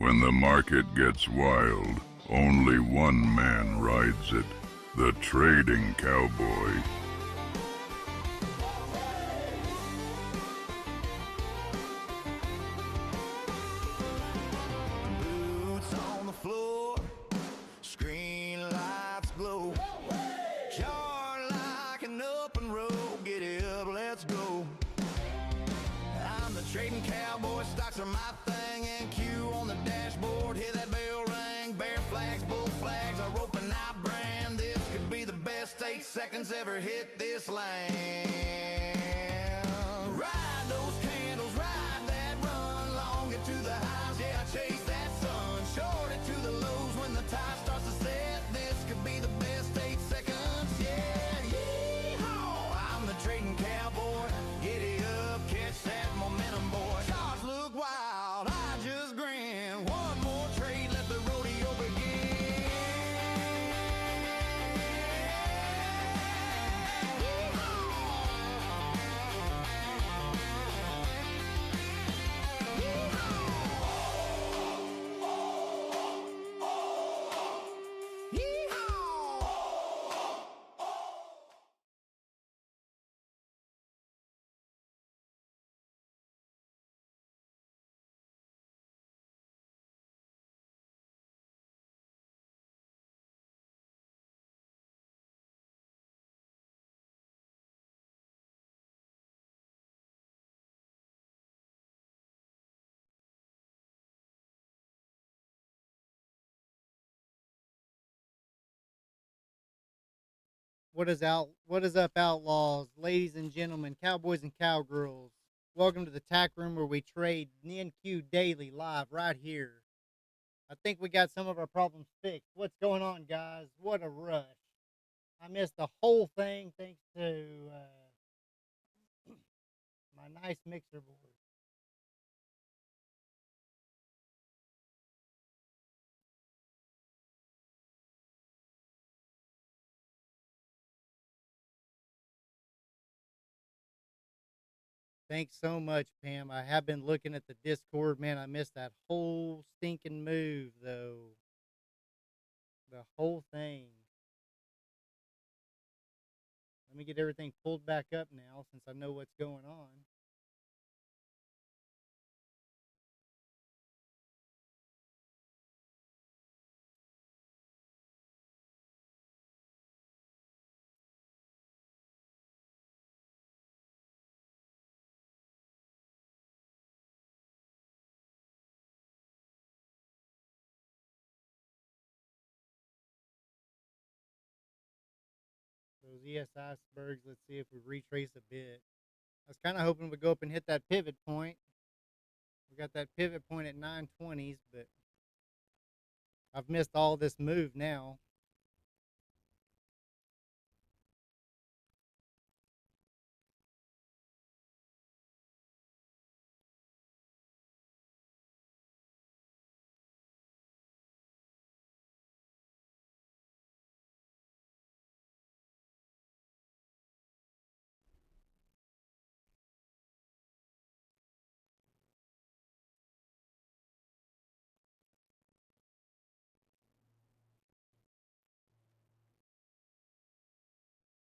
When the market gets wild, only one man rides it, the trading cowboy. Boots on the floor, screen lights glow. Chart like an open road, get it up, let's go. I'm the trading cowboy, stocks are my thing, and Q on the dashboard, hear that bell ring. Bear flags, bull flags, a rope and I brand. This could be the best 8 seconds ever hit this land. Ride those candles, ride that run, long into the highs, yeah, chase that sun. Short it to the lows when the tide starts to set. This could be the best 8 seconds, yeah, yeehaw. I'm the trading cowboy, giddy up, catch that momentum, boy. Charts look wild, I just grin. One more trade, let the rodeo begin. What is up, outlaws, ladies and gentlemen, cowboys and cowgirls? Welcome to the tack room where we trade NQ daily live right here. I think we got some of our problems fixed. What's going on, guys? What a rush. I missed the whole thing thanks to my nice mixer board. Thanks so much, Pam. I have been looking at the Discord. Man, I missed that whole stinking move, though. The whole thing. Let me get everything pulled back up now since I know what's going on. Those ES icebergs, let's see if we retrace a bit. I was kind of hoping we'd go up and hit that pivot point. We got that pivot point at 920s, but I've missed all this move now.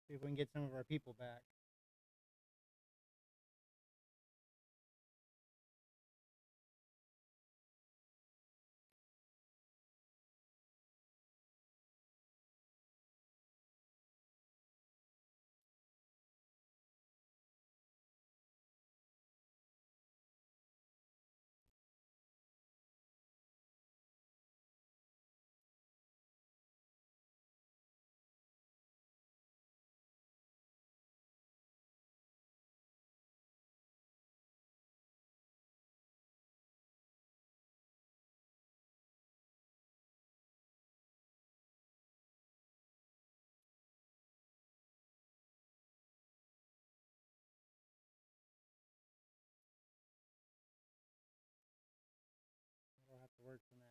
See if we can get some of our people back. It'll have to work for now.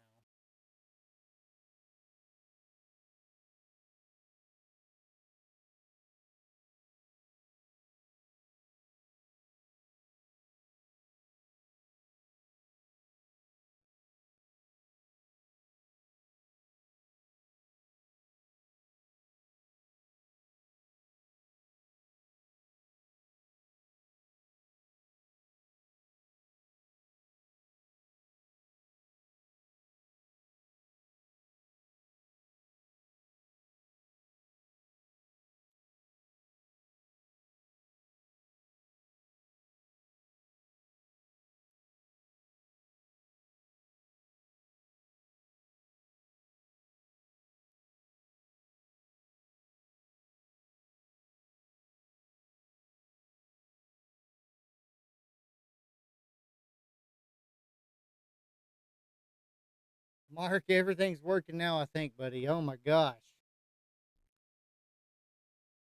Mark, everything's working now, I think, buddy. Oh my gosh.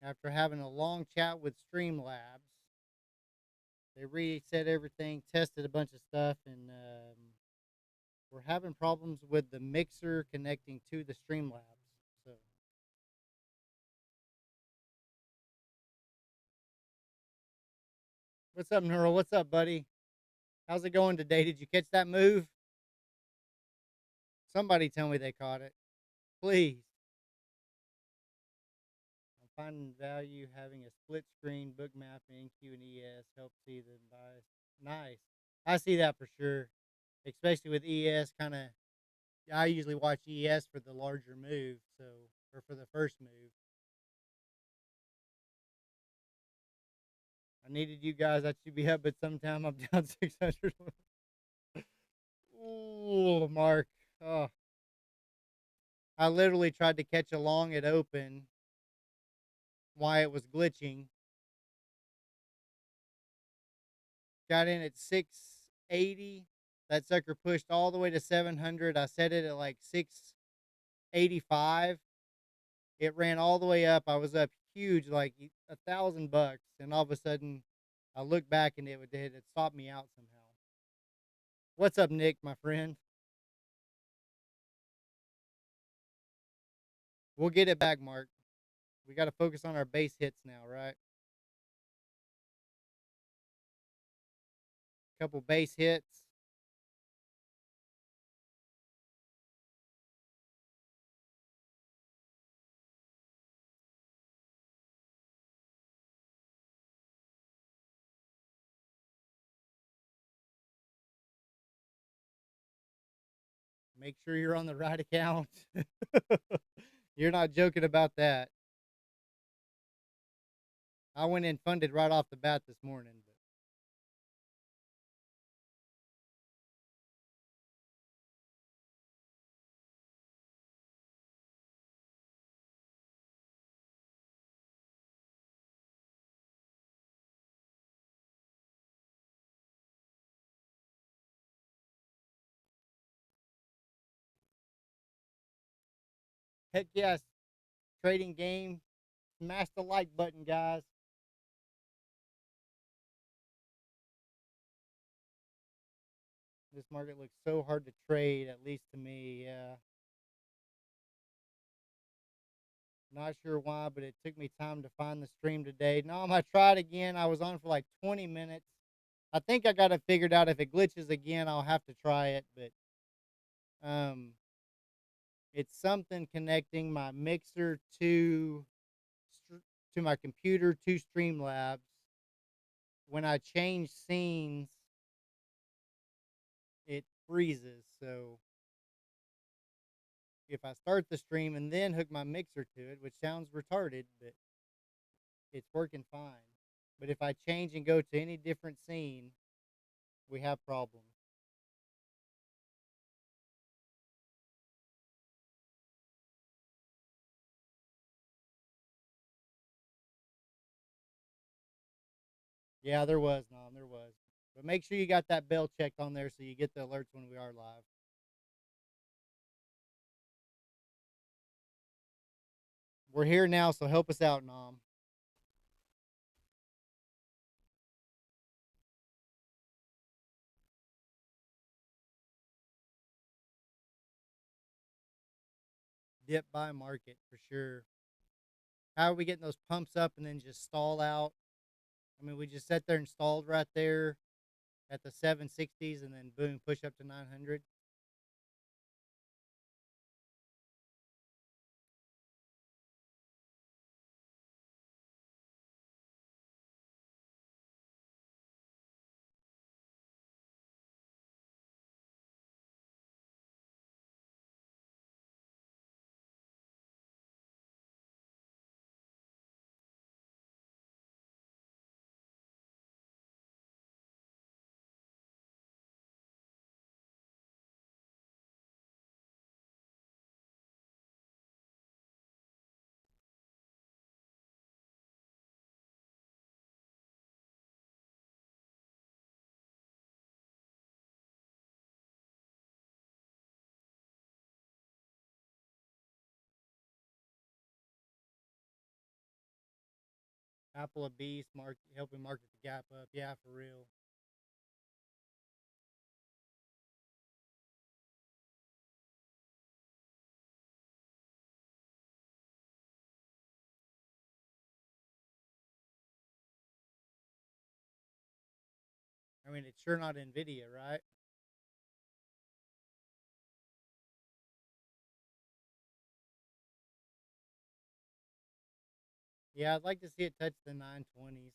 After having a long chat with Streamlabs, they reset everything, tested a bunch of stuff, and we're having problems with the mixer connecting to the Streamlabs. So, what's up, Neural? What's up, buddy? How's it going today? Did you catch that move? Somebody tell me they caught it. Please. I'm finding value having a split screen book map in NQ and ES. Help see the bias. Nice. I see that for sure. Especially with ES kind of, I usually watch ES for the larger move, so, or for the first move. I needed you guys. I should be up, but sometime I'm down 600. Ooh, Mark. Oh, I literally tried to catch a long at open. Why it was glitching. Got in at 680. That sucker pushed all the way to 700. I set it at like 685. It ran all the way up. I was up huge, like $1,000, and all of a sudden, I looked back and it stopped me out somehow. What's up, Nick, my friend? We'll get it back, Mark. We got to focus on our base hits now, right? Couple base hits. Make sure you're on the right account. You're not joking about that. I went in funded right off the bat this morning. But heck yes, trading game. Smash the like button, guys. This market looks so hard to trade, at least to me. Yeah. Not sure why, but it took me time to find the stream today. No, I tried again. I was on for like 20 minutes. I think I got it figured out. If it glitches again, I'll have to try it. But it's something connecting my mixer to my computer to Streamlabs. When I change scenes, it freezes. So if I start the stream and then hook my mixer to it, which sounds retarded, but it's working fine. But if I change and go to any different scene, we have problems. Yeah, there was, Nom, there was. But make sure you got that bell checked on there so you get the alerts when we are live. We're here now, so help us out, Nom. Dip by market for sure. How are we getting those pumps up and then just stall out? I mean, we just sat there and stalled right there at the 760s and then boom, push up to 900. Apple a beast, helping market the Gap up. Yeah, for real. I mean, it's sure not Nvidia, right? Yeah, I'd like to see it touch the 920s.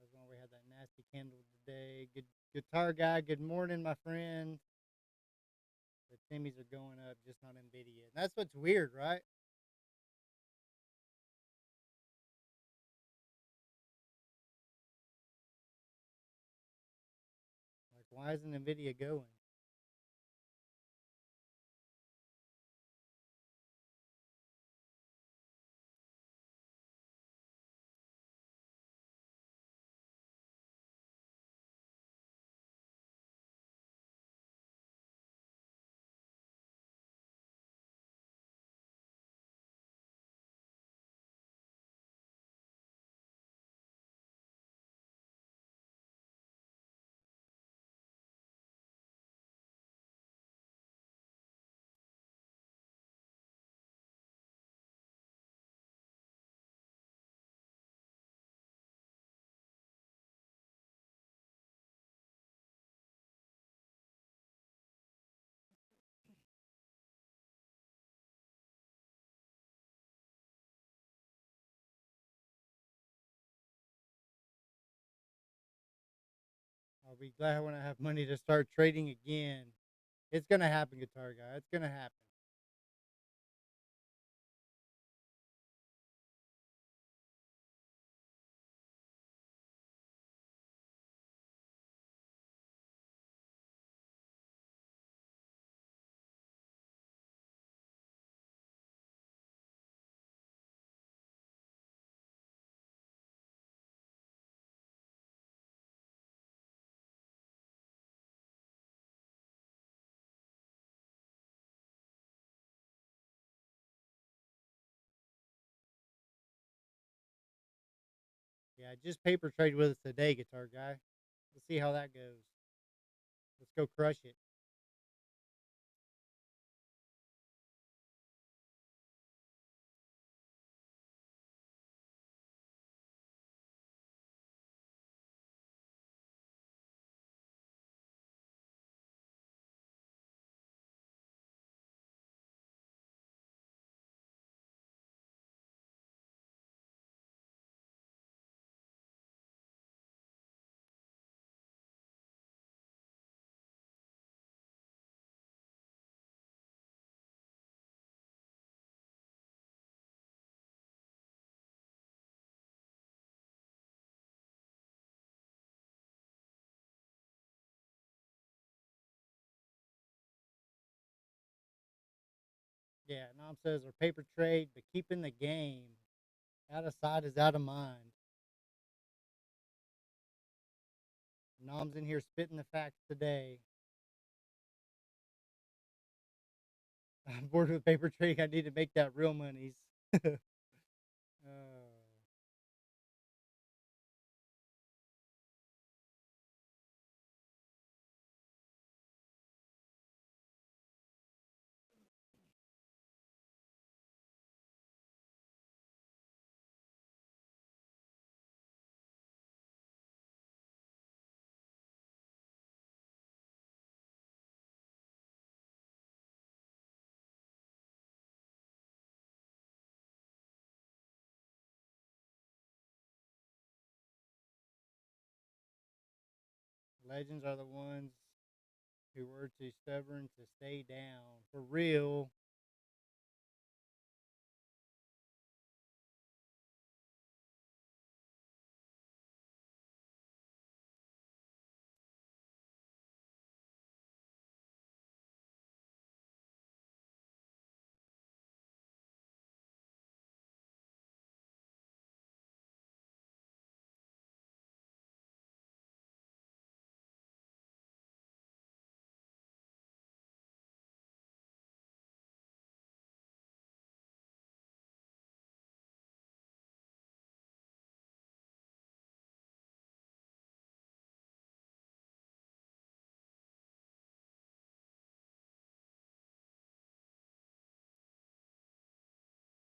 That's when we had that nasty candle today. Good guitar guy. Good morning, my friend. The Timmys are going up, just not Nvidia. And that's what's weird, right? Like, why isn't Nvidia going? I'll be glad when I have money to start trading again. It's gonna happen, guitar guy. It's gonna happen. Yeah, just paper trade with us today, guitar guy. Let's see how that goes. Let's go crush it. Yeah, Nom says our paper trade, but keeping the game. Out of sight is out of mind. Nom's in here spitting the facts today. I'm bored with paper trading. I need to make that real monies. uh, Legends are the ones who were too stubborn to stay down. For real.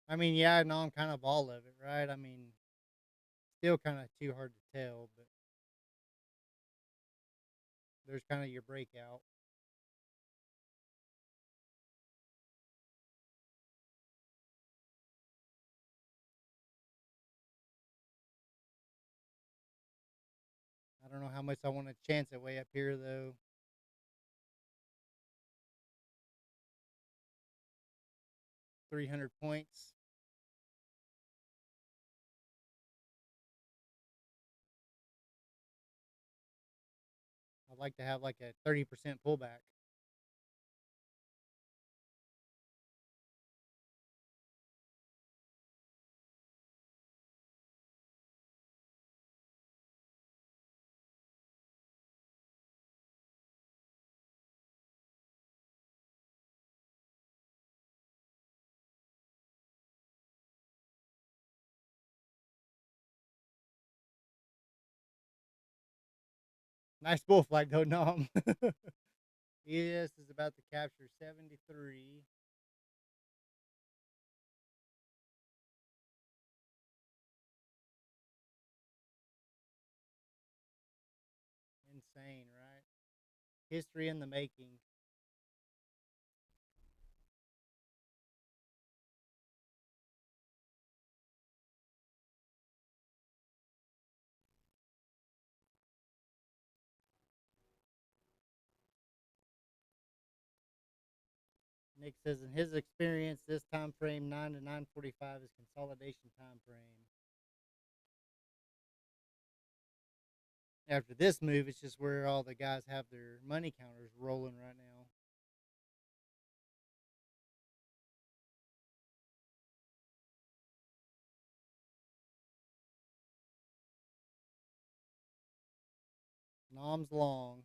I mean, yeah, no, I'm kind of all of it, right? I mean, still kind of too hard to tell, but there's kind of your breakout. I don't know how much I want to chance it way up here, though. 300 points. I'd like to have like a 30% pullback. Nice bull flag, though, Nom. ES is about to capture 73. Insane, right? History in the making. Nick says in his experience, this time frame 9 to 9:45 is consolidation time frame. After this move, it's just where all the guys have their money counters rolling right now. Nom's long.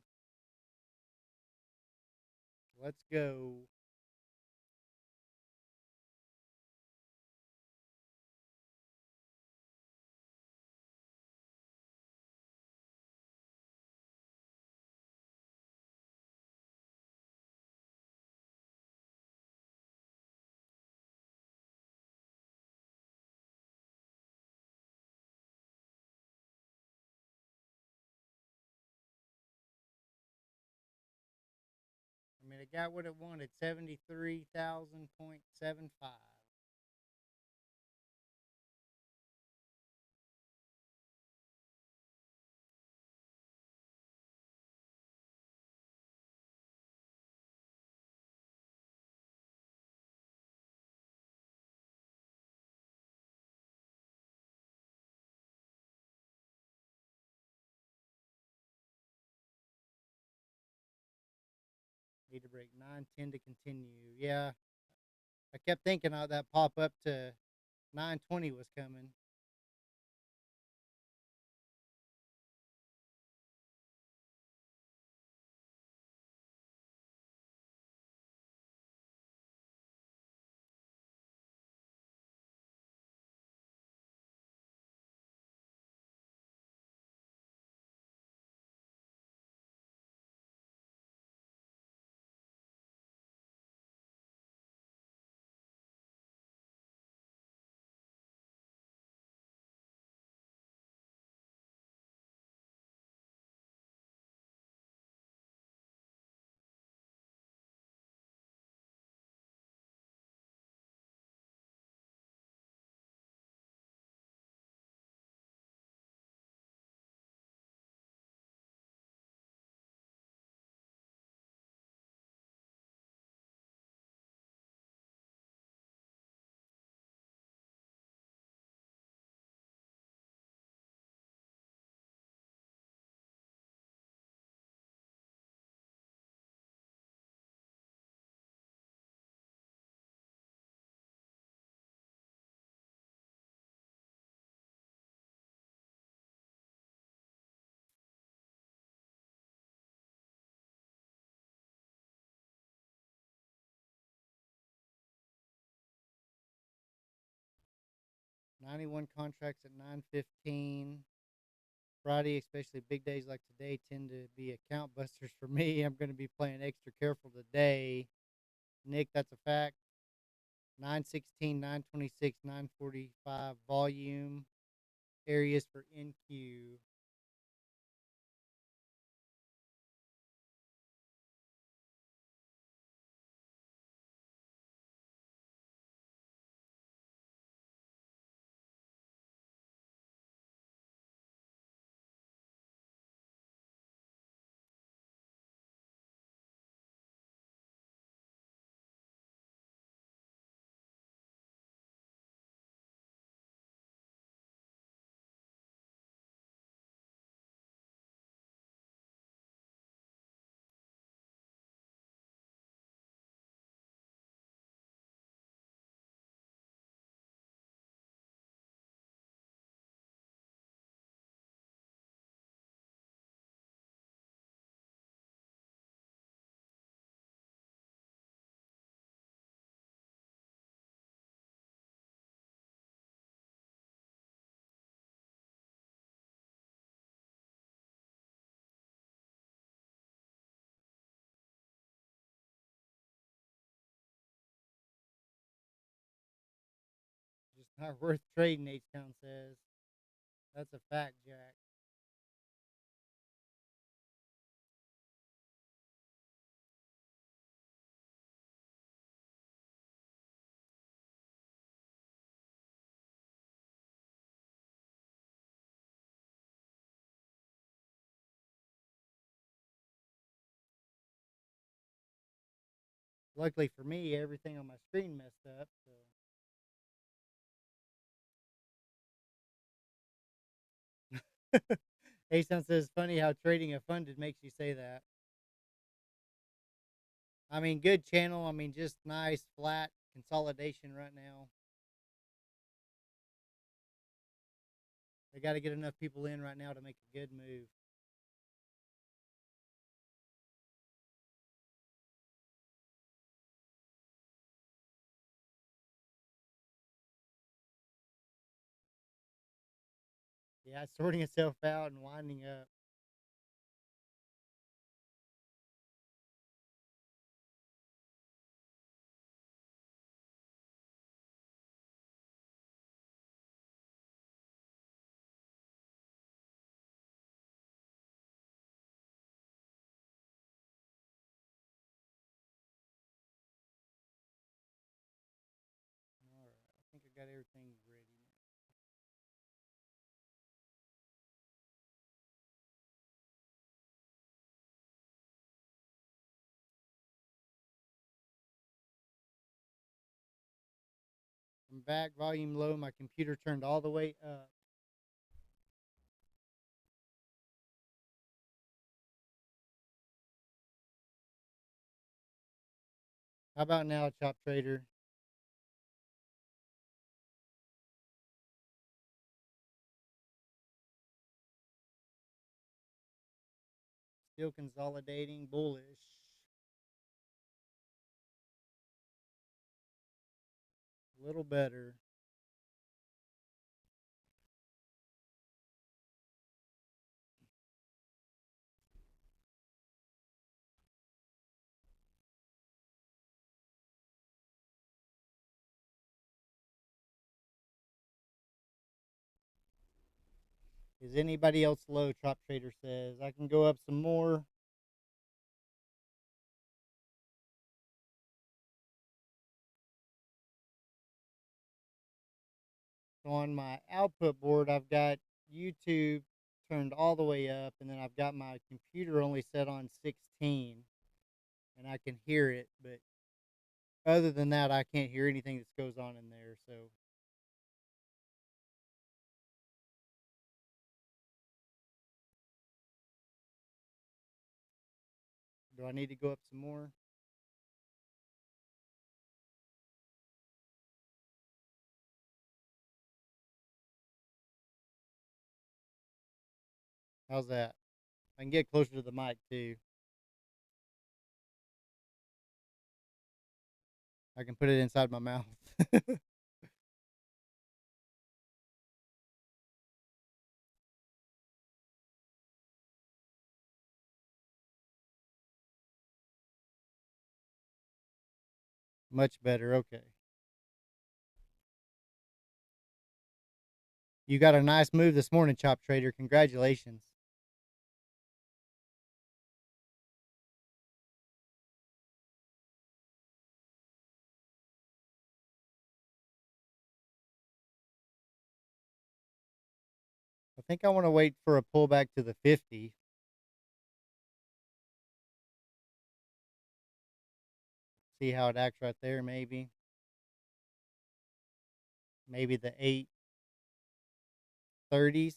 Let's go. I mean, it got what it wanted, 73,000.75. Need to break 910 to continue. Yeah, I kept thinking that pop up to 920 was coming. 91 contracts at 9:15. Friday, especially big days like today, tend to be account busters for me. I'm going to be playing extra careful today. Nick, that's a fact. 9:16, 9:26, 9:45 volume areas for NQ. Just not worth trading, H-Town says. That's a fact, Jack. Luckily for me, everything on my screen messed up, so Ason says, funny how trading a funded makes you say that. I mean, good channel. I mean, just nice, flat consolidation right now. They got to get enough people in right now to make a good move. Yeah, it's sorting itself out and winding up. All right, I think I got everything ready now. I'm back, volume low. My computer turned all the way up. How about now, Chop Trader? Still consolidating, bullish. A little better. Is anybody else low? Chop Trader says. I can go up some more. So on my output board, I've got YouTube turned all the way up, and then I've got my computer only set on 16, and I can hear it. But other than that, I can't hear anything that goes on in there. So do I need to go up some more? How's that? I can get closer to the mic too. I can put it inside my mouth. Much better. Okay. You got a nice move this morning, Chop Trader. Congratulations. I think I want to wait for a pullback to the 50. See how it acts right there, maybe. Maybe the 830s.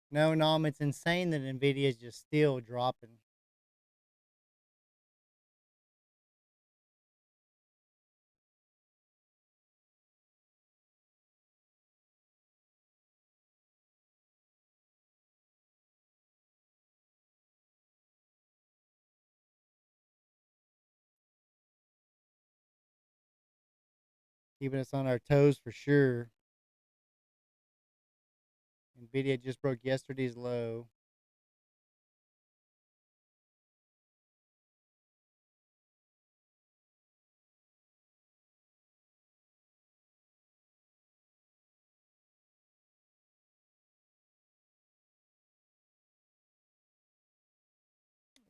No, Nom, it's insane that Nvidia is just still dropping. Keeping us on our toes for sure. Nvidia just broke yesterday's low.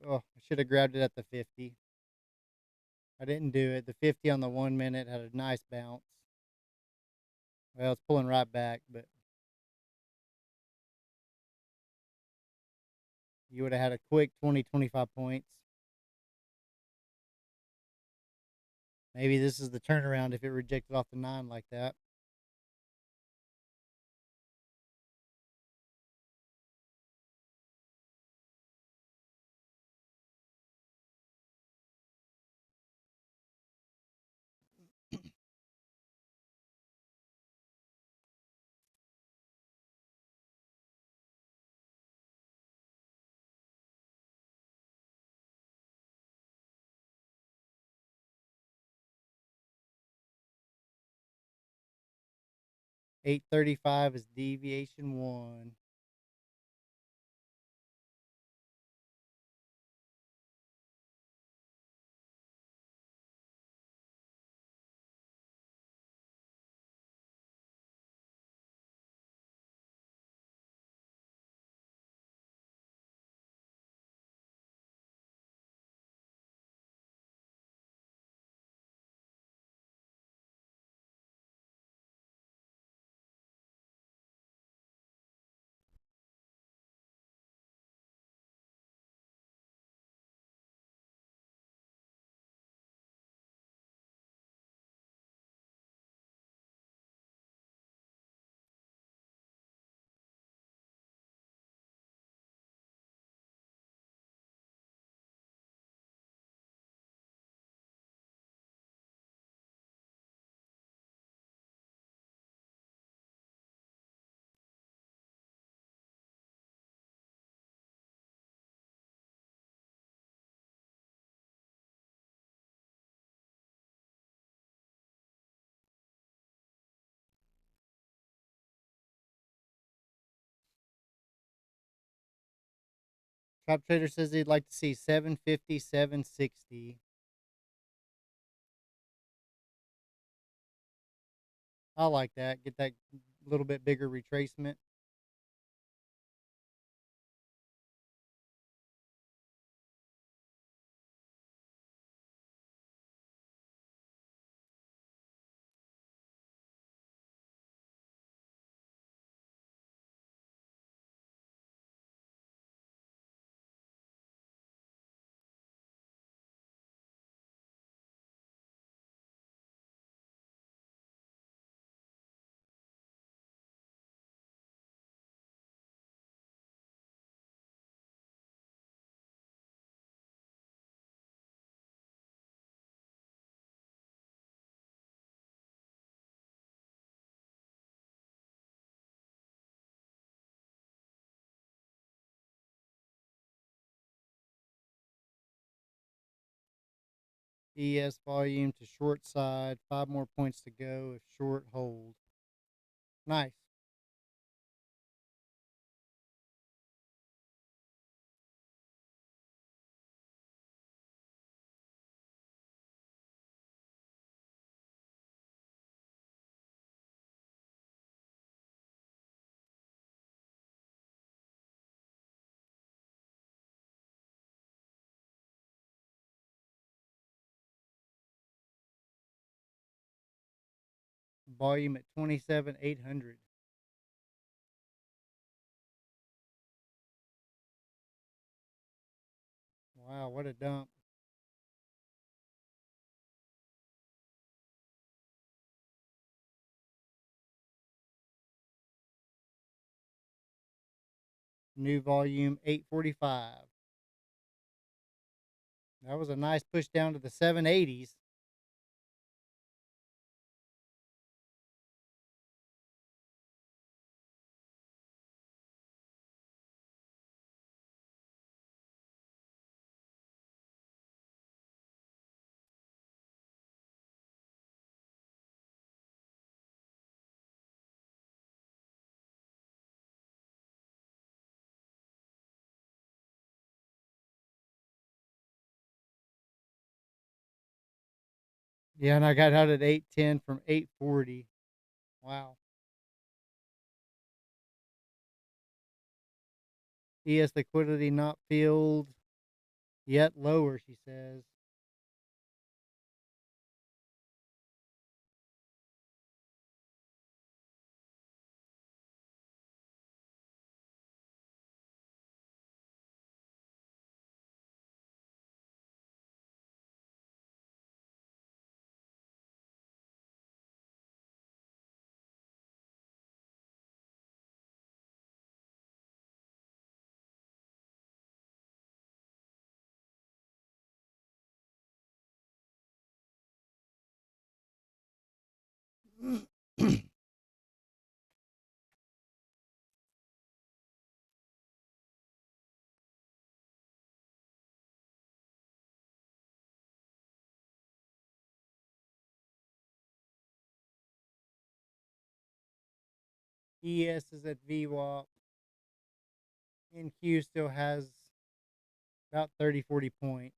Oh, I should have grabbed it at the 50. I didn't do it. The 50 on the 1 minute had a nice bounce. Well, it's pulling right back, but you would have had a quick 20, 25 points. Maybe this is the turnaround if it rejected off the 9 like that. $8.35 is deviation 1. Top Trader says he'd like to see 750, 760. I like that. Get that little bit bigger retracement. ES volume to short side. 5 more points to go if short hold. Nice. Volume at 27,800. Wow, what a dump. New volume 845. That was a nice push down to the 780s. Yeah, and I got out at 810 from 840. Wow. ES liquidity not filled yet lower, she says. ES is at VWAP. NQ still has about 30, 40 points.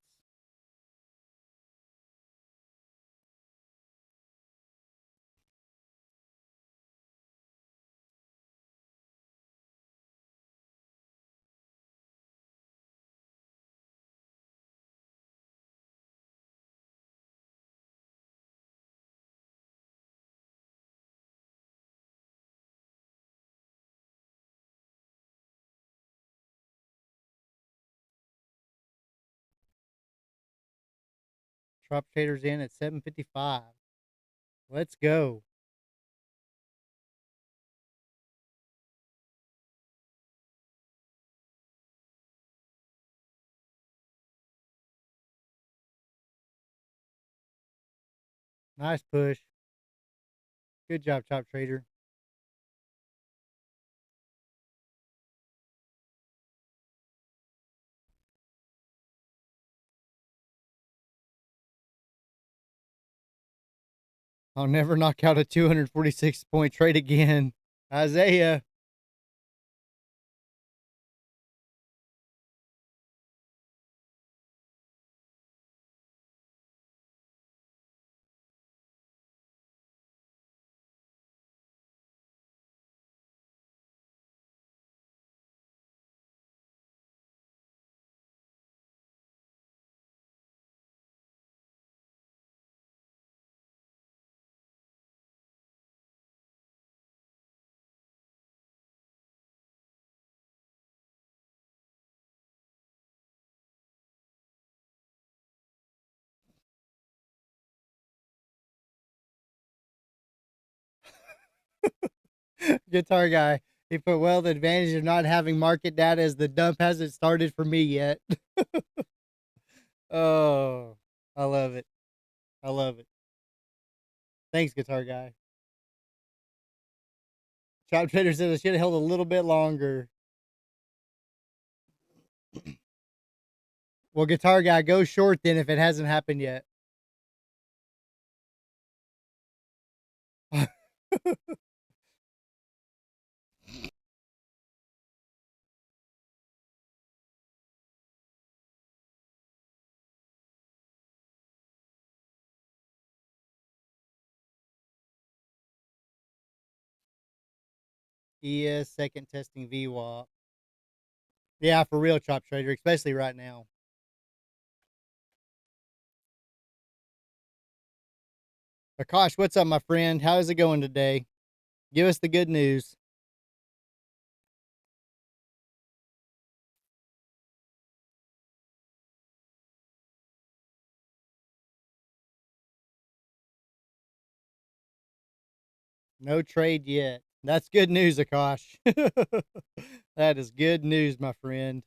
Trop traders in at 755. Let's go. Nice push. Good job, Chop Trader. I'll never knock out a 246 point trade again. Isaiah. Guitar guy. He put, well, the advantage of not having market data is the dump hasn't started for me yet. Oh, I love it. I love it. Thanks, guitar guy. Chop Trader says I should have held a little bit longer. Well, guitar guy, go short then if it hasn't happened yet. ES second testing VWAP. Yeah, for real, Chop Trader, especially right now. Akash, what's up, my friend? How is it going today? Give us the good news. No trade yet. That's good news, Akash. That is good news, my friend.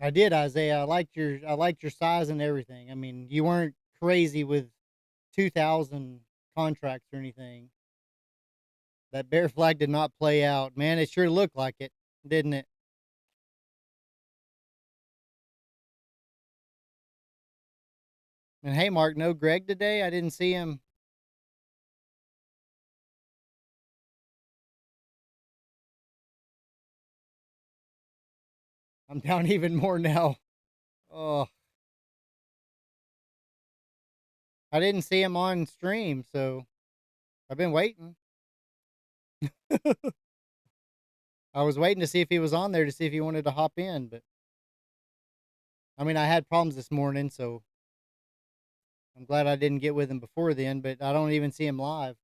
I did, Isaiah. I liked your size and everything. I mean, you weren't crazy with 2,000 contracts or anything. That bear flag did not play out. Man, it sure looked like it, didn't it? And hey, Mark, no Greg today? I didn't see him. I'm down even more now. Oh, I didn't see him on stream, so I've been waiting. I was waiting to see if he was on there to see if he wanted to hop in, but I mean, I had problems this morning, so I'm glad I didn't get with him before then, but I don't even see him live.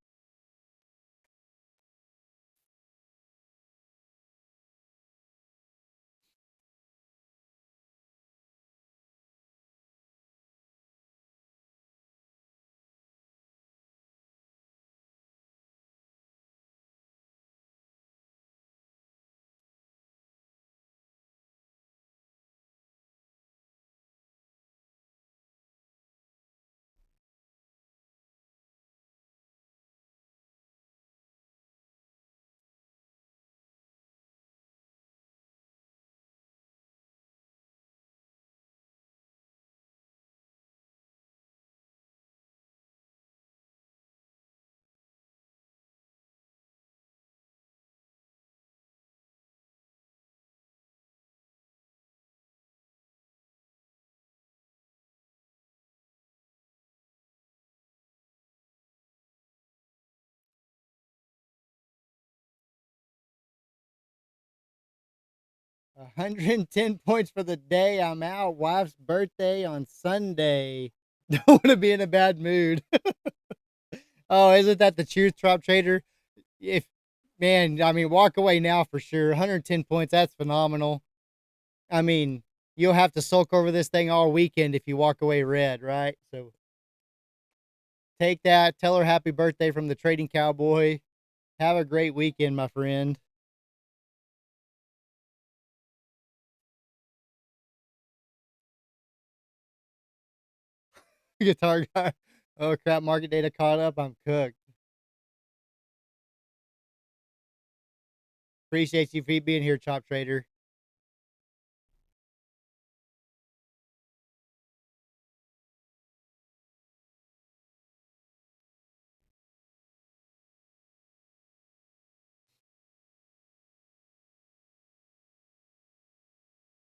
110 points for the day. I'm out. Wife's birthday on Sunday. Don't want to be in a bad mood. Oh, isn't that the truth, Trop Trader? If man, I mean, walk away now for sure. 110 points. That's phenomenal. I mean, you'll have to sulk over this thing all weekend if you walk away red, right? So take that. Tell her happy birthday from the Trading Cowboy. Have a great weekend, my friend. Guitar guy. Oh crap, market data caught up. I'm cooked. Appreciate you for being here, Chop Trader.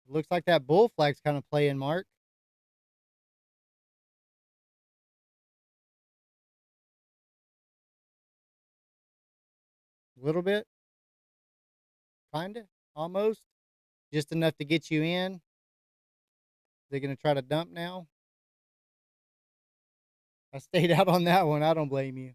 Looks like that bull flag's kind of playing, Mark. A little bit, kinda, almost. Just enough to get you in. They're gonna try to dump now. I stayed out on that one. I don't blame you.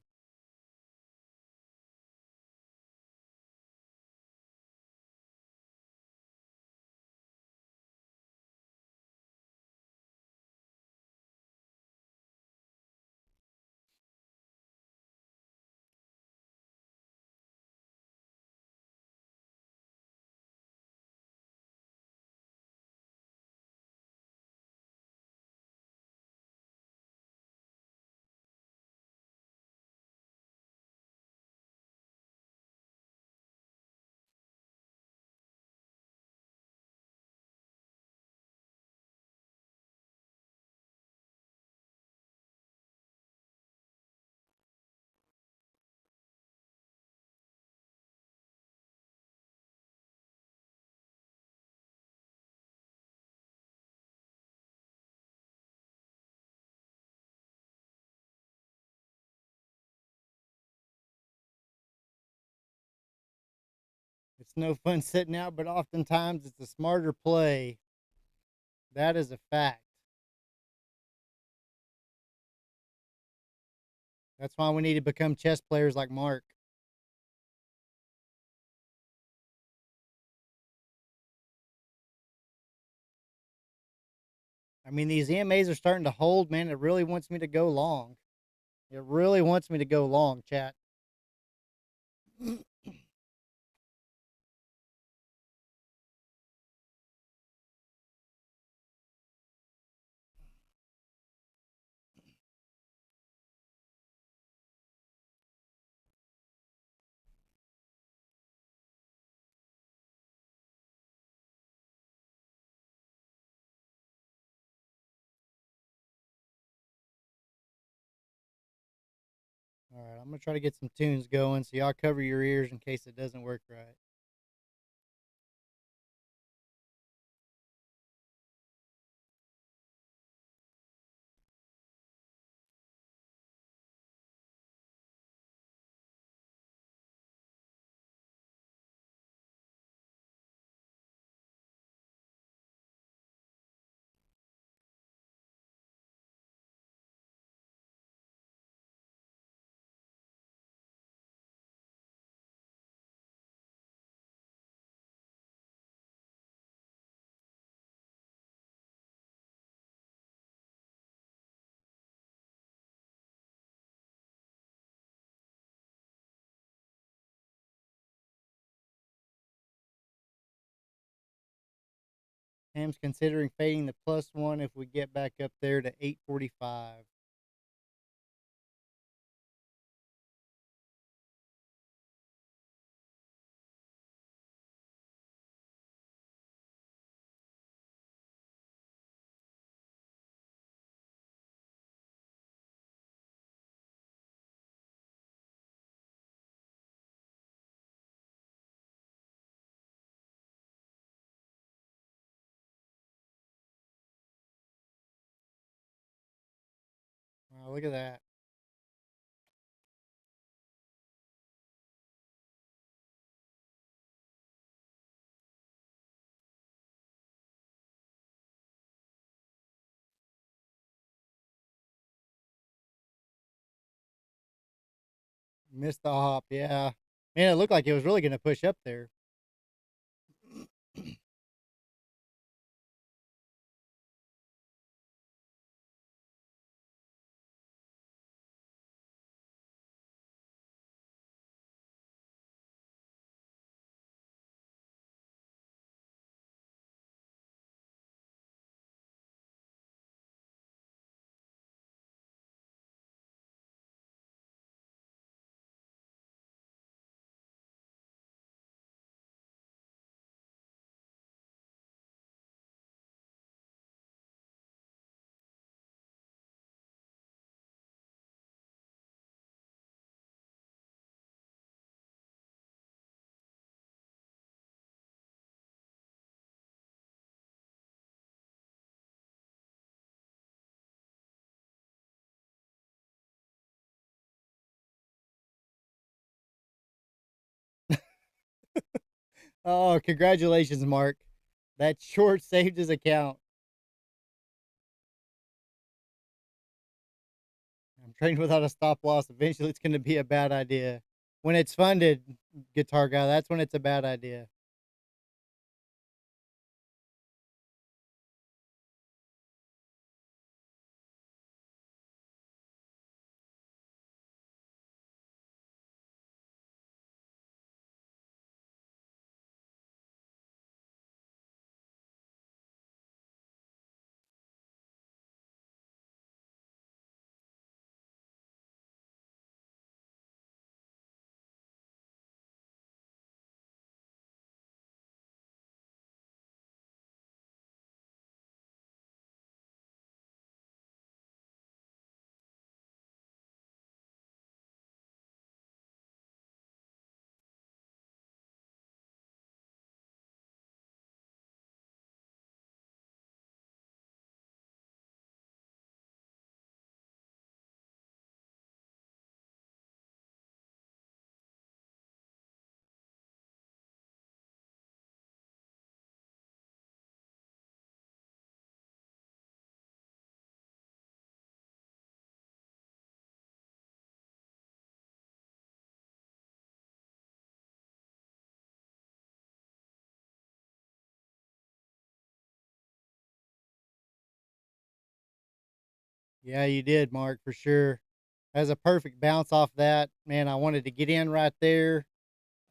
It's no fun sitting out, but oftentimes it's a smarter play. That is a fact. That's why we need to become chess players like Mark. I mean, these EMAs are starting to hold, man. It really wants me to go long. It really wants me to go long, chat. All right, I'm gonna try to get some tunes going, so y'all cover your ears in case it doesn't work right. Ham's considering fading the +1 if we get back up there to 845. Wow, look at that. Missed the hop. Yeah. Man, it looked like it was really going to push up there. Oh, congratulations, Mark. That short saved his account. I'm trading without a stop loss. Eventually, it's going to be a bad idea. When it's funded, guitar guy, that's when it's a bad idea. Yeah, you did, Mark, for sure. As a perfect bounce off that, man, I wanted to get in right there.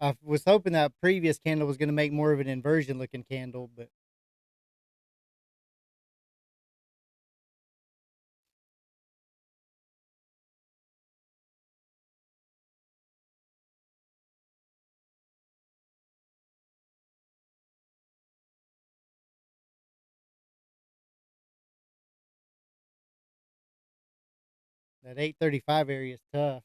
I was hoping that previous candle was going to make more of an inversion looking candle, but that 835 area is tough.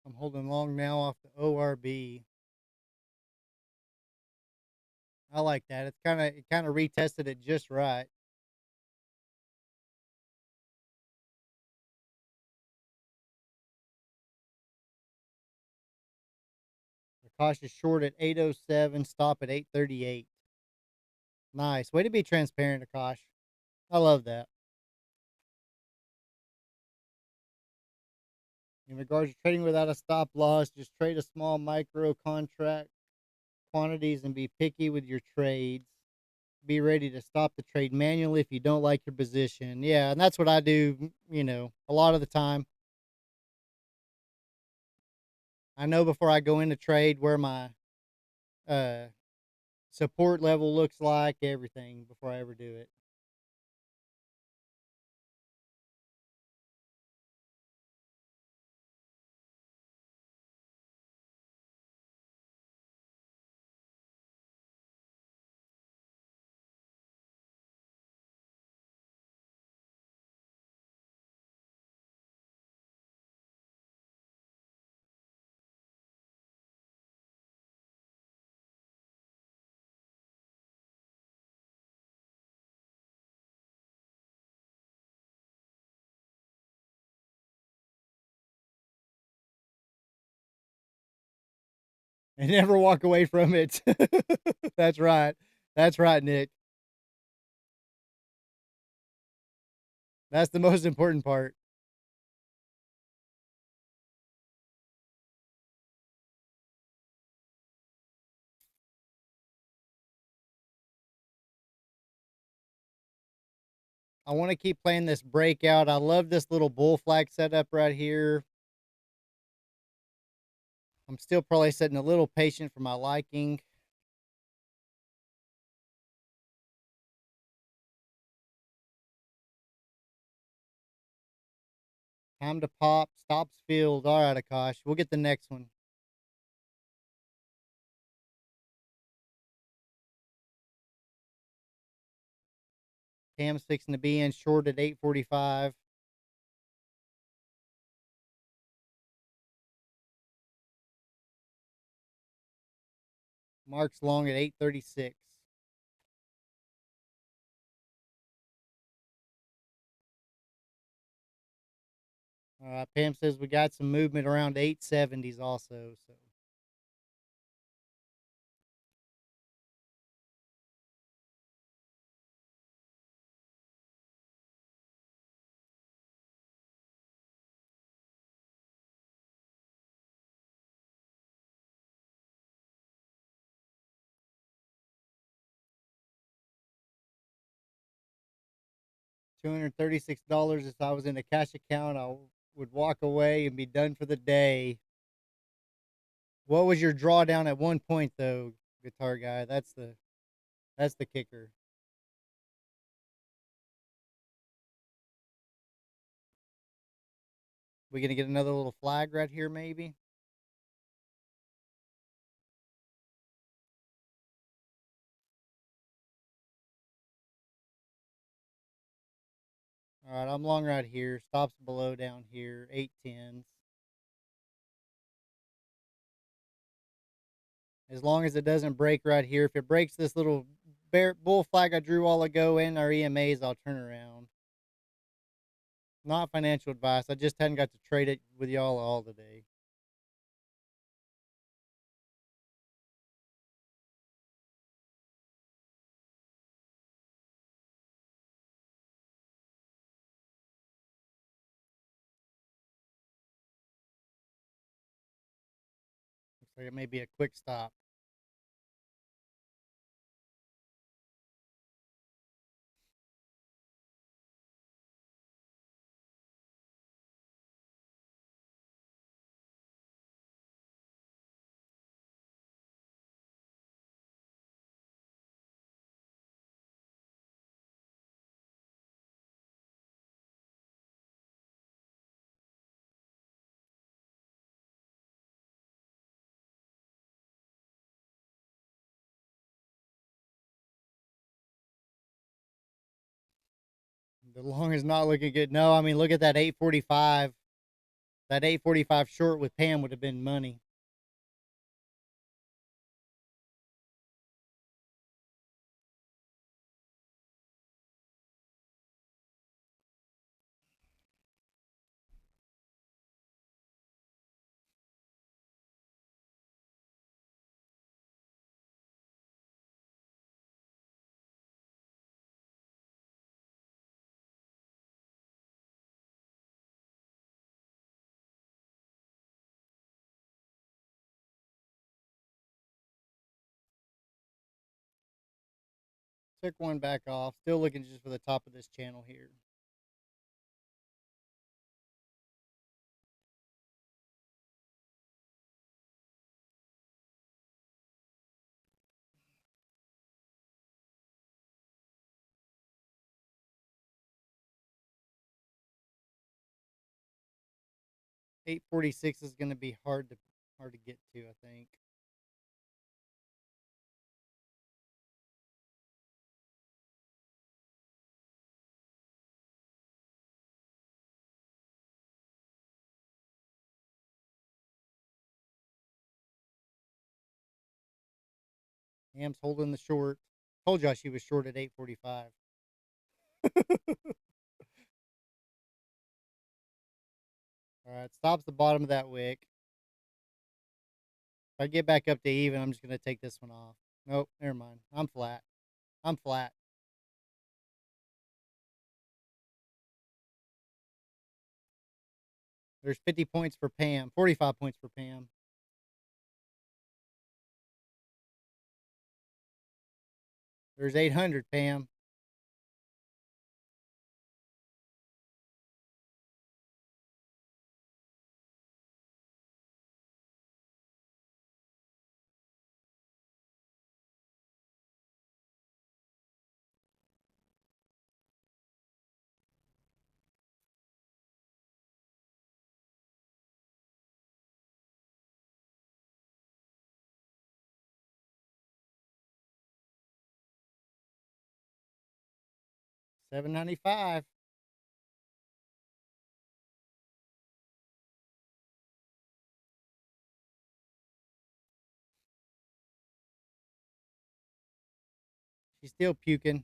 I'm holding long now off the ORB. I like that. It kind of retested it just right. The cautious short at 807, stop at 838. Nice. Way to be transparent, Akash. I love that. In regards to trading without a stop loss, just trade a small micro contract quantities and be picky with your trades. Be ready to stop the trade manually if you don't like your position. Yeah, and that's what I do, a lot of the time. I know before I go into trade where my uh support level looks like, everything before I ever do it. And never walk away from it. That's right. That's right, Nick. That's the most important part. I want to keep playing this breakout. I love this little bull flag setup right here. I'm still probably setting a little patient for my liking. Time to pop. Stops field. All right, Akash. We'll get the next one. Cam's fixing to be in short at 8:45. Mark's long at 8:36. Pam says we got some movement around 870s also. So 236. If I was in a cash account, I would walk away and be done for the day. What was your drawdown at one point though, guitar guy? That's the kicker. We gonna get another little flag right here, maybe? All right, I'm long right here. Stops below down here. 810s. As long as it doesn't break right here. If it breaks this little bull flag I drew all ago in our EMAs, I'll turn around. Not financial advice. I just hadn't got to trade it with y'all all today. Looks like it may be a quick stop. The long is not looking good. No, I mean, look at that 845. That 845 short with Pam would have been money. Took one back off. Still looking just for the top of this channel here. Eight 46 is going to be hard to get to, I think. Ham's holding the short. Told y'all she was short at 845. All right, stops the bottom of that wick. If I get back up to even, I'm just going to take this one off. Nope, never mind. I'm flat. I'm flat. There's 50 points for Pam, 45 points for Pam. There's 800, Pam. $795. She's still puking.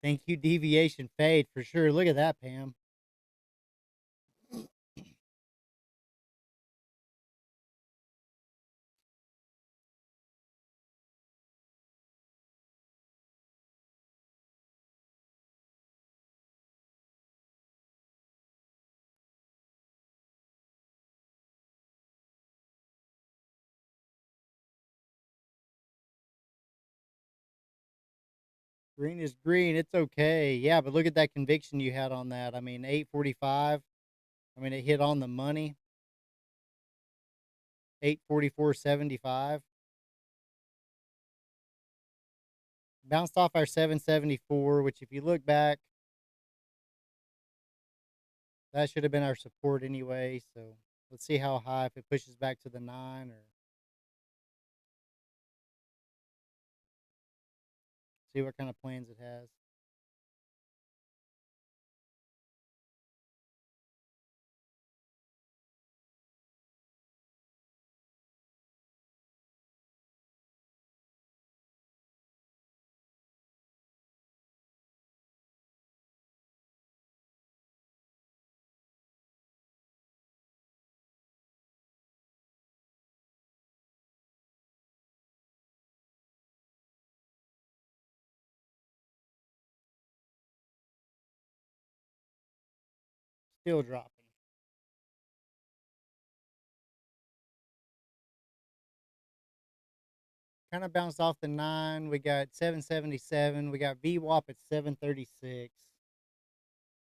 Thank you, deviation fade for sure. Look at that, Pam. Green is green. It's okay. Yeah, but look at that conviction you had on that. I mean, 845. I mean, it hit on the money. 844.75. Bounced off our 774, which if you look back, that should have been our support anyway. So let's see how high, if it pushes back to the 9 or see what kind of plans it has. Still dropping. Kind of bounced off the 9. We got 777. We got VWAP at 736.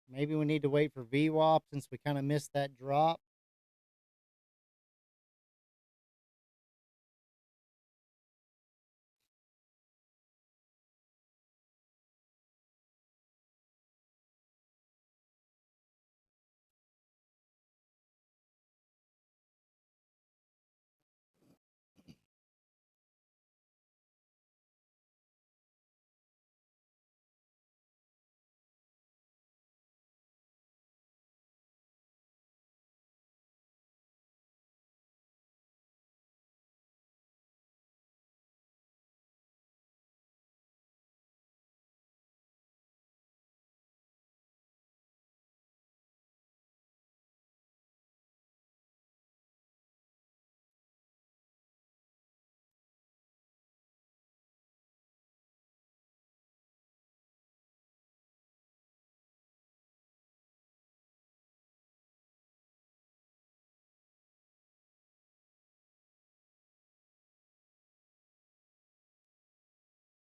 Maybe we need to wait for VWAP since we kind of missed that drop.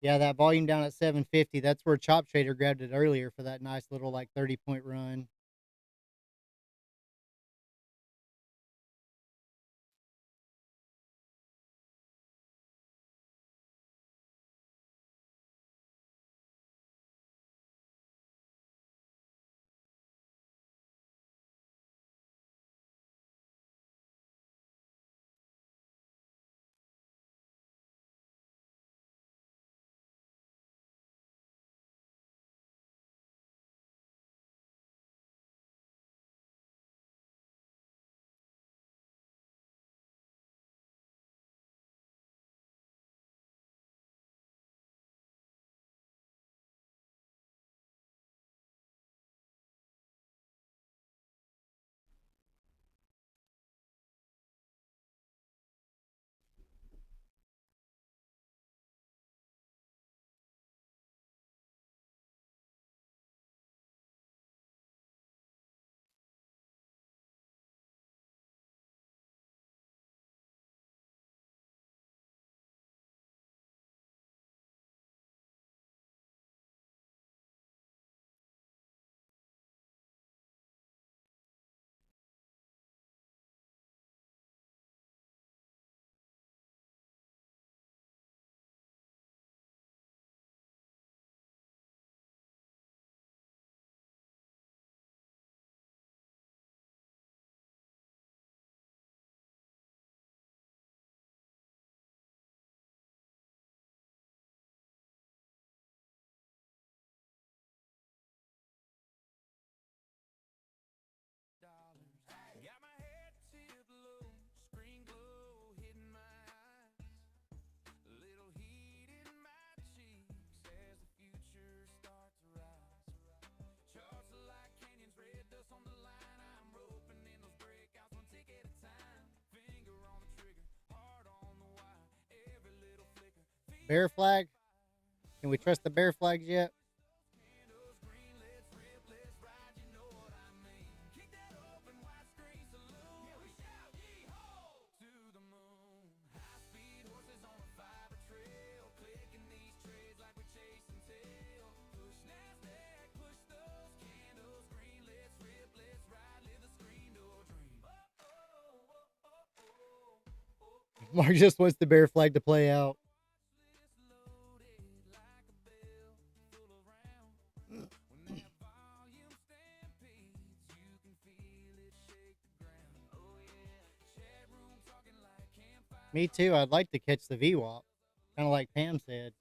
Yeah, that volume down at 750. That's where Chop Trader grabbed it earlier for that nice little like 30-point run. Bear flag? Can we trust the bear flags yet? Mark just wants the bear flag to play out. Me too. I'd like to catch the VWAP. Kind of like Pam said.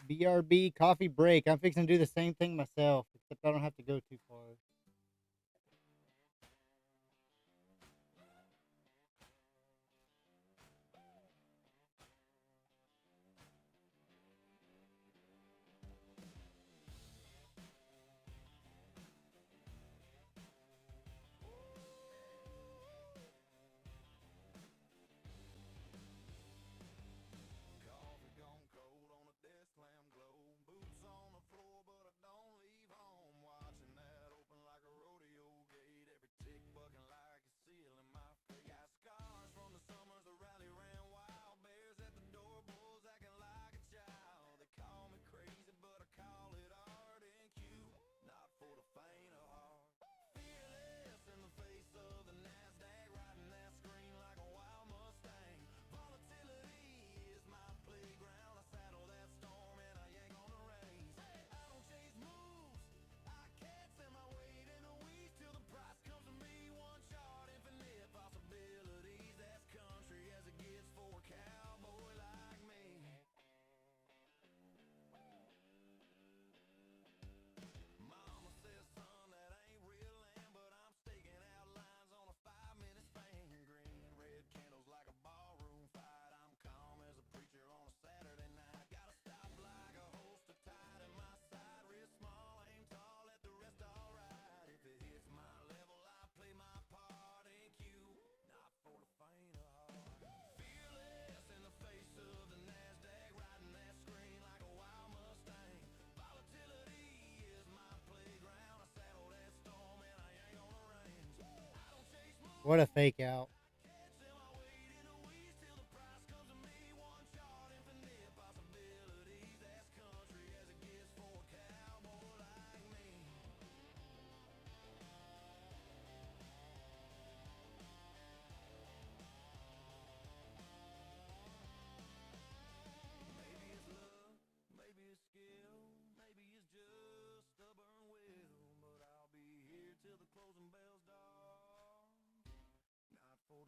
BRB coffee break. I'm fixing to do the same thing myself, except I don't have to go too far. Coffee gone cold on a desk lamp glow. Boots on the floor, but I don't leave home. Watching that open like a rodeo gate. Every tick bucking like a seal in my face. Got scars from the summers the rally ran wild. Bears at the door, bulls acting like a child. They call me crazy, but I call it art and cute. Not for the faint of heart. Fearless in the face of the NASDAQ, riding that screen like a wild Mustang. Volatility is my playground. I saddle that storm and I yank on the reins. I don't chase moves, I can't set my weight in the weeds till the price comes to me. One shot, infinite possibilities. That's country as it gets for a cowboy like me. Mama says, son, that ain't real land, but I'm staking out lines on a 5-minute span. Green and red candles like a ballroom fight. I'm calm as a preacher on a Saturday night. Gotta stop like a holster tied in my side. Wrist small, aim tall, let the rest all ride. If it hits my level, I play my part in cue. Not for the faint of heart. Fearless in the face of the NASDAQ, riding that screen like a wild Mustang. Volatility is my playground. I saddle that storm and I yank on the reins. I don't chase moves, What a fake out. can't set my weight in the weeds till the price comes to me. One shot, infinite possibilities. That's country as it gets for a cowboy like me. Maybe it's love, maybe it's skill, maybe it's just stubborn will. But I'll be here till the closing bells, dawg. Not for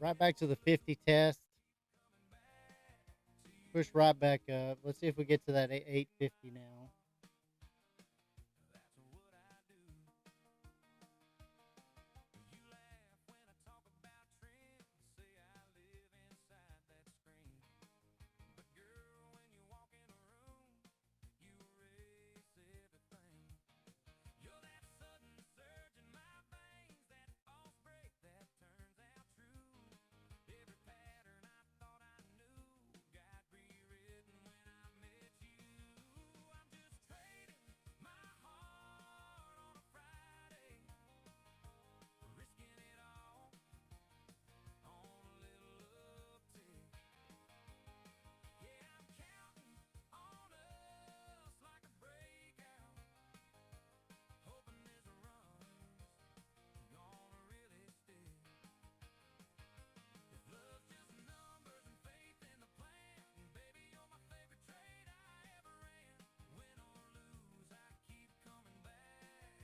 Right back to the 50 test. Push right back up. Let's see if we get to that 850 now.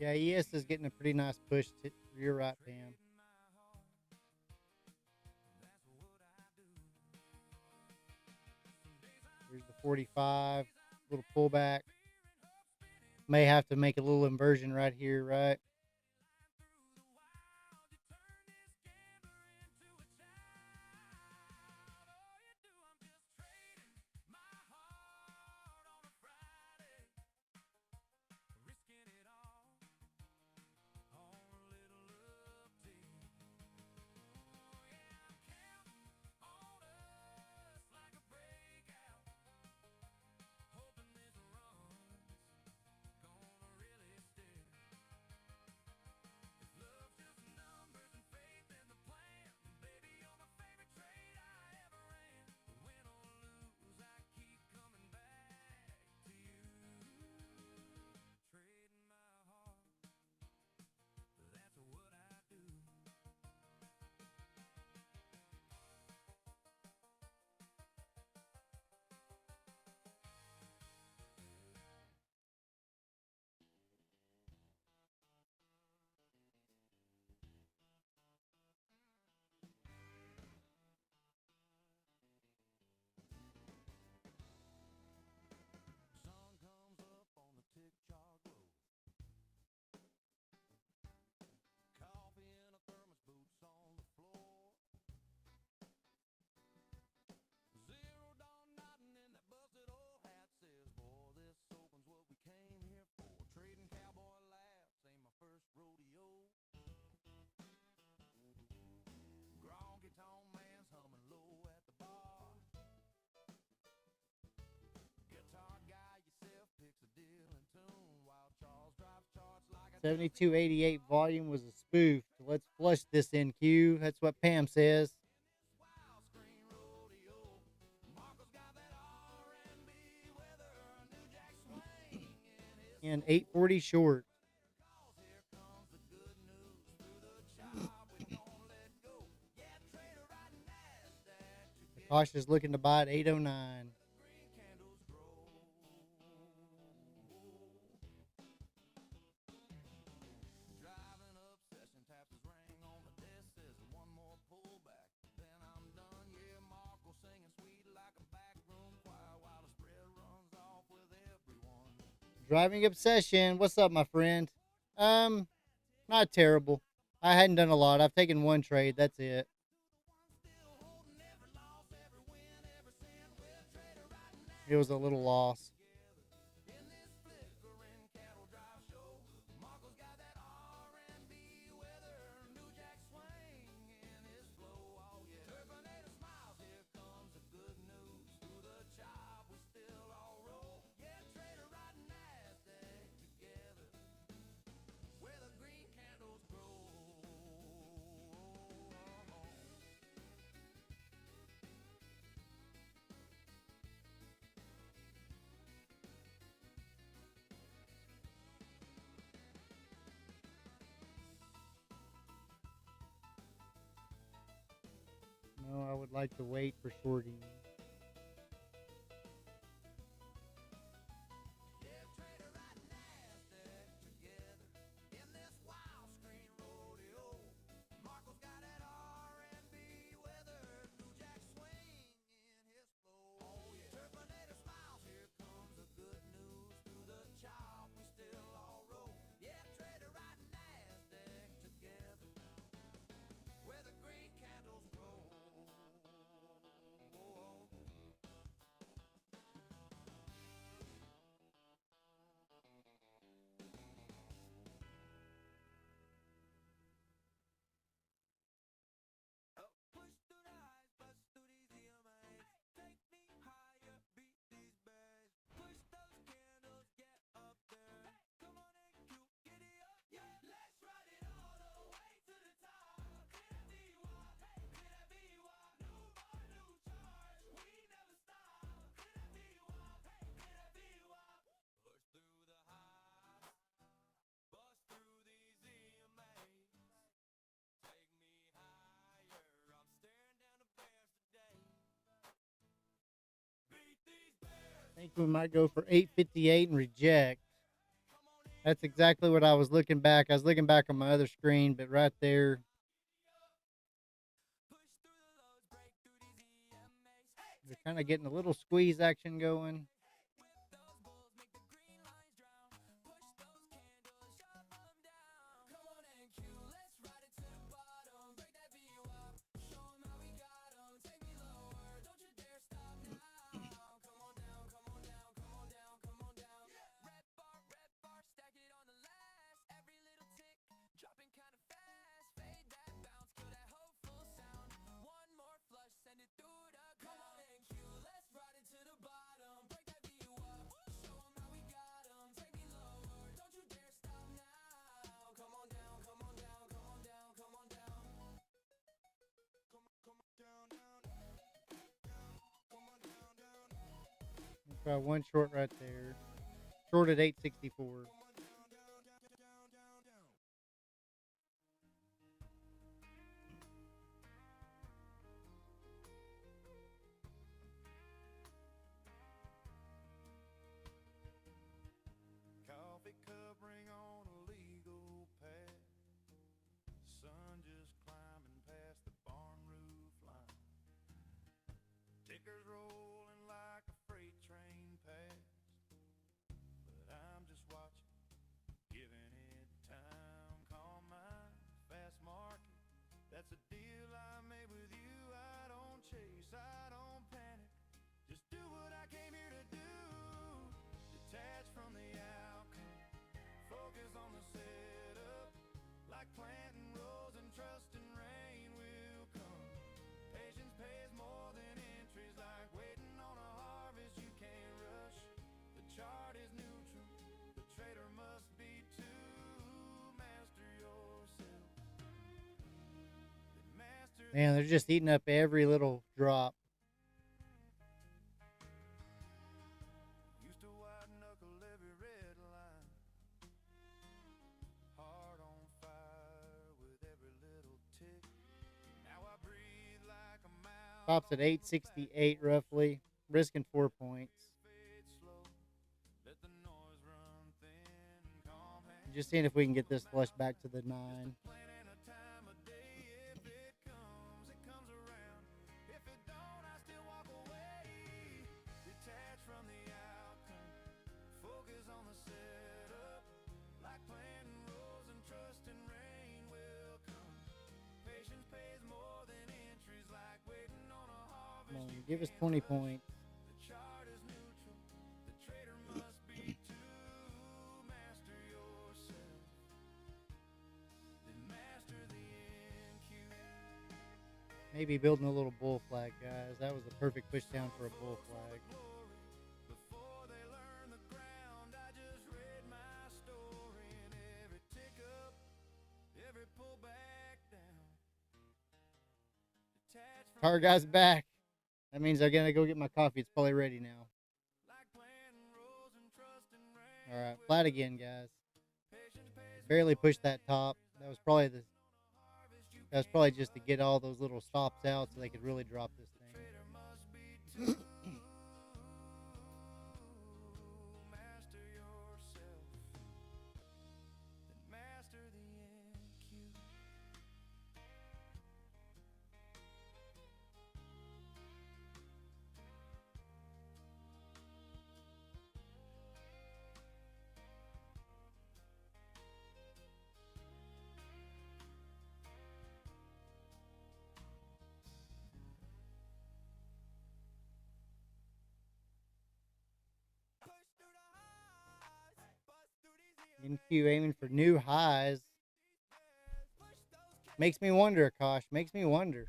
Yeah, ES is getting a pretty nice push to your right, Pam. Here's the 45, little pullback. May have to make a little inversion right here, right? Coffee in a thermos, boots on the floor. Zero dawn nodding in that busted old hat says, boy, this open's what we came here for. Trading cowboy laughs ain't my first rodeo. Gronky tone man's humming low at the bar. Guitar guy yourself picks a deal in tune while Charles drives charts like a 7288 volume was a spoof. Let's flush this in, Q. That's what Pam says. wild screen rodeo. Marco's got that R&B weather, New Jack swing in his And 840 short. calls. Here comes the good news through the chop. We don't let go. Yeah, trader riding NASDAQ to Kosh is looking to buy at 809. green candles grow. Driving up, session taps his ring on the desk, says one more pullback, then I'm done. Yeah, Marco singing sweet like a backroom choir while the spread runs off with everyone. Driving obsession. What's up, my friend? Not terrible. I hadn't done a lot. I've taken one trade. That's it. Still holding every loss, every win, every cent with trader riding It was a little loss. in this flickering cattle drive show. Marco's got that R&B weather, New Jack swing in his flow. Oh yeah, Terminator smiles. Here comes the good news through the chop. We still all roll. Yeah, trader riding NASDAQ together where the green candles grow. No, I would like to wait for shorting. Yeah, trader riding NASDAQ together in this wild screen rodeo. Marco's got that R&B weather, think we might go for 858 and reject. That's exactly what I was looking back. I was looking back on my other screen, but right there, they're kind of getting a little squeeze action going. Try one short right there. Short at 864. Coffee cup ring on a legal pad. Sun just climbing past the barn roof line. Tickers rolling like a freight train past. But I'm just watching, giving it time. Call mine fast market. That's a deal I made with you. I don't chase, I don't panic. Just do what I came here to do. Detach from the outcome. Focus on the setup. Like planting rows and trusting rain will come. Patience pays more than entries. Like waiting on a harvest you can't rush. The chart is neutral. The trader must be too. Master yourself. Master. Man, they're just eating up every little drop. Used to white knuckle every red line. Heart on fire with every little tick. Now I breathe like a mouse. Tops at 868 roughly. Risking 4 points. Fade slow. Let the noise run thin. Calm hands. Just seeing if we can get this flush back to the 9. Plan and a time of day. If it comes around. If it don't, I still walk away. Detach from the outcome. Focus on the setup. Like planting rows and trusting rain will come. Patience pays more than entries. Like waiting on a harvest. Come on, give us 20 points. The chart is neutral. The trader must be too. Master yourself. Then master the NQ. Maybe building a little bull flag, guys. That was the perfect push down for a bull flag. Before they learn the ground, I just read my story. And every tick up, every pull back down. Detach from Car guy's back. That means I'm gonna go get my coffee. It's probably ready now. like planting rows and trusting rain. All right, flat again, guys. Patience pays Barely pushed that top. That was probably just to get all those little stops out so they could really drop this thing. trader must be too. Master yourself. Then master the NQ. NQ aiming for new highs. Makes me wonder, Akash. Makes me wonder.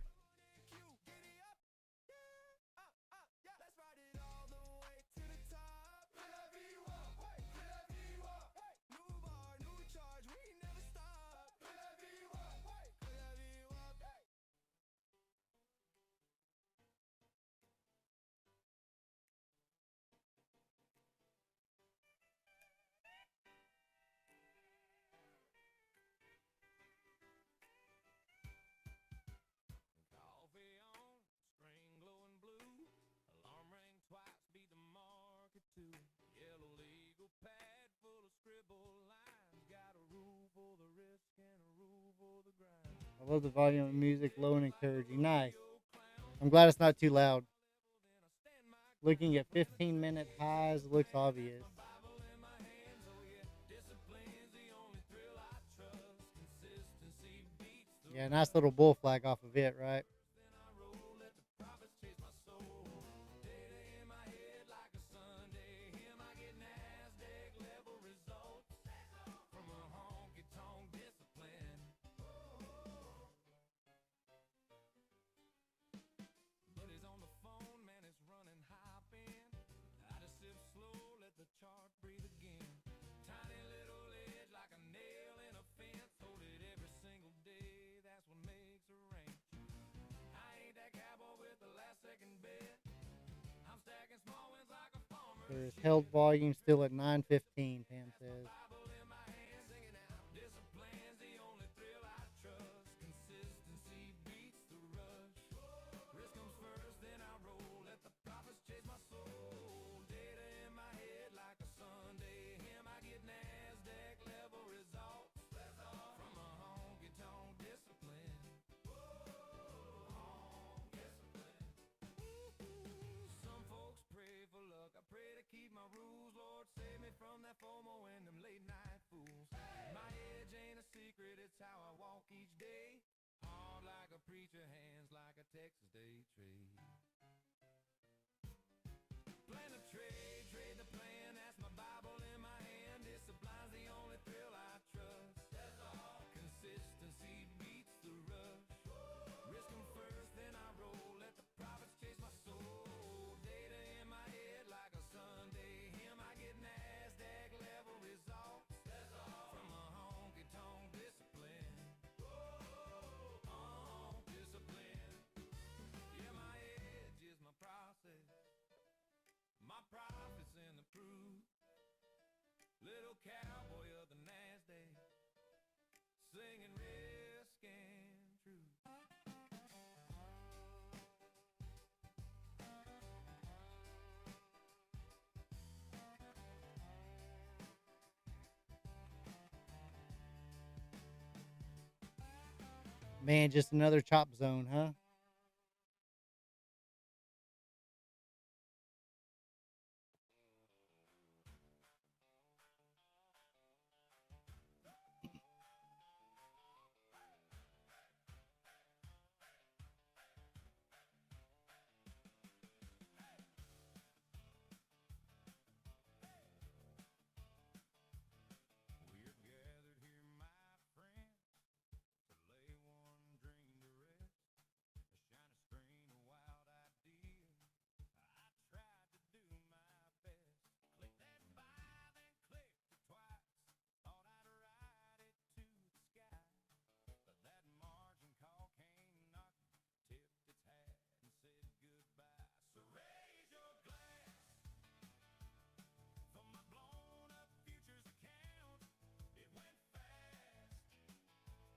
I love the volume of music, low and encouraging. Nice. I'm glad it's not too loud. Looking at 15-minute highs looks obvious. Yeah, nice little bull flag off of it, right? There is held volume still at 915, Pam says. Cowboy of the NASDAQ, singing risk and truth. Man, just another chop zone, huh? We're gathered here, my friend, to lay one dream to rest. A shiny screen of wild ideas. I tried to do my best. Click that buy, then clicked it twice. Thought I'd ride it to the sky. But that margin call came knocking, tipped its hat and said goodbye. So raise your glass for my blown up futures account. It went fast on a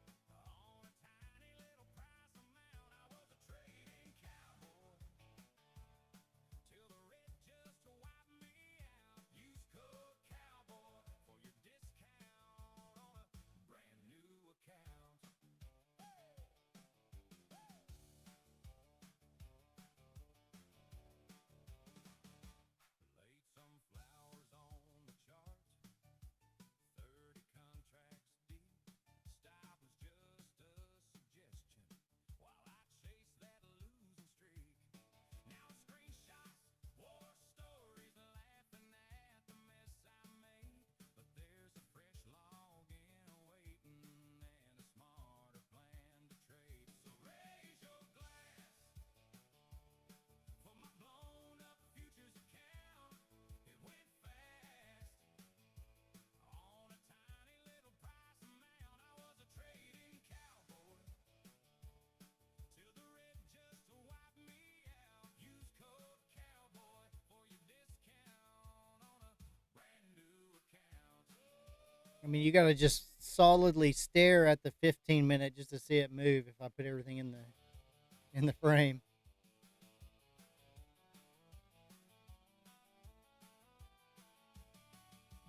tiny little price amount. I was a trading cowboy till the red just wiped me out. Use code cowboy for your discount on a brand new account. Laid some flowers on the chart, 30 contracts deep. Stop was just a suggestion while I chased that losing streak. Now screenshots, war stories, laughing at the mess I made. But there's a fresh login waiting and a smarter plan to trade. So raise your glass for my blown up futures account. It went fast on a tiny little price amount. I was a trading cowboy till the red just wiped me out. Use code cowboy for your discount on a brand new account. I mean, you got to just solidly stare at the 15-minute just to see it move if I put everything in the frame.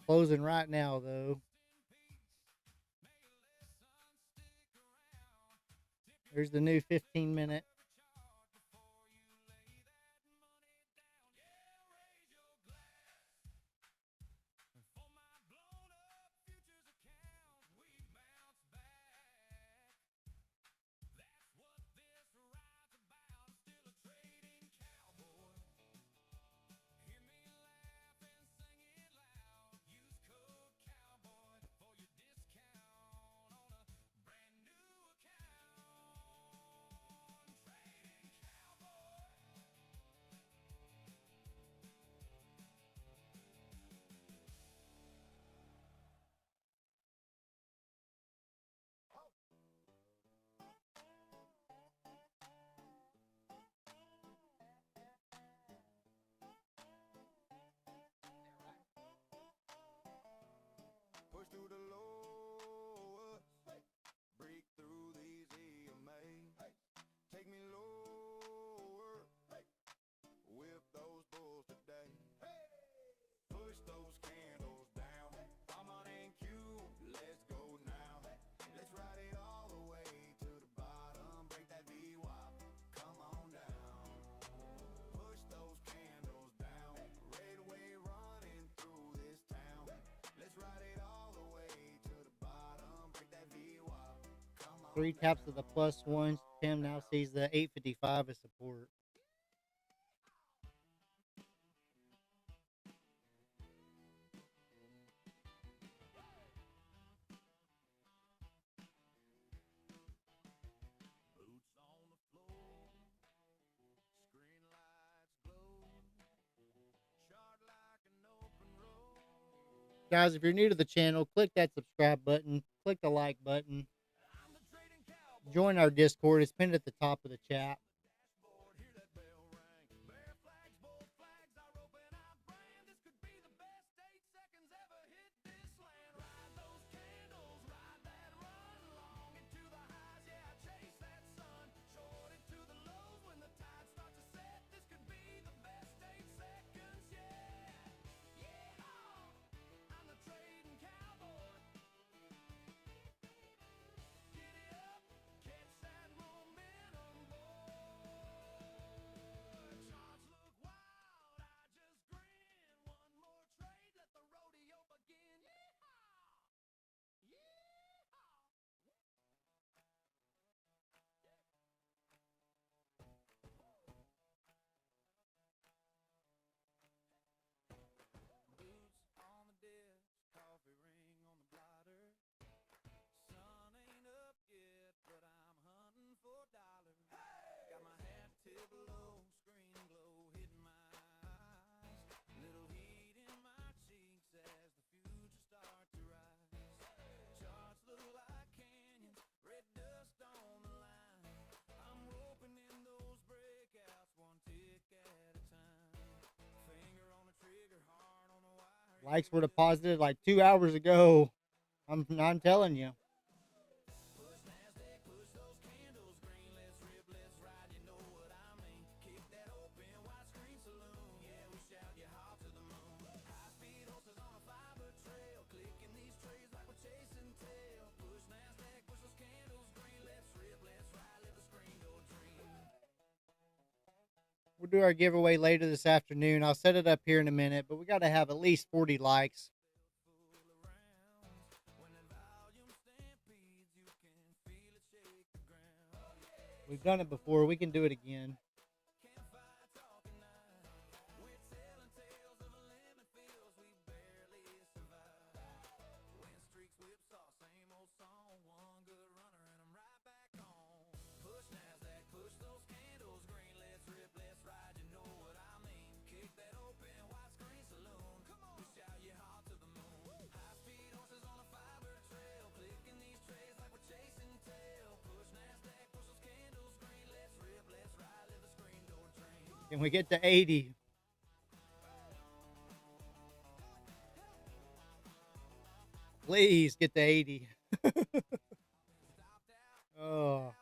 Closing right now, though. There's the new 15-minute. Push through the lowest, break through these EMA. Take me lower, whip those bulls today. Push those candles down. I'm on NQ, let's go now. Let's ride it all the way to the bottom. Break that VWAP, come on down. Push those candles down. Redway running through this town. Let's ride it all the way to the bottom. Break that VWAP, come on. 3 taps of the +1. Tim now sees the 855 as support. Boots on the floor, screen lights glow, short like an open road. Guys, if you're new to the channel, click that subscribe button, click the like button, I'm the trading cowboy. join our Discord. It's pinned at the top of the chat. Dashboard, hear that bell ring. Bear flags, bold flags, our open out brand. This could be the best 8 seconds ever hit this land. Ride those candles, ride that run, long into the highs, yeah, chase that sun. Short into the lows when the tide starts to set. This could be the best 8 seconds yet. Yeah, I'm the trading cowboy. Giddy up, catch that momentum, boy. Charts look wild, I just grin. One more trade, let the rodeo begin. Yeehaw! Yeehaw! Boots on the desk, coffee ring on the blotter. Sun ain't up yet, but I'm hunting for dollars. Got my hat tipped low, screen glow hitting my eyes. Little heat in my cheeks as the future starts to rise. Charts look like canyons, red dust on the line. I'm roping in those breakouts, one tick at a time. Finger on the trigger, heart on the wire. Likes were deposited like 2 hours ago. I'm telling you. Push NASDAQ, push those candles green. Let's rip, let's ride, you know what I mean. Kick that open, widescreen saloon. Yeah, we shout you hard to the moon. High speed horses on a fiber trail, clicking these trays like we're chasing tail. Push NASDAQ, push those candles green. Let's rip, let's ride, let the screen go dream. We'll do our giveaway later this afternoon. I'll set it up here in a minute, but we got to have at least 40 likes. Fool around. When that volume stampedes, you can feel it shake the ground. We've done it before. We can do it again. Campfire talking now. We're telling tales of lemon fields we barely survived. When streaks whipsaw, same old song. One good runner and I'm right back on. Push NASDAQ, push those candles green. Let's rip, let's ride, you know what I mean. Kick that open, widescreen saloon. Come on, we shout you hard to the moon. High speed horses on a fiber trail, clicking these trays like we're chasing tail. Push NASDAQ, push those candles green. Let's rip, let's ride, let the screen go dream. Can we get to 80? Please get to 80. Oh.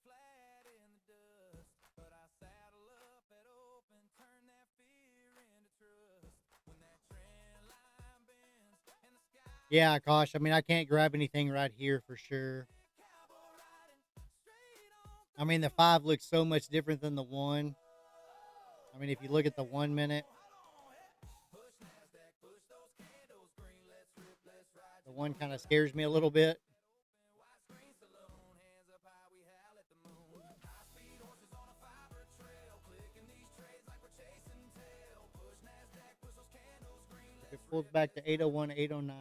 Flat in the dust, but I saddle up at open, turn that fear into trust. When that trend line bends and the sky Yeah, gosh. I mean, I can't grab anything right here for sure. cowboy riding straight I mean, the 5 looks so much different than the 1. I mean, if you look at the 1 minute, the 1 kind of scares me a little bit. It pulls back to 801, 809.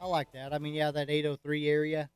I like that. I mean, yeah, that 803 area.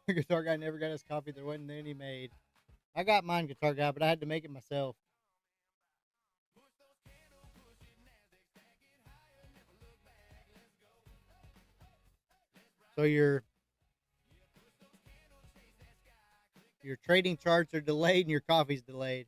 Guitar Guy never got his copy. There wasn't any made. I got mine, Guitar Guy, but I had to make it myself. So your trading charts are delayed and your coffee's delayed.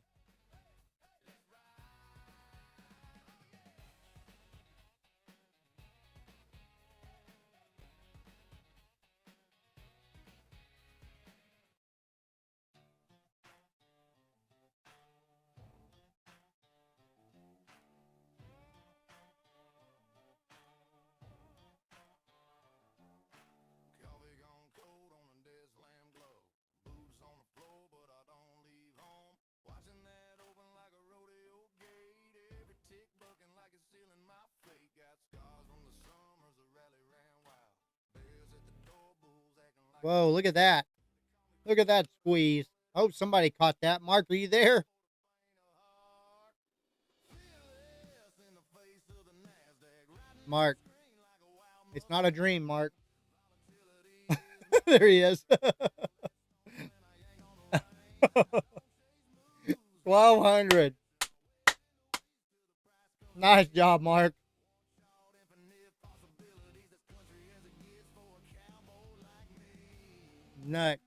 Coffee gone cold on a dead slam glove. Boots on the floor, but I don't leave home. Watching that open like a rodeo gate. Every tick bucking like it's sealing my fate. Got scars from the summers, the rally ran wild. Bears at the door, bulls acting like. Whoa, look at that. Look at that squeeze. Oh, somebody caught that. Mark, are you there? Mark. It's not a dream, Mark. There he is. 1,200. Nice job, Mark. Nuts.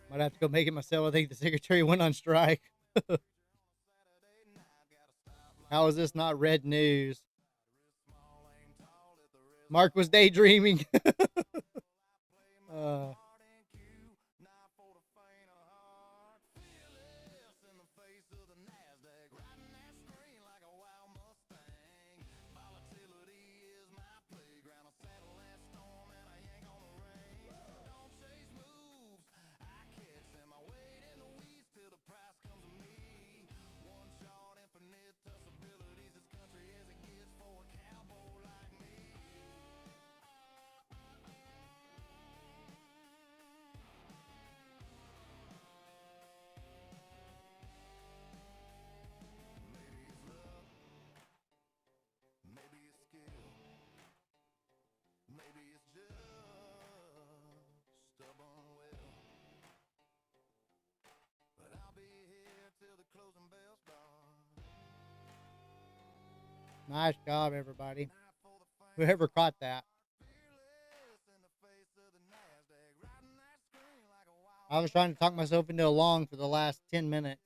Might have to go make it myself. I think the secretary went on strike. How is this not red news? Mark was daydreaming. Nice job, everybody. Whoever caught that. I was trying to talk myself into a long for the last 10 minutes.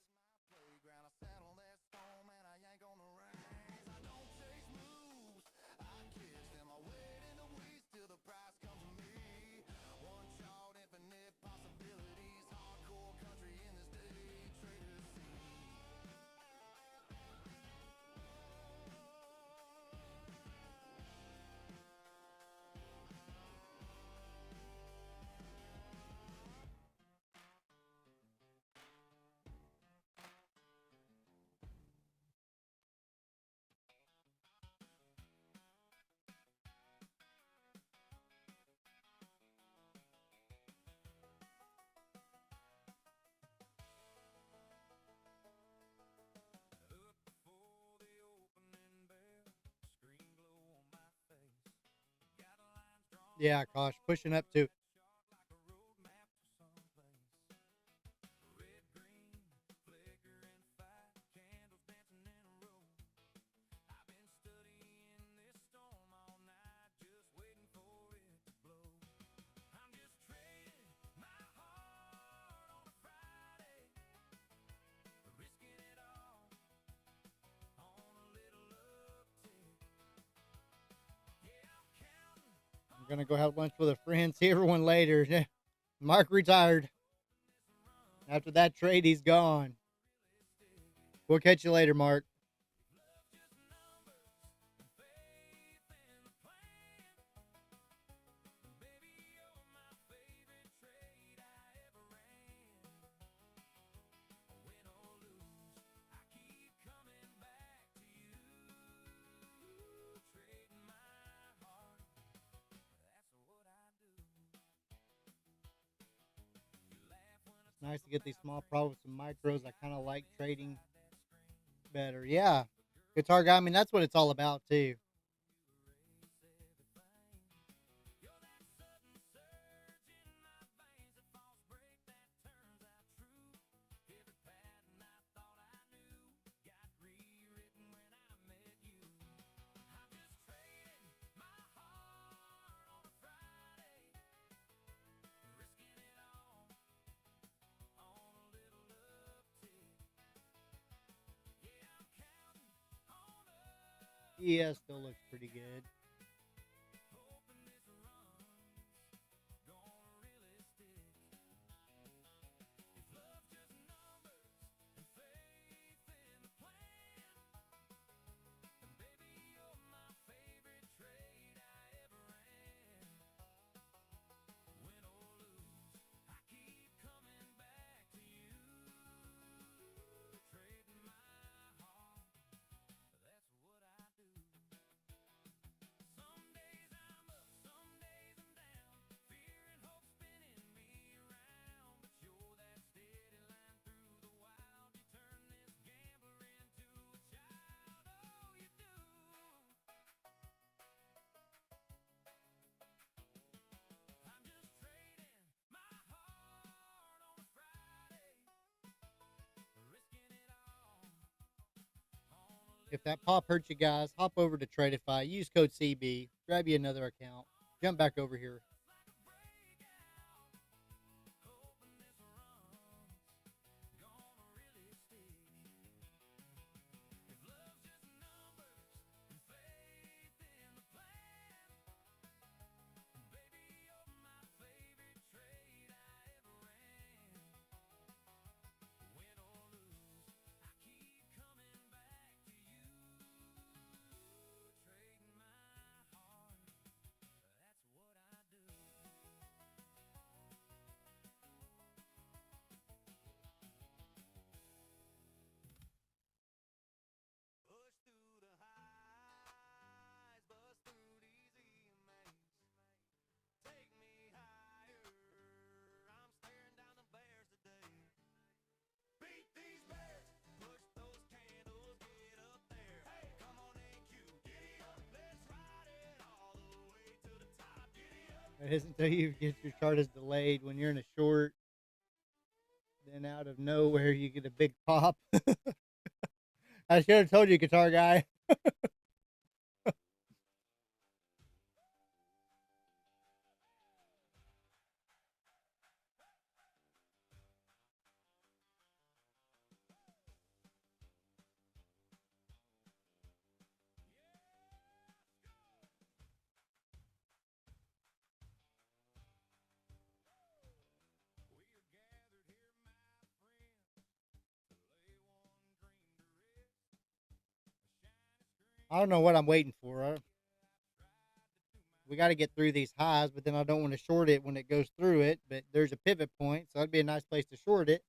Yeah, gosh, pushing up to. I'm gonna go have lunch with a friend. See everyone later. Mark retired. After that trade, he's gone. We'll catch you later, Mark. It's nice to get these small profits and micros. I kind of like trading better. Yeah, guitar guy. I mean, that's what it's all about too. Yeah, still looks pretty good. If that pop hurt you guys, hop over to Tradeify. Use code CB. Grab you another account. Jump back over here. Push through the highs, bust through these emails. Take me higher. I'm staring down the bears today. Beat these bears. Push those candles, get up there. Hey, come on AQ, giddy up. Let's ride it all the way to the top. Giddy up. It isn't until you get your chart is delayed when you're in a short. Then out of nowhere you get a big pop. I should have told you, guitar guy. I don't know what I'm waiting for. We got to get through these highs, but then I don't want to short it when it goes through it. But there's a pivot point, so that'd be a nice place to short it.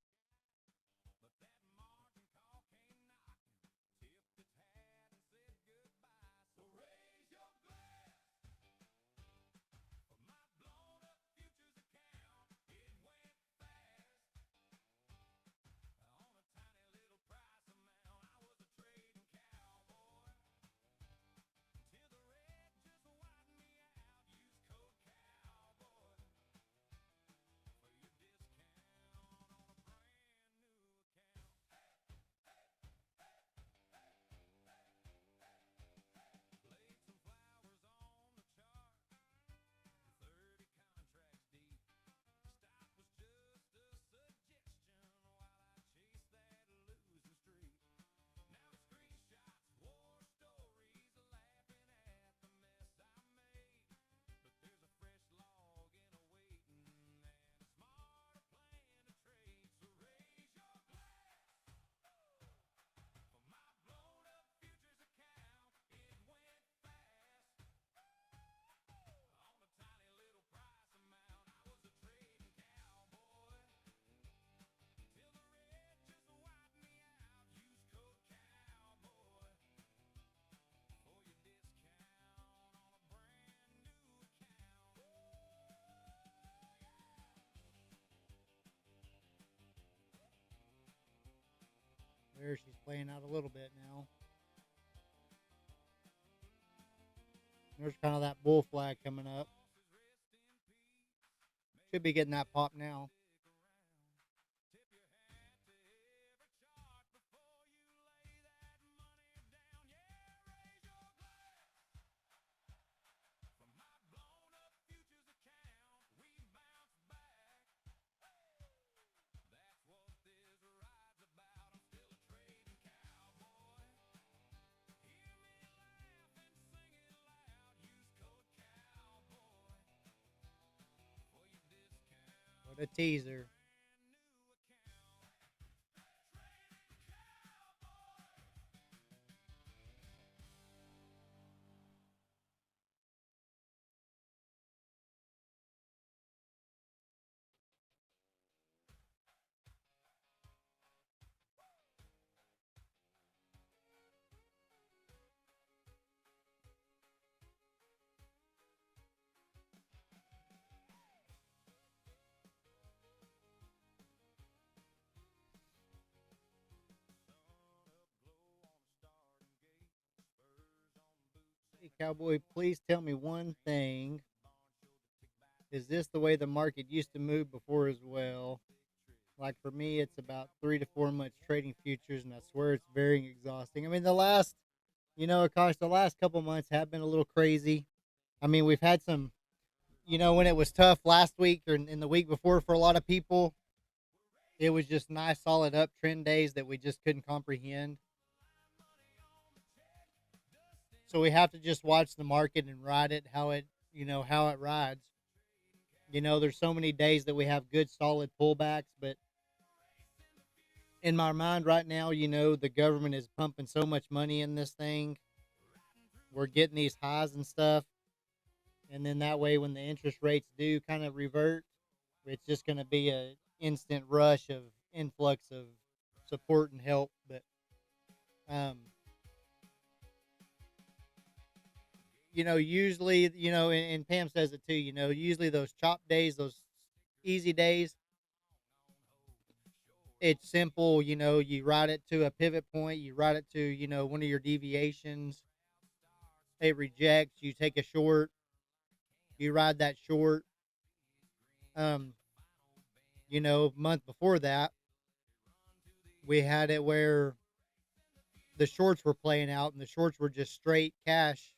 There she's playing out a little bit now. There's kind of that bull flag coming up. Should be getting that pop now. What a teaser. Hey, Cowboy, please tell me one thing. Is this the way the market used to move before as well? Like for me, it's about 3 to 4 months trading futures, and I swear it's very exhausting. I mean, the last, Akash, the last couple months have been a little crazy. I mean, we've had some, when it was tough last week or in the week before for a lot of people, it was just nice, solid uptrend days that we just couldn't comprehend. So we have to just watch the market and ride it how it rides. There's so many days that we have good, solid pullbacks, but in my mind right now, the government is pumping so much money in this thing. We're getting these highs and stuff. And then that way, when the interest rates do kind of revert, it's just going to be an instant rush of influx of support and help. But, usually, and Pam says it too, usually those chop days, those easy days, it's simple. You ride it to a pivot point, you ride it to, one of your deviations. It rejects, you take a short, you ride that short. Month before that, we had it where the shorts were playing out and the shorts were just straight cash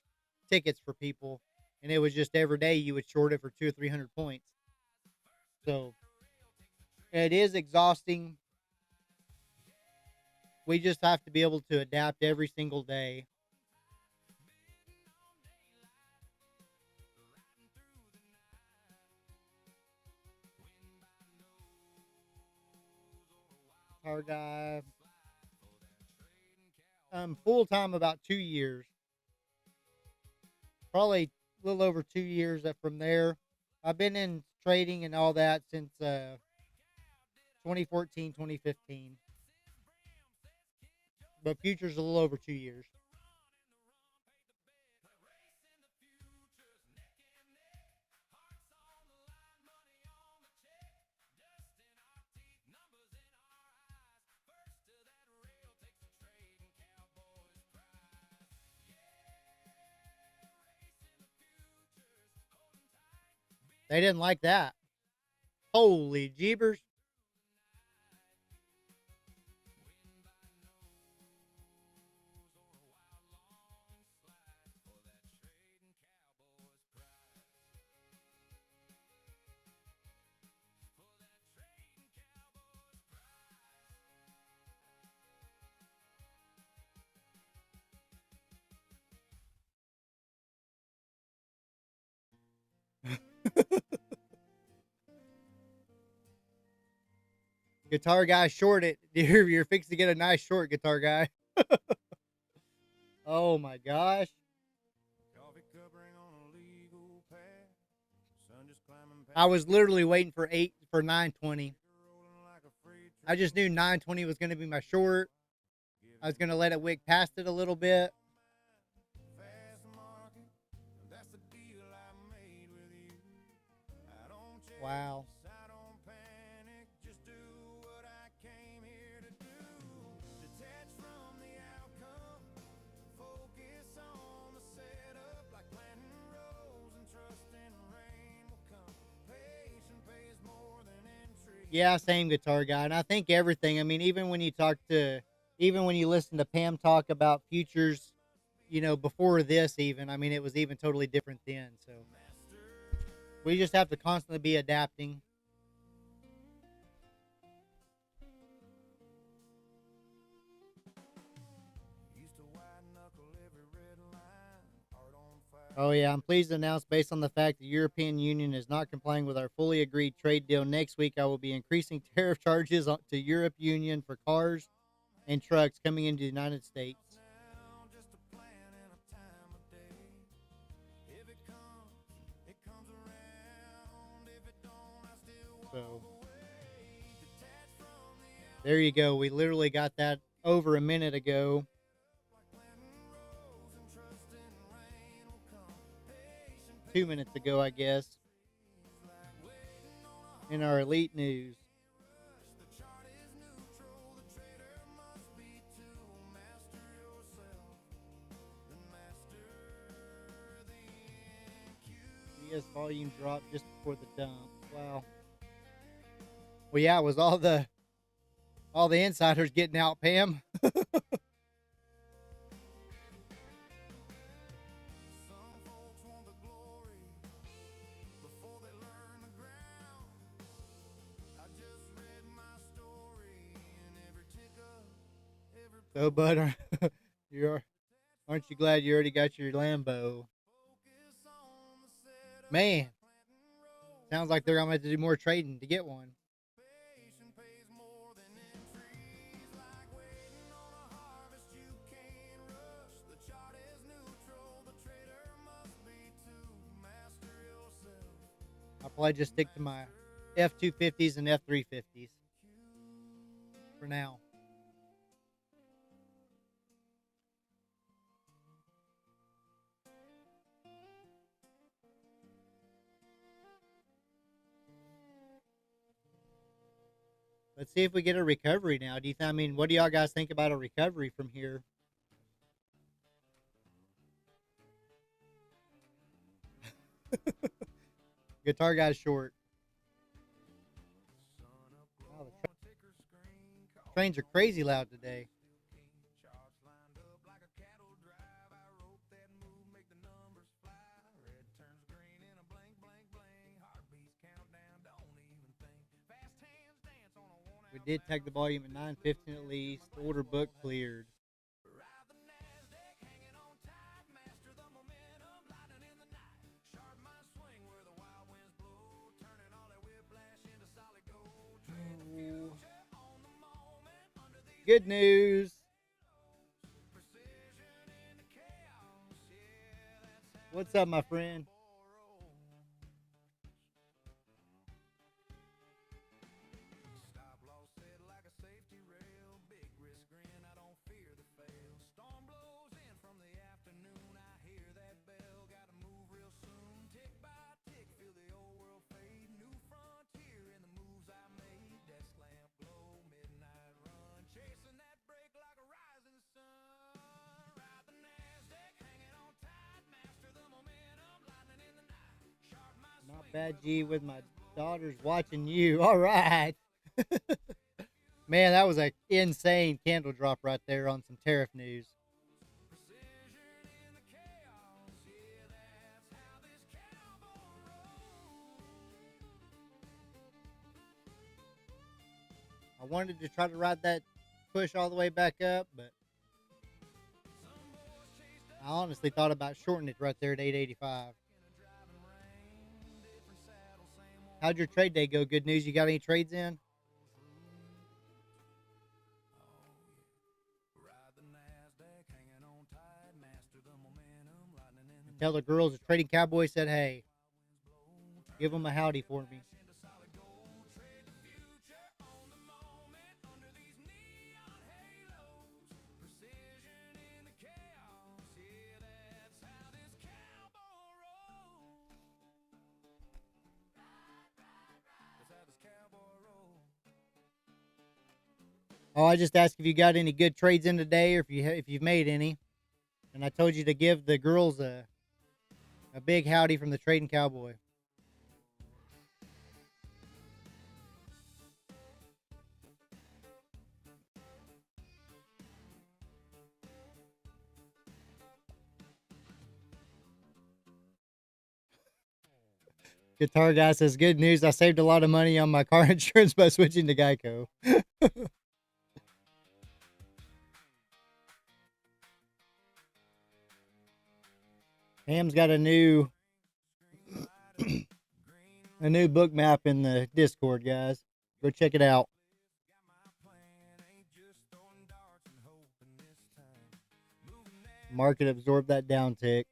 tickets for people. And it was just every day you would short it for 200 or 300 points. So it is exhausting. We just have to be able to adapt every single day. Our guy, full time about 2 years, probably a little over 2 years. From there, I've been in trading and all that since 2014, 2015. But futures a little over 2 years. They didn't like that. Holy jeebers. Guitar guy shorted. You're fixing to get a nice short, guitar guy. Oh my gosh. I was literally waiting for 920. I just knew 920 was going to be my short. I was going to let it wick past it a little bit. Wow. Yeah, same guitar guy. And I think everything, I mean, even when you listen to Pam talk about futures, before this, even, I mean, it was even totally different then. So we just have to constantly be adapting. Used to white knuckle every red line, heart on fire. Oh, yeah, I'm pleased to announce, based on the fact the European Union is not complying with our fully agreed trade deal, next week I will be increasing tariff charges to Europe Union for cars and trucks coming into the United States. Now just a plan and a time of day. If it comes, it comes around. If it don't, I still walk So away. Detached from the there you go. We literally got that over a minute ago. planting rose and trusting rain will come. Patient, 2 minutes ago, I guess, in our elite news. the chart is neutral. The trader must be to master yourself. Then master the NQ. CS volume dropped just before the dump. Wow. Well, yeah, it was all the insiders getting out, Pam. Some folks want the glory before they learn the ground. I just read my story in every tick of every So, bud, aren't you glad you already got your Lambo? focus on the set. Man, Planting rose. sounds like they're gonna have to do more trading to get one. Patient pays more than entries. Like waiting on a harvest you can't rush. The chart is neutral. The trader must be to master yourself. I'll probably just stick to my F250s and F350s for now. Let's see if we get a recovery now. I mean, what do y'all guys think about a recovery from here? Guitar guy's short. Wow, the trains are crazy loud today. Charts lined up like a cattle drive. I wrote that move, make the numbers fly. Red turns green in a blank, blank, blank. Heartbeats countdown, don't even think. Fast hands dance on a worn We out did take the volume at 9:15 at least. Order book cleared. ride the NASDAQ, hanging on tight. Master the momentum, lightning in the night. Sharp mind swing where the wild winds blow. Turning all that whiplash into solid gold. Trade the future on the moment under these Good news. precision in the chaos. Yeah, that's how What's up, my friend? Stop loss set like a safety rail. Big risk grin, I don't fear the fail. Storm blows in from the afternoon. I hear that bell, gotta move real soon. Tick by tick, feel the old world fade. New frontier in the moves I made. Desk lamp glow, midnight run. Chasing that break like a rising sun. Ride the NASDAQ, hanging on tight. Master the momentum, lightning in the night. Sharp my Not bad, G, with my daughters watching you. All right. Man, that was a insane candle drop right there on some tariff news. precision in the chaos. Yeah, that's how this cowboy rolls. I wanted to try to ride that push all the way back up, but I honestly thought about shorting it right there at 885. How'd your trade day go? Good news. You got any trades in? Ride the NASDAQ, hanging on tight. Master the momentum, lightning in the Tell the girls the trading cowboy said, hey, give them a howdy for me. into solid gold. Trade the future on the moment under these neon halos. Precision in the chaos. Yeah, that's how this cowboy rolls. That's how this cowboy rolls. Oh, I just asked if you got any good trades in today, or if you've made any, and I told you to give the girls a big howdy from the trading cowboy. Guitar guy says, good news. I saved a lot of money on my car insurance by switching to Geico. Ham's got a new book map in the Discord, guys. Go check it out. Market absorbed that downtick.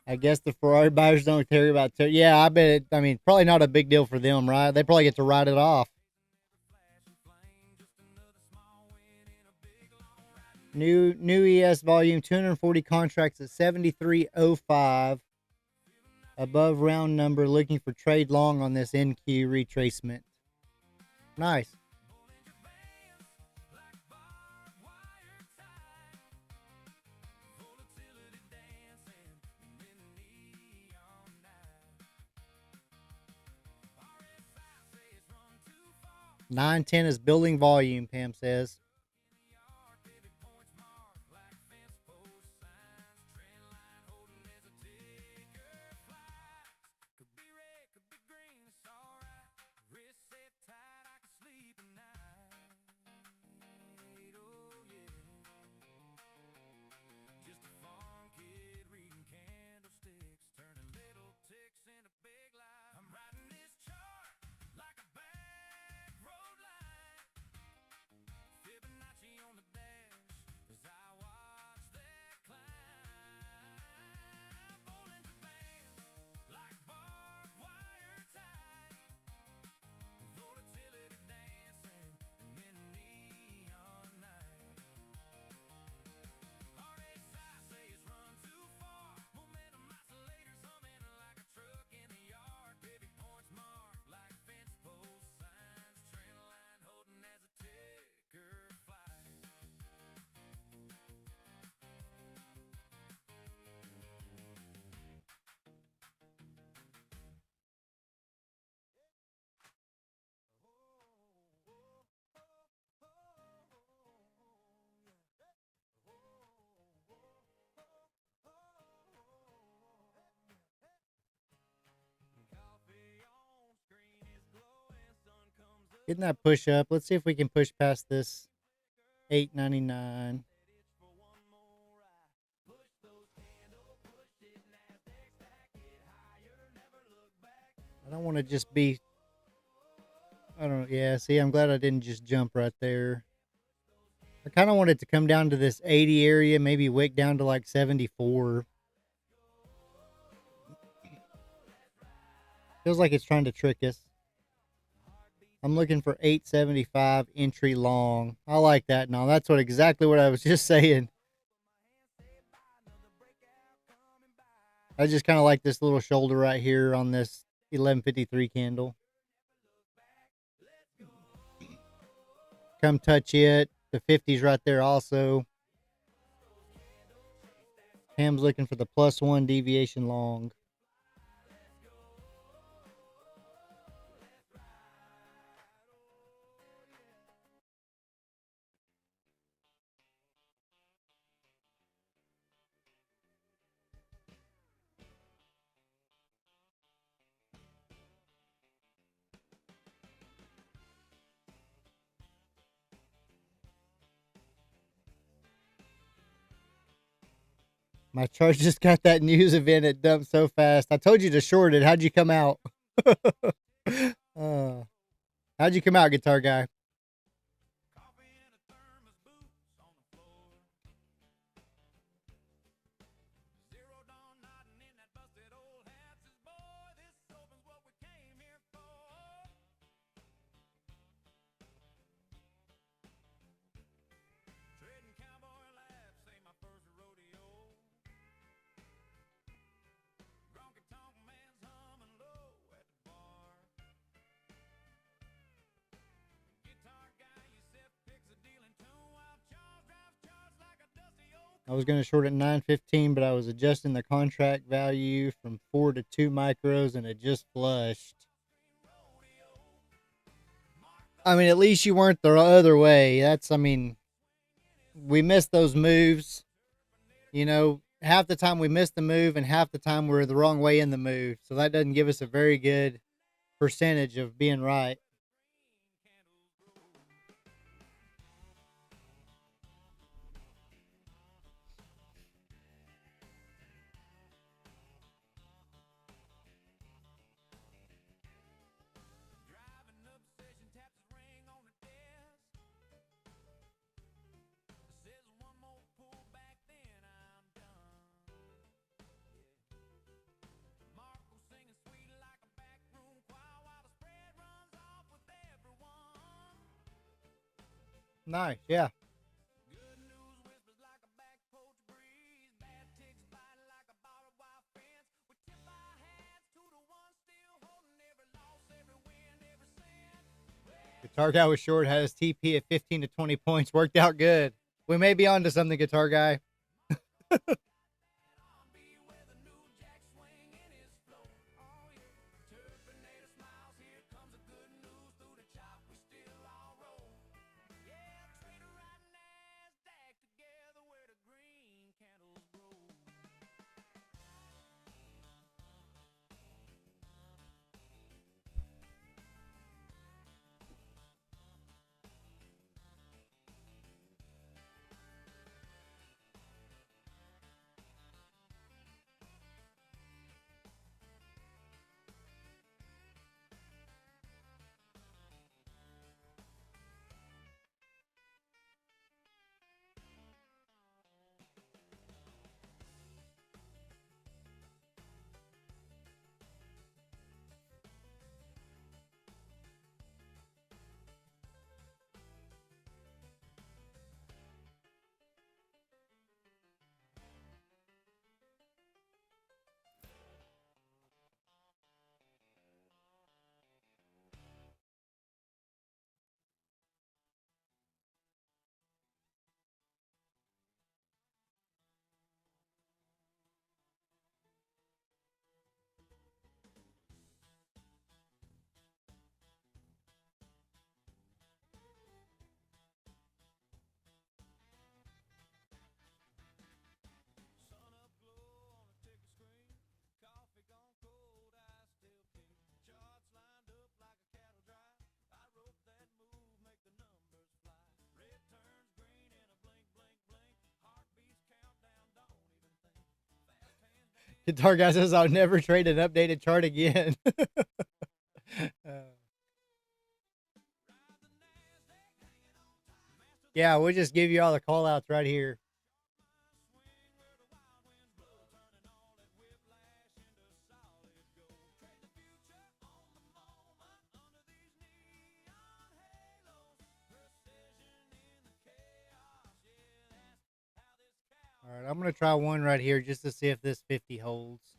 I guess the Ferrari buyers don't care about it. Yeah, I bet I mean, probably not a big deal for them, right? They probably get to write it off. New ES volume, 240 contracts at 73.05. Above round number, looking for trade long on this NQ retracement. Nice. $9.10 is building volume, Pam says. Getting that push up. Let's see if we can push past this $8.99. I don't want to just be, I don't know. Yeah, see, I'm glad I didn't just jump right there. I kind of wanted to come down to this 80 area, maybe wick down to like 74. Feels like it's trying to trick us. I'm looking for 875 entry long. I like that now. That's exactly what I was just saying. I just kind of like this little shoulder right here on this 1153 candle. Come touch it. The 50's right there also. Ham's looking for the +1 deviation long. My chart just got that news event. It dumped so fast. I told you to short it. How'd you come out? uh, how'd you come out, guitar guy? Coffee in a thermos, boots on the floor. Zero dawn nodding in that busted old hat says, boy, this open's what we came here for. Trading cowboy laughs, say my first rodeo. Gronky tonk man's humming low at the bar. Guitar guy, Yusef picks a deal in tune while Charles drives charts like a dusty old. I was going to short at 915, but I was adjusting the contract value from 4 to 2 micros, and it just flushed. I mean, at least you weren't the other way. I mean, we missed those moves. You know, half the time we missed the move, and half the time we're the wrong way in the move. So that doesn't give us a very good percentage of being right. Driving obsession taps his ring on the desk. Says one more pull back, then I'm done. Marco singing sweet like a backroom choir while the spread runs off with everyone. Nice, yeah. Good news whispers like a back porch breeze. Bad ticks bite like a barbed wire fence. We tip our hats to the one still holding every loss, every win, every cent. Guitar guy was short, had his TP at 15 to 20 points. Worked out good. We may be on to something, guitar guy. I'll be where the new jack swing in his flow. Oh yeah, Terminator smiles. Here comes the good news through the chop. We still all roll. Yeah, trader riding NASDAQ together where the green candles grow. Sun up glow on the ticker screen. Coffee gone cold, I still king. Charts lined up like a cattle drive. I wrote that move, make the numbers fly. Red turns green in a blink, blink, blink. Heartbeats countdown, don't even think. Fast hands dance. Guitar guy says I'll never trade an updated chart again. Yeah, we'll just give you all the call outs right here. Swing where the wild winds blow, turning all that whiplash into solid gold. Trade the future on the moment under these neon halos. Precision in the chaos, yeah, that's how this cow. All right, I'm going to try one right here just to see if this 50 holds.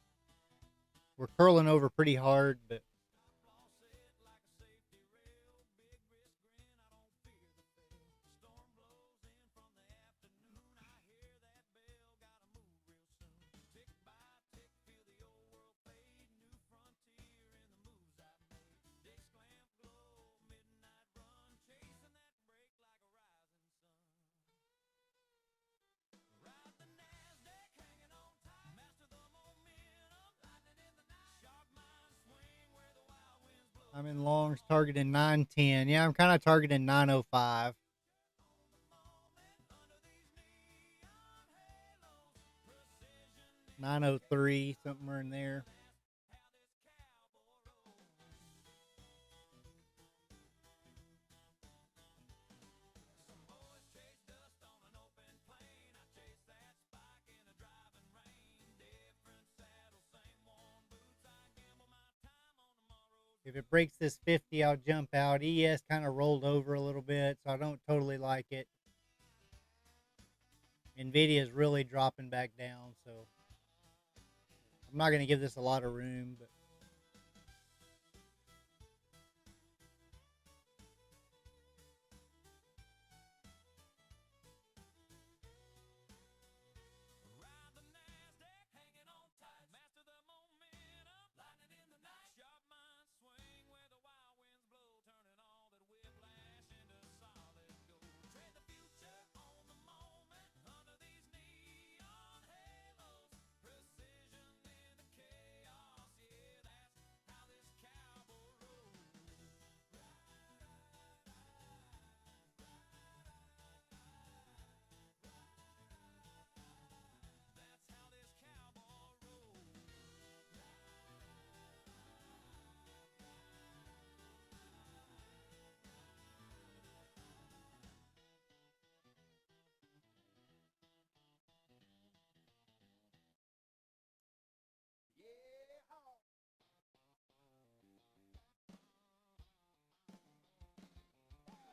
We're curling over pretty hard, but Outlaw said like a safety rail, big risk grin, I don't fear the fail. Storm blows in from the afternoon, I hear that bell, gotta move real soon. Tick by tick, feel the old world fade, new frontier in the moves I've made. Dick clamp glow, midnight run, chasing that break like a rising sun. Ride the NASDAQ, hanging on tight, master the momentum, lightning in the night. Sharp mind swing where the wild winds blow. I'm in longs targeting 910. Yeah, I'm kind of targeting 905. Under these neon halos, precision in 903, somewhere in there. how this cowboy rolls. If it breaks this 50, I'll jump out. ES kind of rolled over a little bit, so I don't totally like it. NVIDIA is really dropping back down, so I'm not going to give this a lot of room, but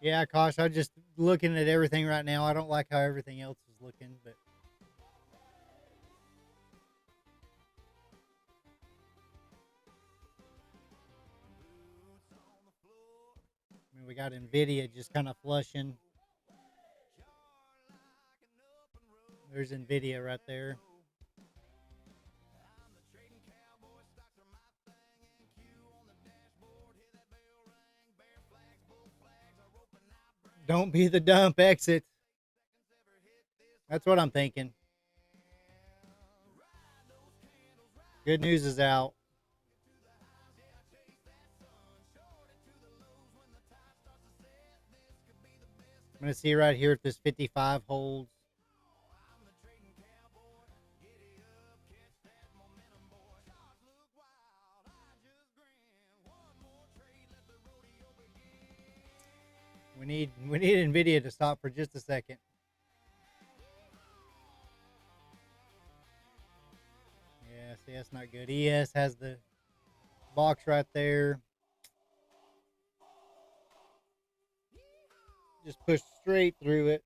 yeah, Kosh, I'm just looking at everything right now. I don't like how everything else is looking, but I mean, we got NVIDIA just kind of flushing. There's NVIDIA right there. Don't be the dump, exit. That's what I'm thinking. Good news is out. I'm going to see right here if this 55 holds. We need NVIDIA to stop for just a second. Yeah, see, that's not good. ES has the box right there. Just push straight through it.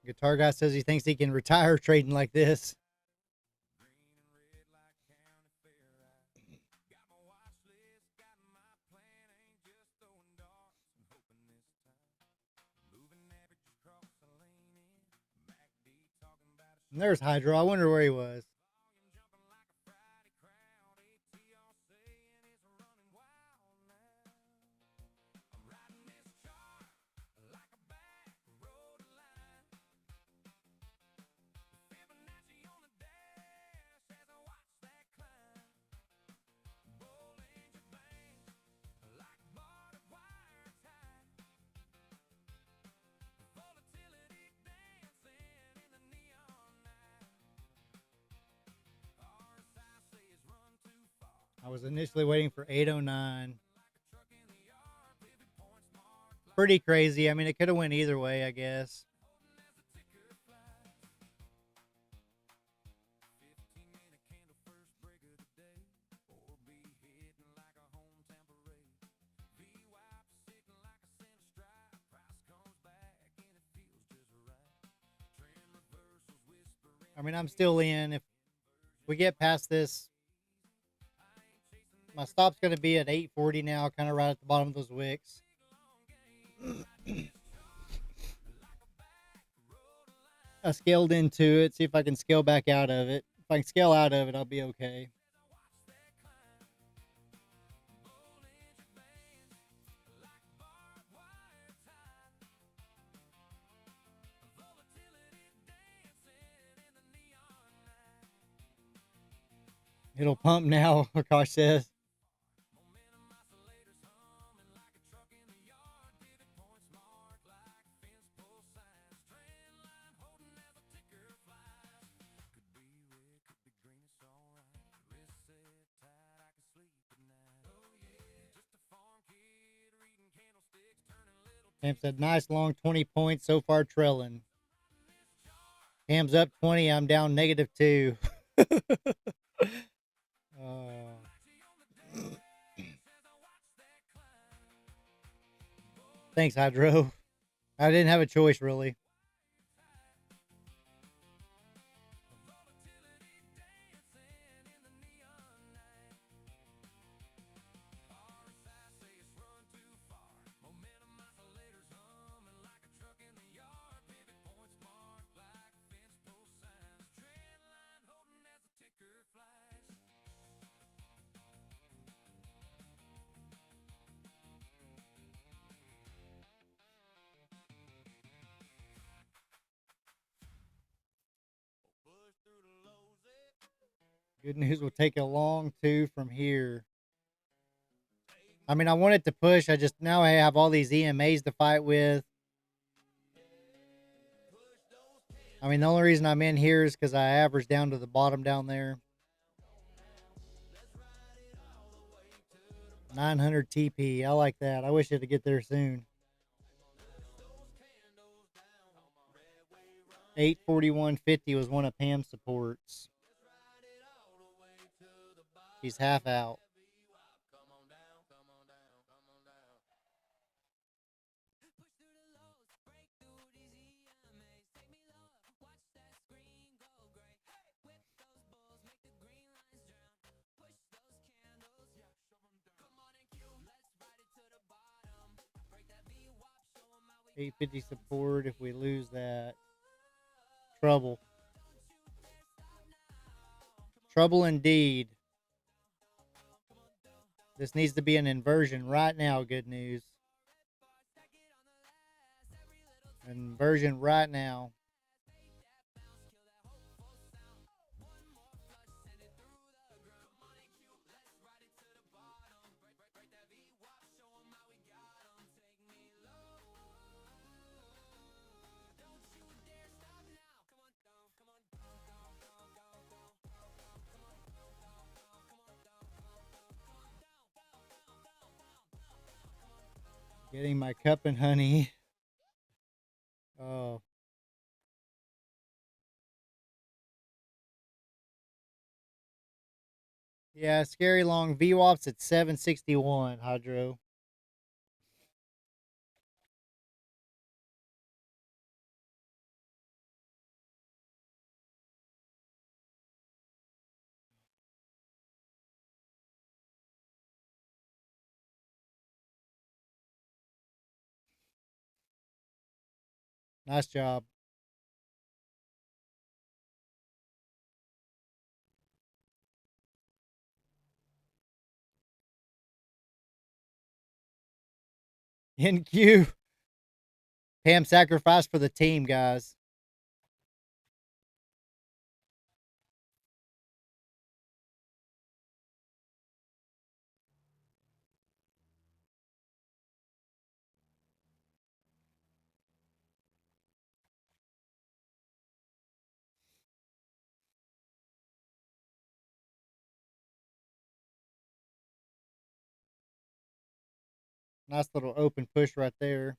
Guitar guy says he thinks he can retire trading like this. And there's Hydro. I wonder where he was. I was initially waiting for 809. Pretty crazy. I mean, it could have went either way, I guess. I mean, I'm still in. If we get past this, my stop's going to be at 840 now, kind of right at the bottom of those wicks. I scaled into it. See if I can scale back out of it. If I can scale out of it, I'll be okay. It'll pump now, Akash says. Cam said, nice long 20 points so far trailing. Cam's up 20. I'm down -2. uh, thanks, Hydro. I didn't have a choice, really. Good news will take a long 2 from here. I mean, I wanted to push. I just now I have all these EMAs to fight with. I mean, the only reason I'm in here is because I averaged down to the bottom down there. 900 TP. I like that. I wish it would get there soon. 841.50 was one of Pam's supports. He's half out. $850 support. If we lose that, trouble. Trouble indeed. This needs to be an inversion right now. Good news. Inversion right now. Getting my cup and honey. Oh. Yeah, scary long. VWAP's at 761, Hydro. Nice job. NQ. Pam sacrificed for the team, guys. Nice little open push right there.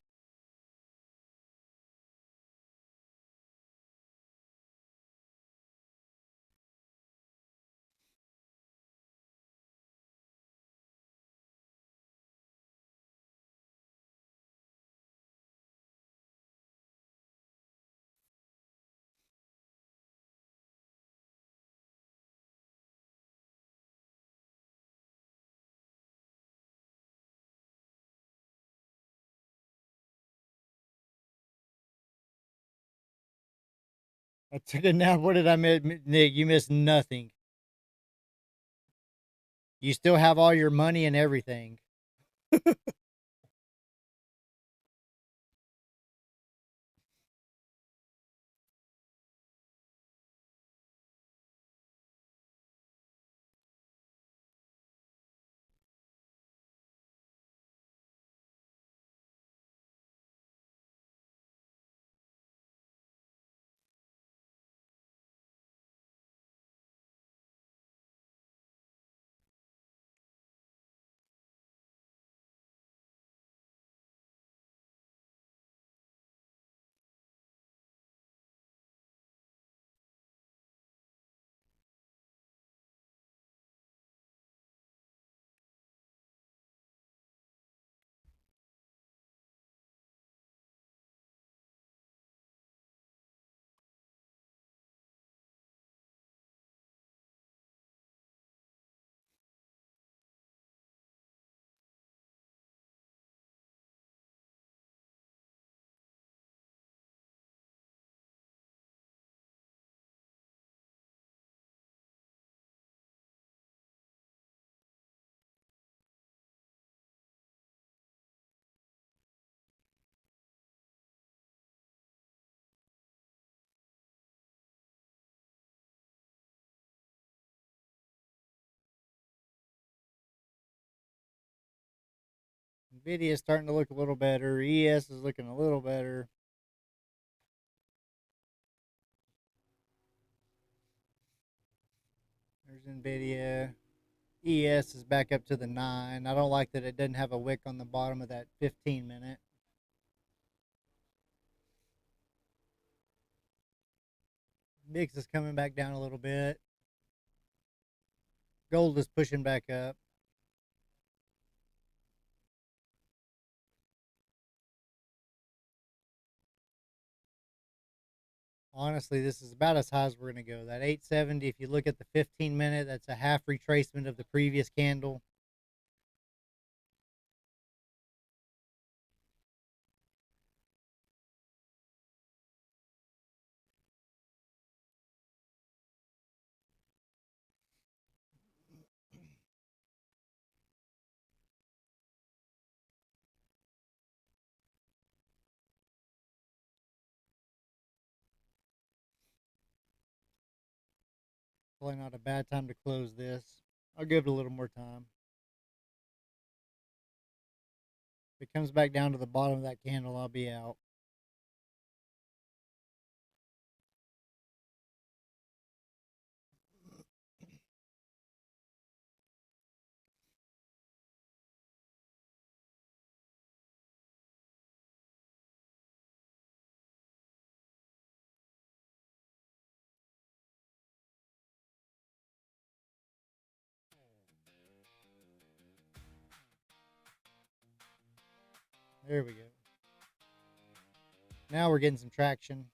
I took a nap. What did I miss? Nick, you missed nothing. You still have all your money and everything. NVIDIA is starting to look a little better. ES is looking a little better. There's NVIDIA. ES is back up to the 9. I don't like that it doesn't have a wick on the bottom of that 15 minute. VIX is coming back down a little bit. Gold is pushing back up. Honestly, this is about as high as we're going to go. That 870, if you look at the 15 minute, that's a half retracement of the previous candle. Probably not a bad time to close this. I'll give it a little more time. If it comes back down to the bottom of that candle, I'll be out. There we go. Now we're getting some traction.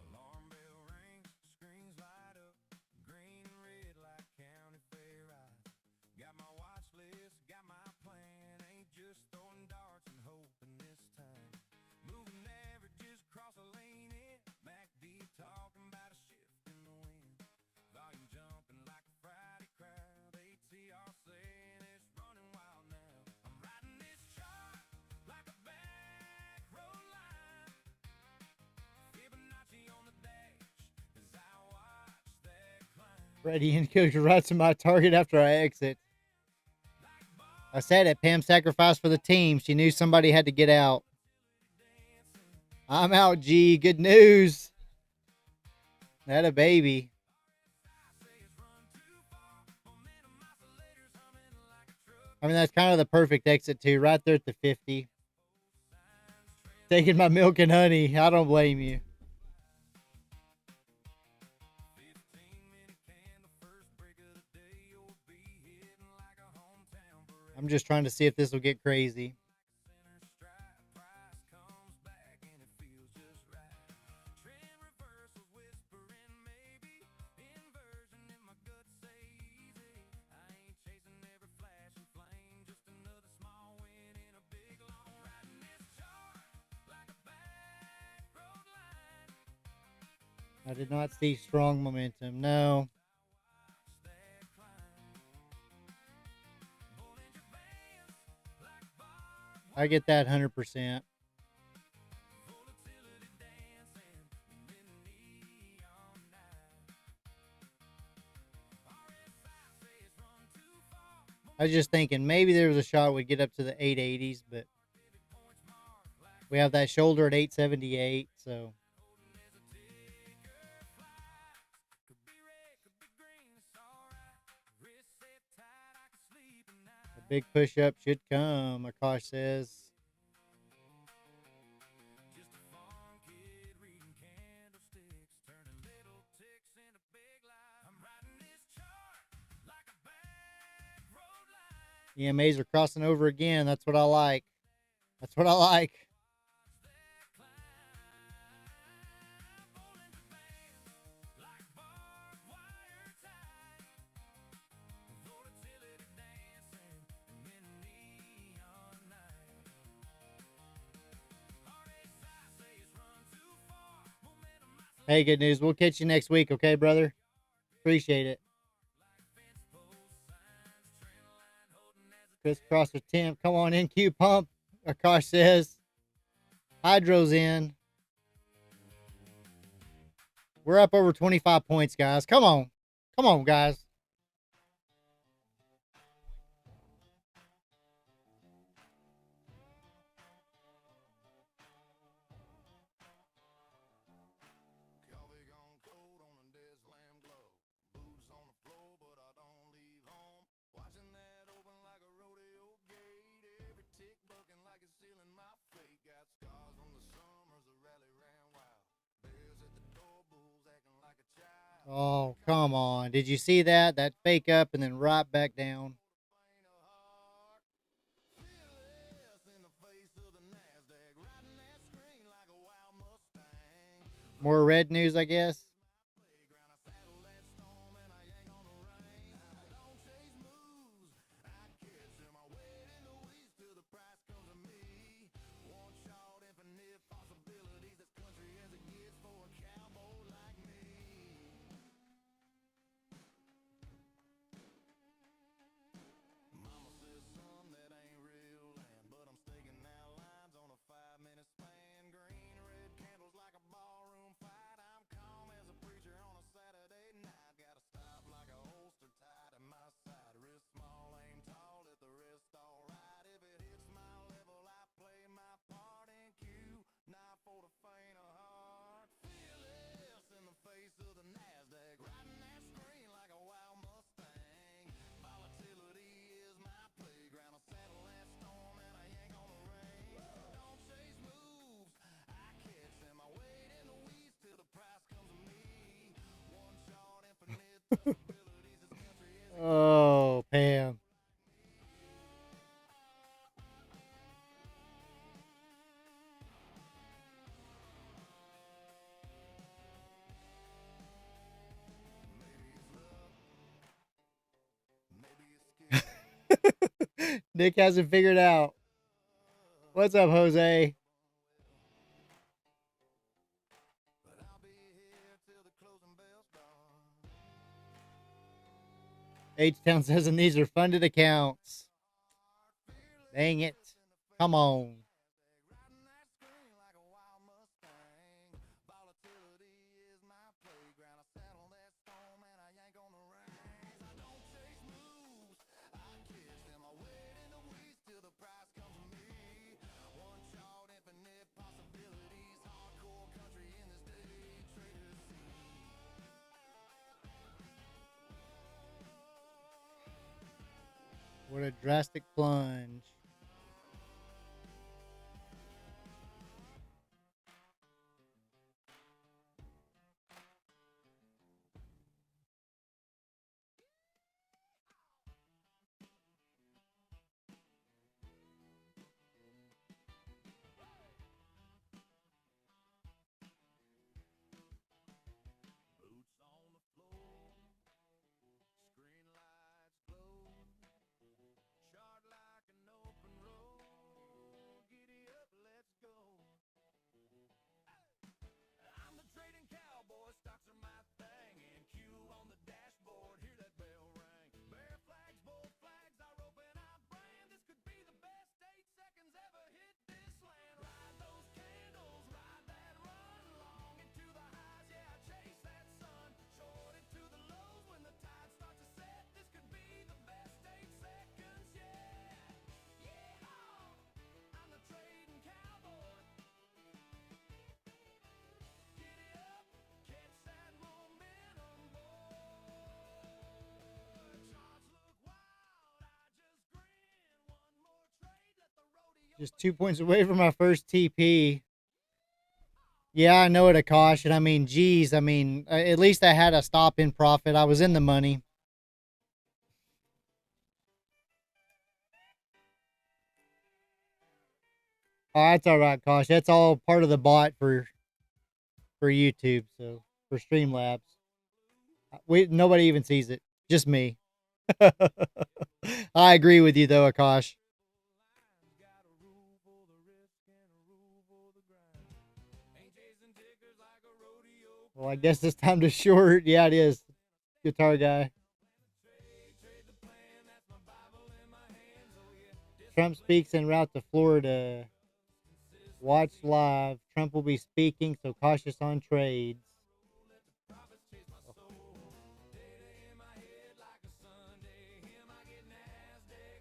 Alarm bell rings, screens light up, green and red like county fair eyes. Got my watch list, got my plan, ain't just throwing darts and hoping this time. Moving averages, cross a lane in, back deep talking about a shift in the wind. Volume jumping like a Friday crowd, ATR saying it's running wild now. I'm riding this chart like a back road line. Fibonacci on the dash as I watch that climb. Ready and go to right to my target after I exit. I said it. Pam sacrificed for the team. She knew somebody had to get out. I'm out, G. Good news. That a baby. I mean, that's kind of the perfect exit, too. Right there at the 50. Taking my milk and honey. I don't blame you. I'm just trying to see if this will get crazy. I did not see strong momentum. No. I get that 100%. I was just thinking maybe there was a shot we'd get up to the 880s, but we have that shoulder at 878, so. A big push-up should come, Akash says. EMAs are crossing over again. That's what I like. That's what I like. Hey, good news. We'll catch you next week, okay, brother? Appreciate it. Crisscrosser Tim, come on in, Q pump. Akash says. Hydro's in. We're up over 25 points, guys. Come on. Come on, guys. Oh, come on. Did you see that? That fake up and then right back down. More red news, I guess. Oh, Pam. Nick hasn't figured out. What's up, Jose? H-Town says, and these are funded accounts. Dang it. Come on. What a drastic plunge. Cowboy, stocks are my thing, and Q on the dashboard, hear that bell ring. Bear flags, bull flags, I rope and I brand. This could be the best 8 seconds ever hit this land. Ride those candles, ride that run, long into the highs, yeah, I chase that sun. Short into the lows when the tide starts to set. This could be the best 8 seconds yet. Yeah, I'm the trading cowboy. Just 2 points away from my first TP. Yeah, I know it, Akash. And I mean, geez, I mean, at least I had a stop in profit. I was in the money. Oh, that's all right, Kosh. That's all part of the bot for YouTube. So for Streamlabs, nobody even sees it. Just me. I agree with you though, Akash. Well, I guess it's time to short. Yeah, it is. Guitar guy. Trump speaks en route to Florida. Watch live. Trump will be speaking, so cautious on trades.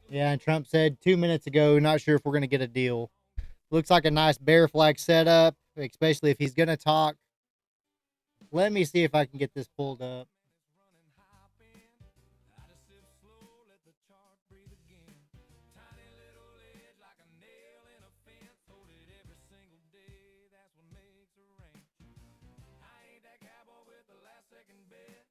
Yeah, and Trump said 2 minutes ago, not sure if we're going to get a deal. Looks like a nice bear flag setup, especially if he's going to talk. Let me see if I can get this pulled up. Cowboy with the last second bet.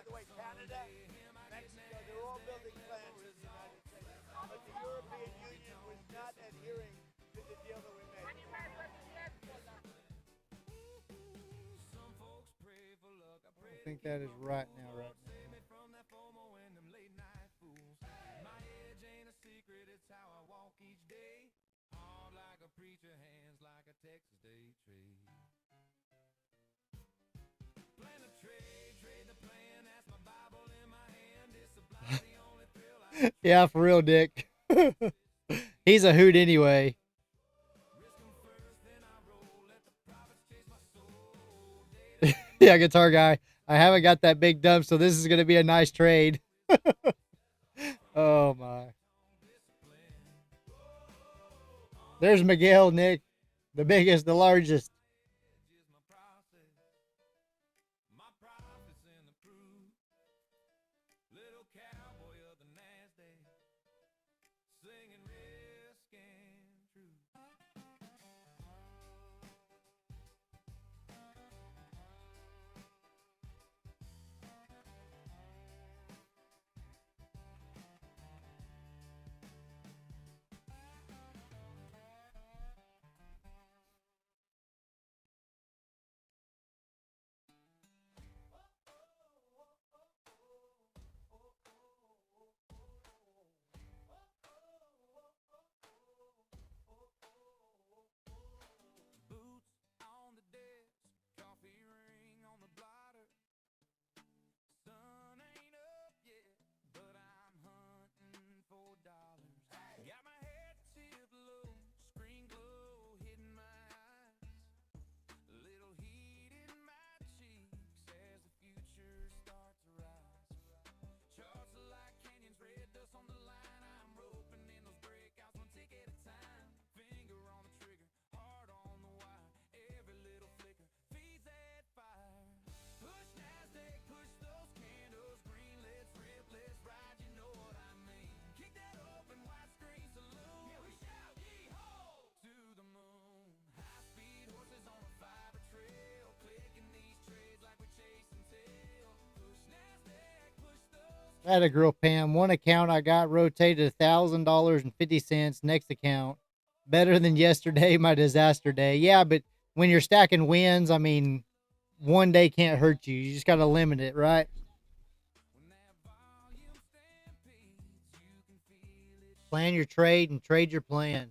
the way, Canada, Mexico, they're all building plants in the United States. But the European Union was not adhering to the deal that we made. I think that is right now, right now. Yeah, for real, Dick. He's a hoot anyway. Yeah, guitar guy. I haven't got that big dump, so this is going to be a nice trade. Oh, my. There's Miguel, Nick. The biggest, the largest. I had a girl, Pam. One account I got rotated $1,000.50. Next account, better than yesterday, my disaster day. Yeah, but when you're stacking wins, I mean, one day can't hurt you. You just got to limit it, right? Plan your trade and trade your plan.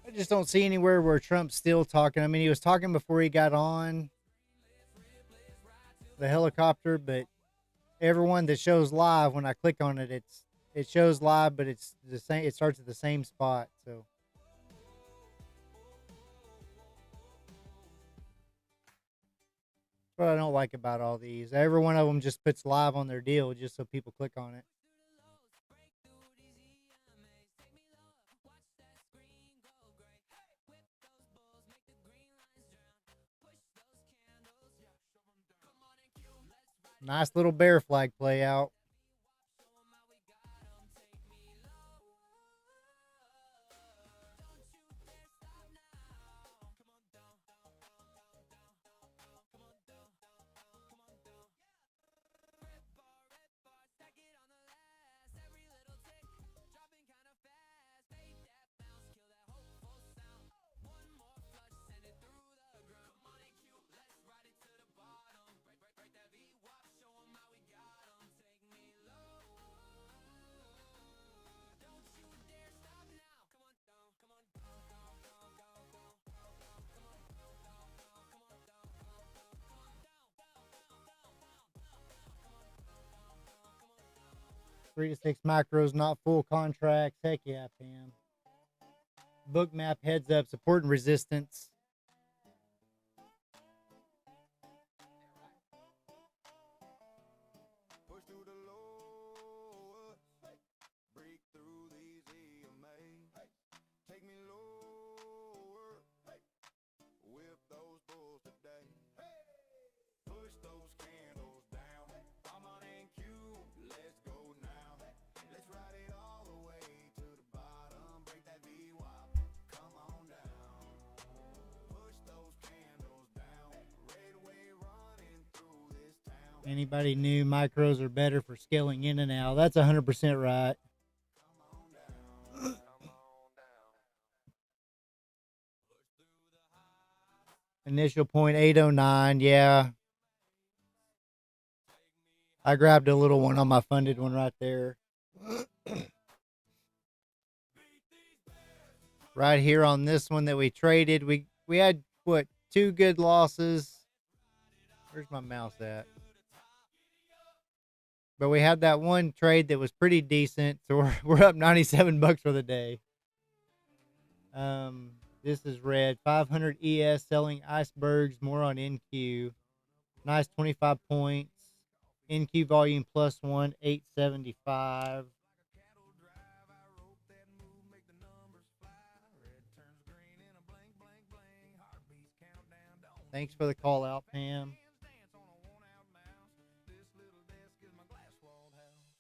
I just don't see anywhere where Trump's still talking. I mean, he was talking before he got on the helicopter, but everyone that shows live, when I click on it, it shows live, but it's the same. It starts at the same spot. So that's what I don't like about all these. Every one of them just puts live on their deal just so people click on it. Nice little bear flag play out. 3 to 6 macros, not full contracts. Heck yeah, Pam. Book map, heads up, support and resistance. Push through the low, break through these EMA. Take me lower, whip those bulls today. Push those candles down. I'm on NQ, let's go now. Let's ride it all the way to the bottom. Break that VWAP, come on down. Push those candles down. Red wave running through this town. Anybody new, micros are better for scaling in and out. That's 100% right. Initial point 809. Yeah. I grabbed a little one on my funded one right there. Right here on this one that we traded, we had what, 2 good losses. Where's my mouse at? But we had that one trade that was pretty decent, so we're up 97 bucks for the day. This is red. 500 ES selling icebergs, more on NQ. Nice 25 points. NQ volume +1, 875. Thanks for the call out, Pam.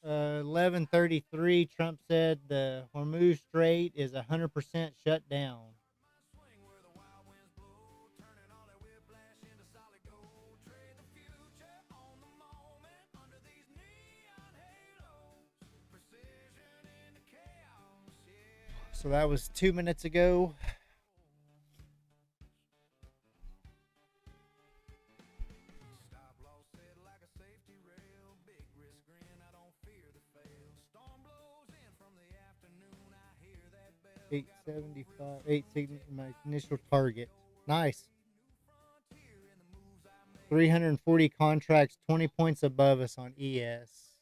11:33. Trump said the Hormuz Strait is 100% shut down. So that was 2 minutes ago. $875, 8 my initial target. Nice. 340 contracts, 20 points above us on ES.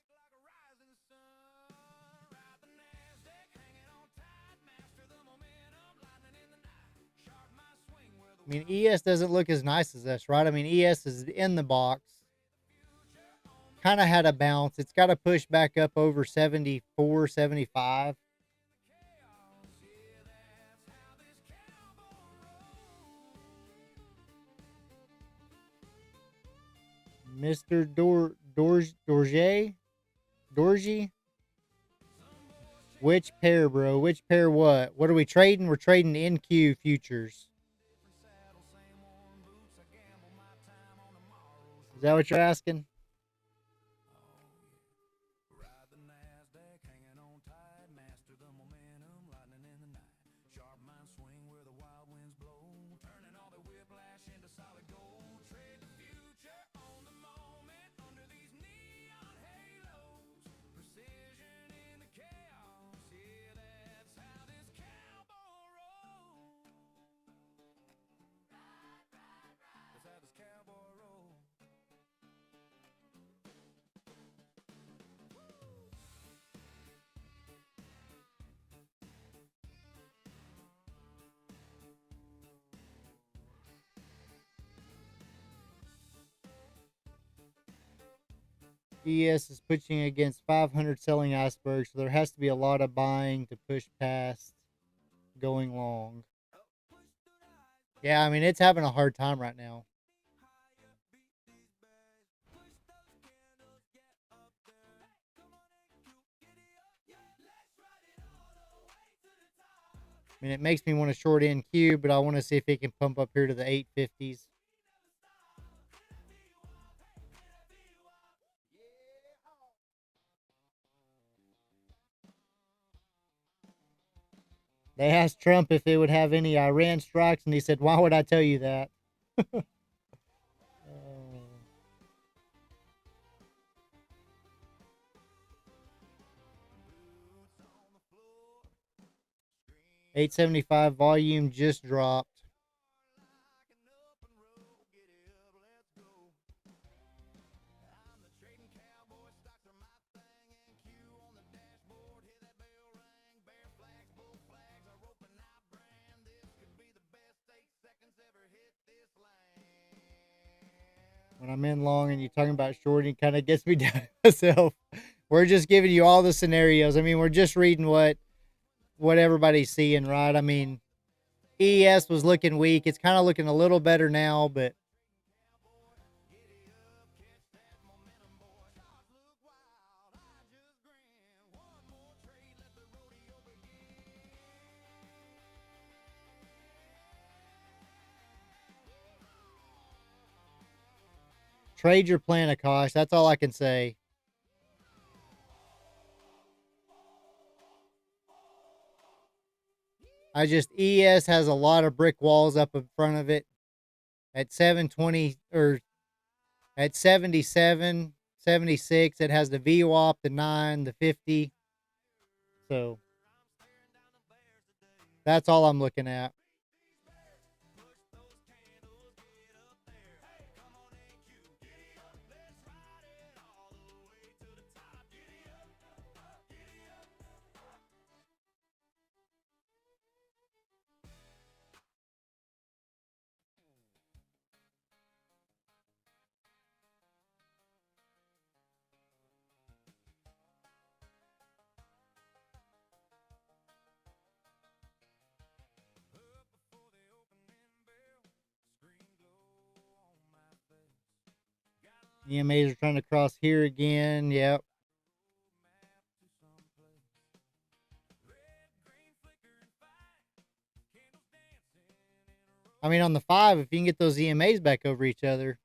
I mean, ES doesn't look as nice as us, right? I mean, ES is in the box. Kind of had a bounce. It's got to push back up over 74, 75. Mr. Dorji? Which pair, bro? Which pair what? What are we trading? We're trading NQ futures. Is that what you're asking? ES is pushing against 500 selling icebergs, so there has to be a lot of buying to push past going long. Yeah, I mean, it's having a hard time right now. I mean, it makes me want to short NQ, but I want to see if it can pump up here to the 850s. They asked Trump if it would have any Iran strikes, and he said, "Why would I tell you that?" $875 volume just dropped. when I'm in long and you're talking about short, it kind of gets me down myself. We're just giving you all the scenarios. I mean, we're just reading what everybody's seeing, right? I mean, ES was looking weak. It's kind of looking a little better now, but trade your plan, Akash. That's all I can say. ES has a lot of brick walls up in front of it at 720 or at 77, 76. It has the VWAP, the 9, the 50. So that's all I'm looking at. EMAs are trying to cross here again. Yep. I mean, on the 5, if you can get those EMAs back over each other.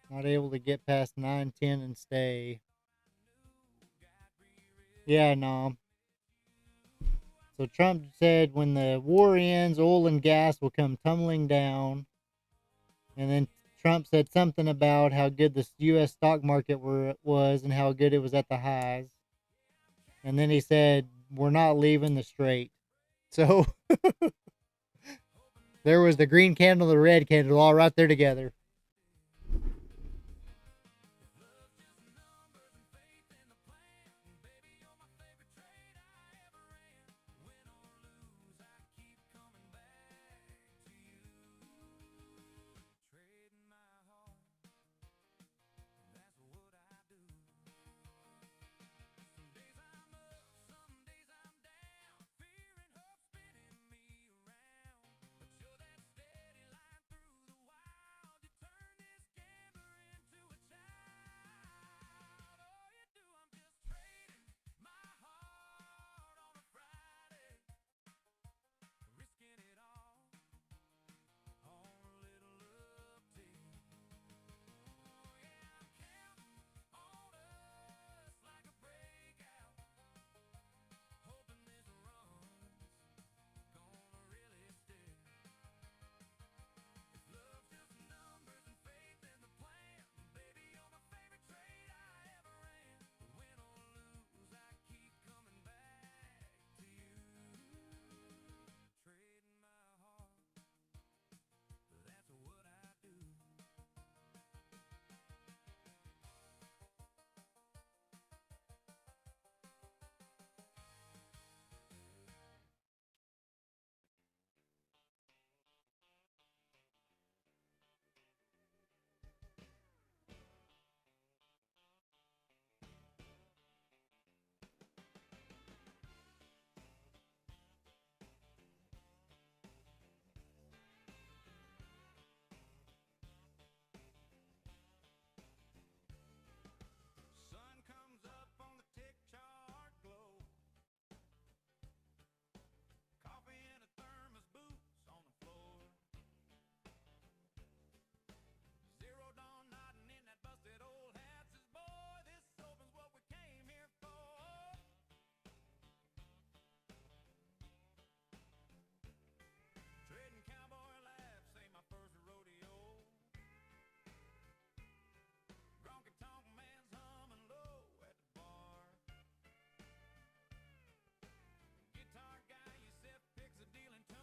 Not able to get past 9, 10 and stay. Yeah, no. So Trump said when the war ends, oil and gas will come tumbling down. And then Trump said something about how good the U.S. stock market was and how good it was at the highs. And then he said, we're not leaving the strait. So there was the green candle, the red candle, all right there together.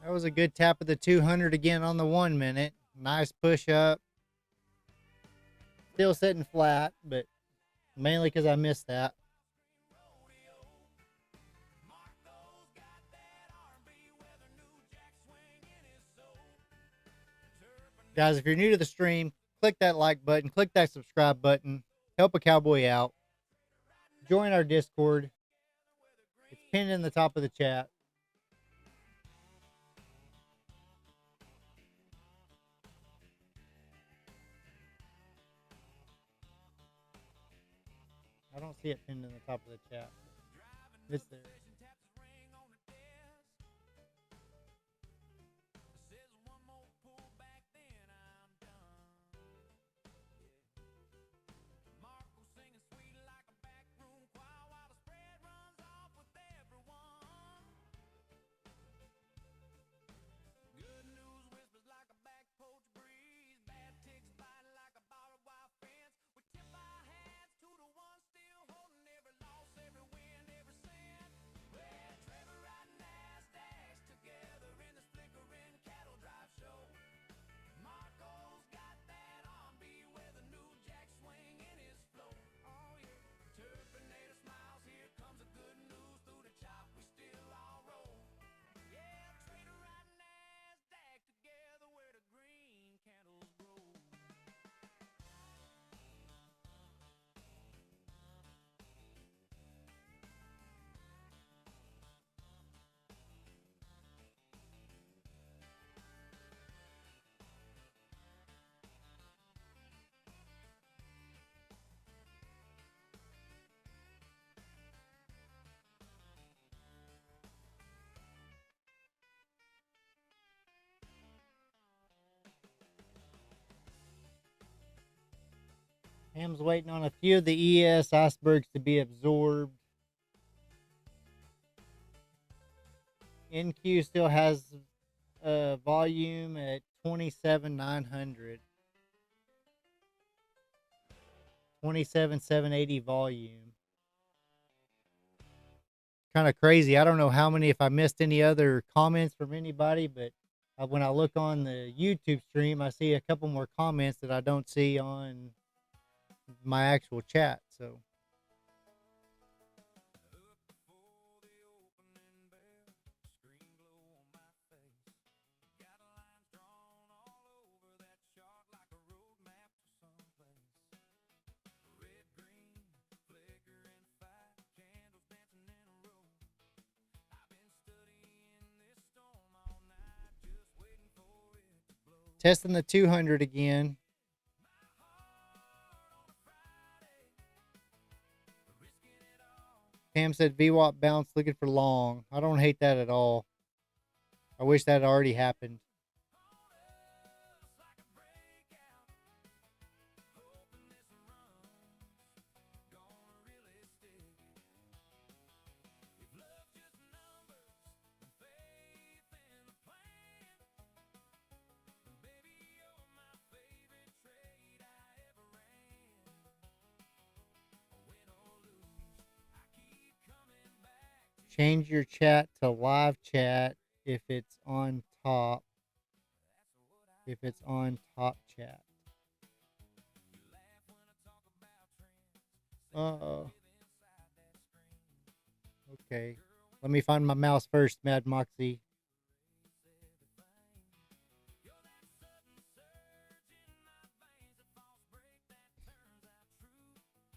That was a good tap of the 200 again on the 1 minute. Nice push up. Still sitting flat, but mainly because I missed that. Guys, if you're new to the stream, click that like button, click that subscribe button, help a cowboy out. Join our Discord. It's pinned in the top of the chat. I don't see it pinned in the top of the chat. It's there. Ham's waiting on a few of the ES icebergs to be absorbed. NQ still has volume at 27,900. 27,780 volume. Kind of crazy. I don't know how many, if I missed any other comments from anybody, but when I look on the YouTube stream, I see a couple more comments that I don't see on my actual chat. So testing the 200 again. Pam said VWAP bounce looking for long. I don't hate that at all. I wish that had already happened. Change your chat to live chat if it's on top. If it's on top chat. Uh-oh. Okay. Let me find my mouse first, Mad Moxie.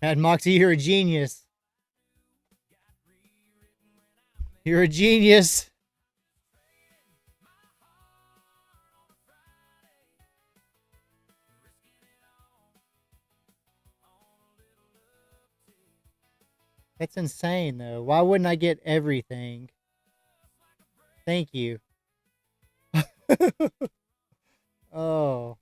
Mad Moxie, you're a genius. You're a genius. That's insane, though. Why wouldn't I get everything? Thank you. Oh.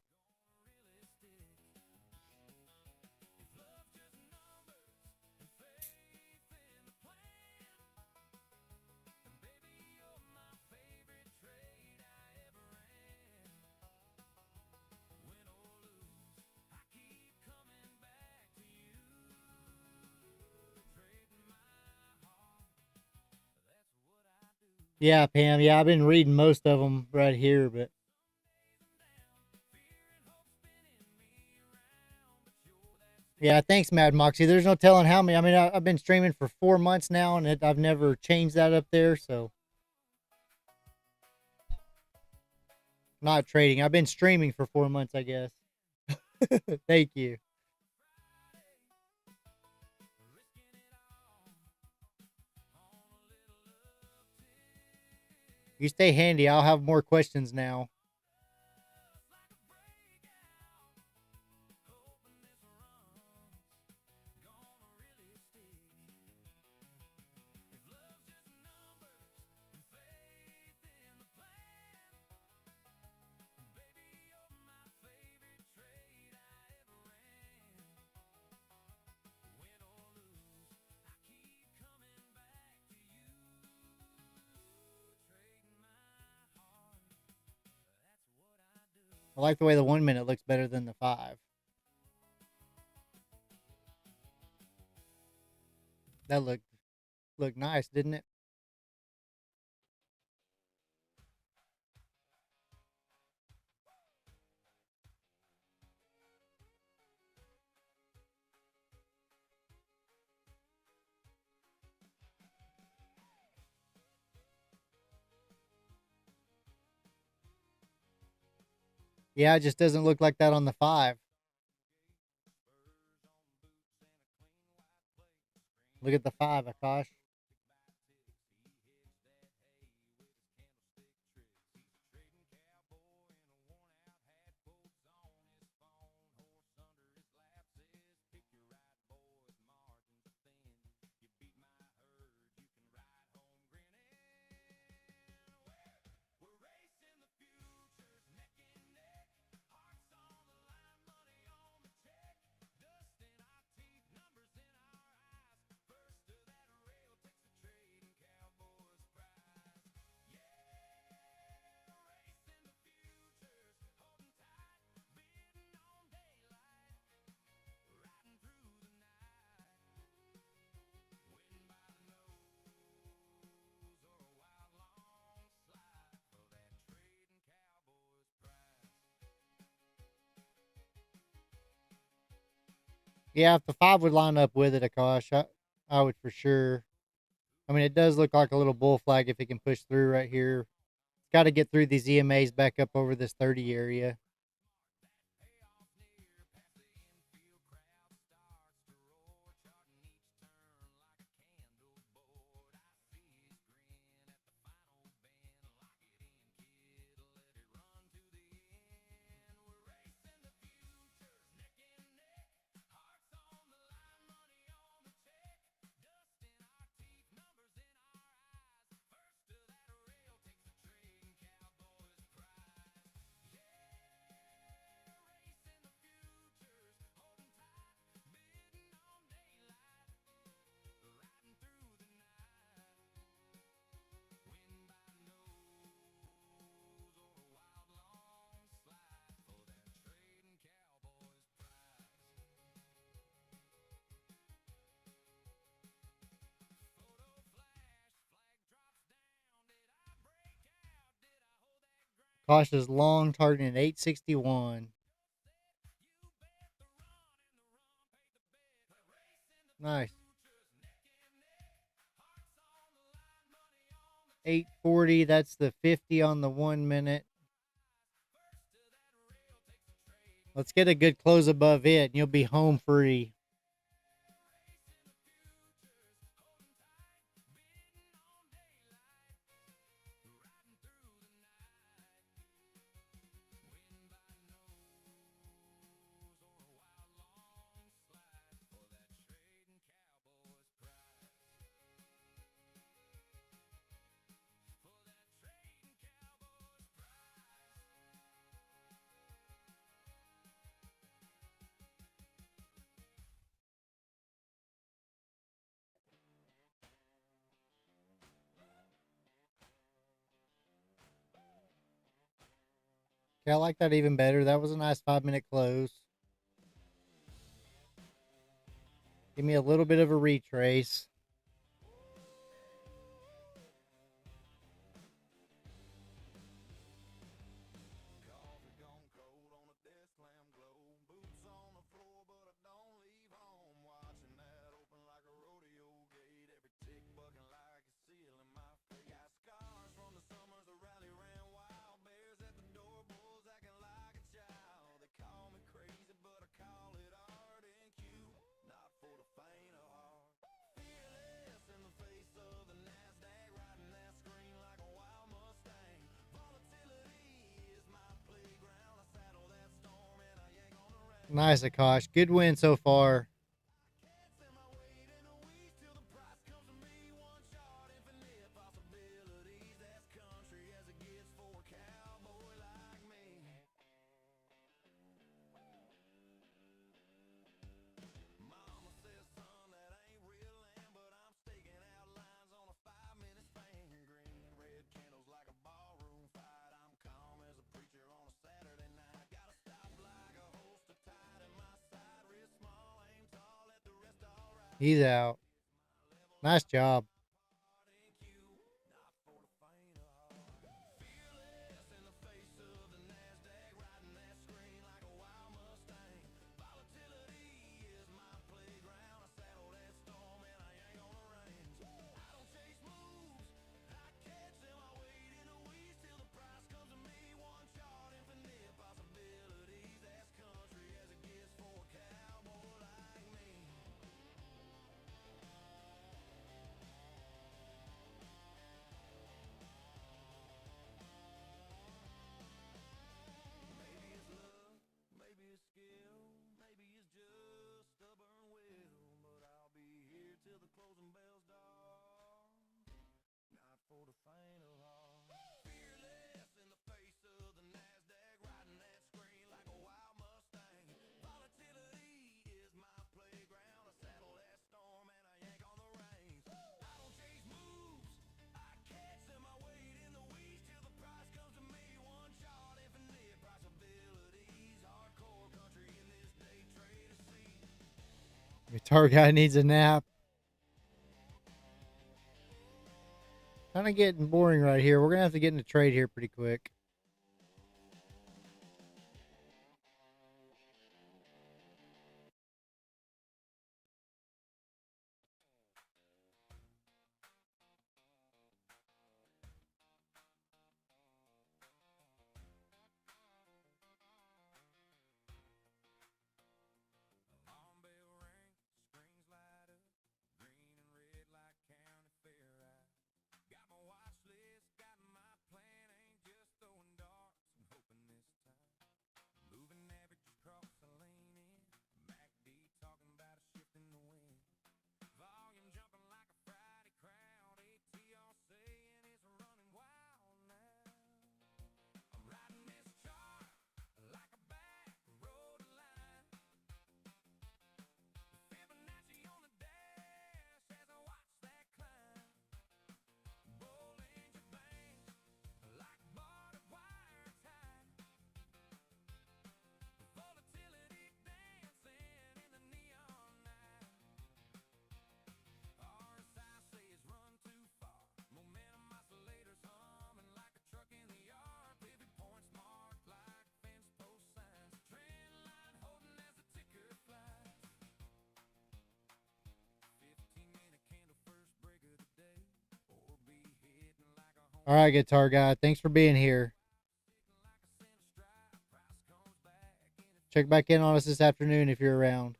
Yeah, Pam. Yeah, I've been reading most of them right here, but yeah, thanks, Mad Moxie. There's no telling how many. I mean, I've been streaming for 4 months now, and I've never changed that up there. So, not trading. I've been streaming for 4 months, I guess. Thank you. You stay handy. I'll have more questions now. I like the way the 1 minute looks better than the 5. That looked nice, didn't it? Yeah, it just doesn't look like that on the 5. Look at the 5, Akash. Yeah, if the 5 would line up with it, Akash, I would for sure. I mean, it does look like a little bull flag if it can push through right here. It's got to get through these EMAs back up over this 30 area. Cautious long targeting 861. Nice. 840. That's the 50 on the 1 minute. Let's get a good close above it, and you'll be home free. Okay, I like that even better. That was a nice 5 minute close. Give me a little bit of a retrace. Nice, Akash. Good win so far. He's out. Nice job. Guitar guy needs a nap. Kind of getting boring right here. We're going to have to get into trade here pretty quick. All right, guitar guy. Thanks for being here. Check back in on us this afternoon if you're around.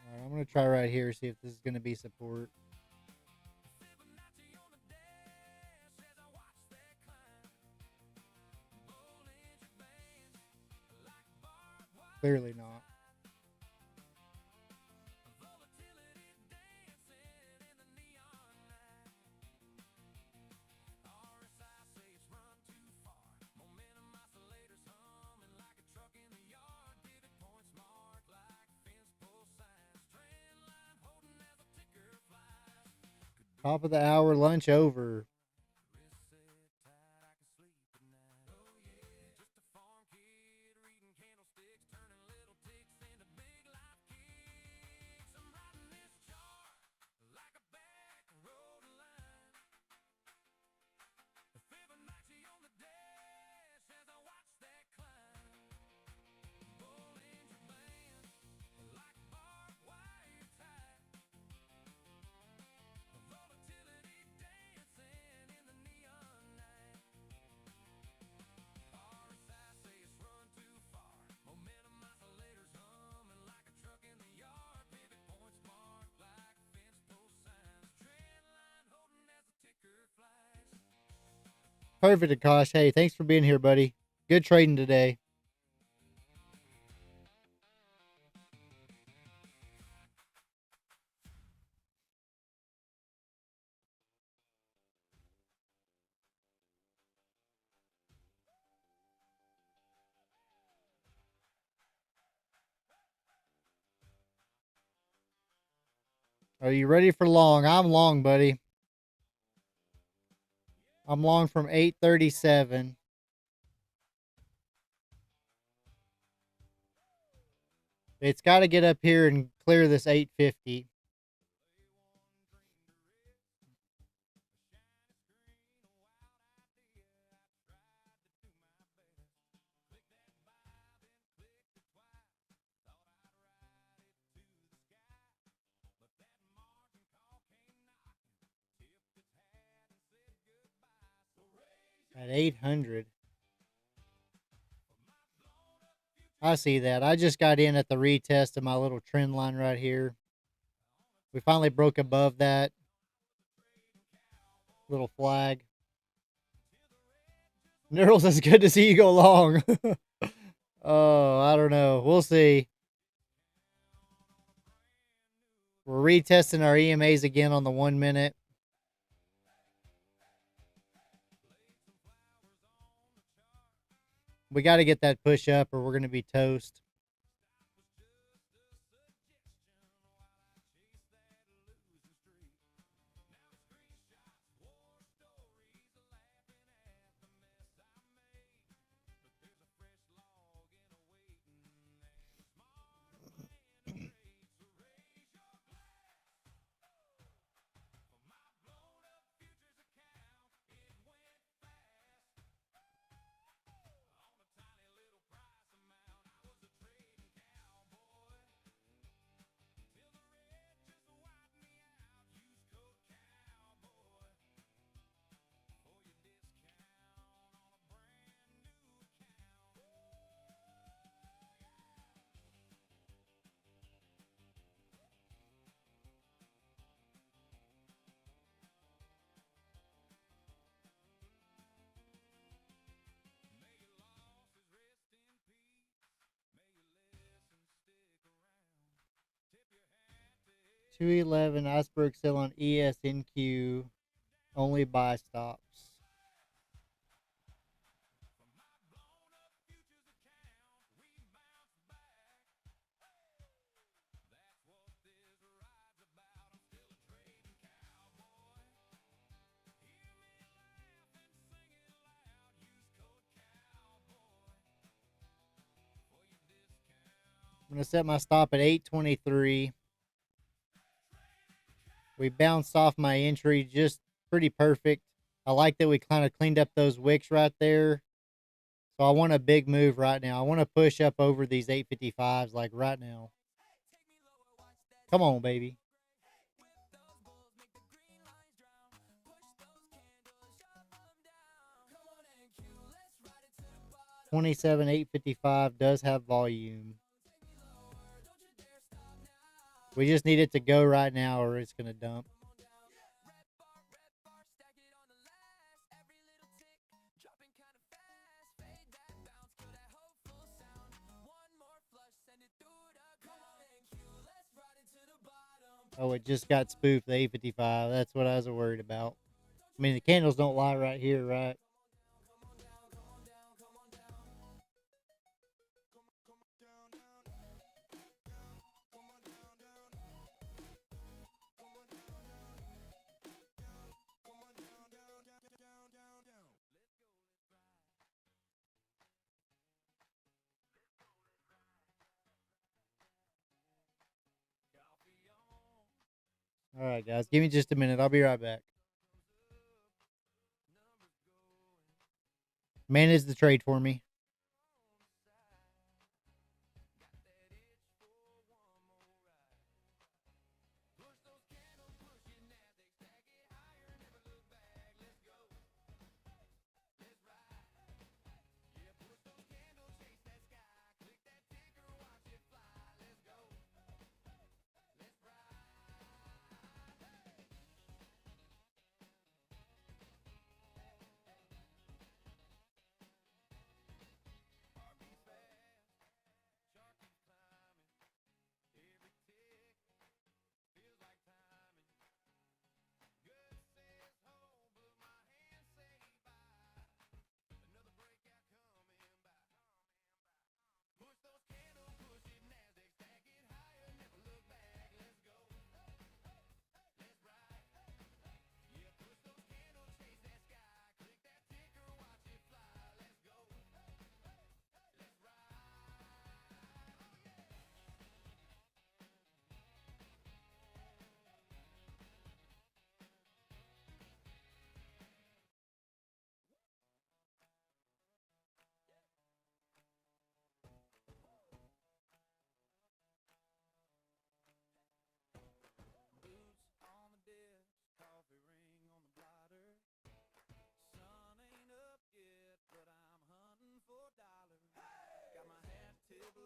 All right, I'm going to try right here, see if this is going to be support. Clearly not. Top of the hour, lunch over. Perfect, Akash. Hey, thanks for being here, buddy. Good trading today. Are you ready for long? I'm long, buddy. I'm long from 837. It's got to get up here and clear this 850. At 800. I see that. I just got in at the retest of my little trend line right here. We finally broke above that little flag. Nurls, it's good to see you go long. Oh, I don't know. We'll see. We're retesting our EMAs again on the 1 minute. We got to get that push up or we're going to be toast. $211 iceberg sell on ESNQ. Only buy stops. I'm going to set my stop at 823. We bounced off my entry just pretty perfect. I like that we kind of cleaned up those wicks right there. So I want a big move right now. I want to push up over these 855s like right now. Come on, baby. 27,855 does have volume. We just need it to go right now or it's going to dump. Oh, it just got spoofed, the 855. That's what I was worried about. I mean, the candles don't lie right here, right? All right, guys. Give me just a minute. I'll be right back. Manage the trade for me.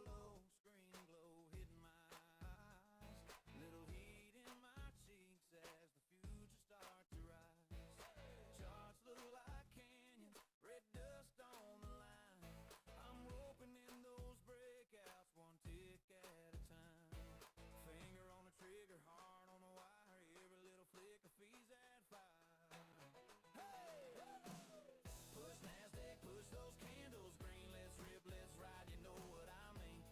low, screen glow hitting my eyes. Little heat in my cheeks as the future starts to rise. Charts look like canyons, red dust on the line. I'm roping in those breakouts, one tick at a time. Finger on the trigger, heart on the wire. Every little flick of fees at fire. Hey! Push NASDAQ, push those candles green. Let's rip, let's ride, you know what I mean.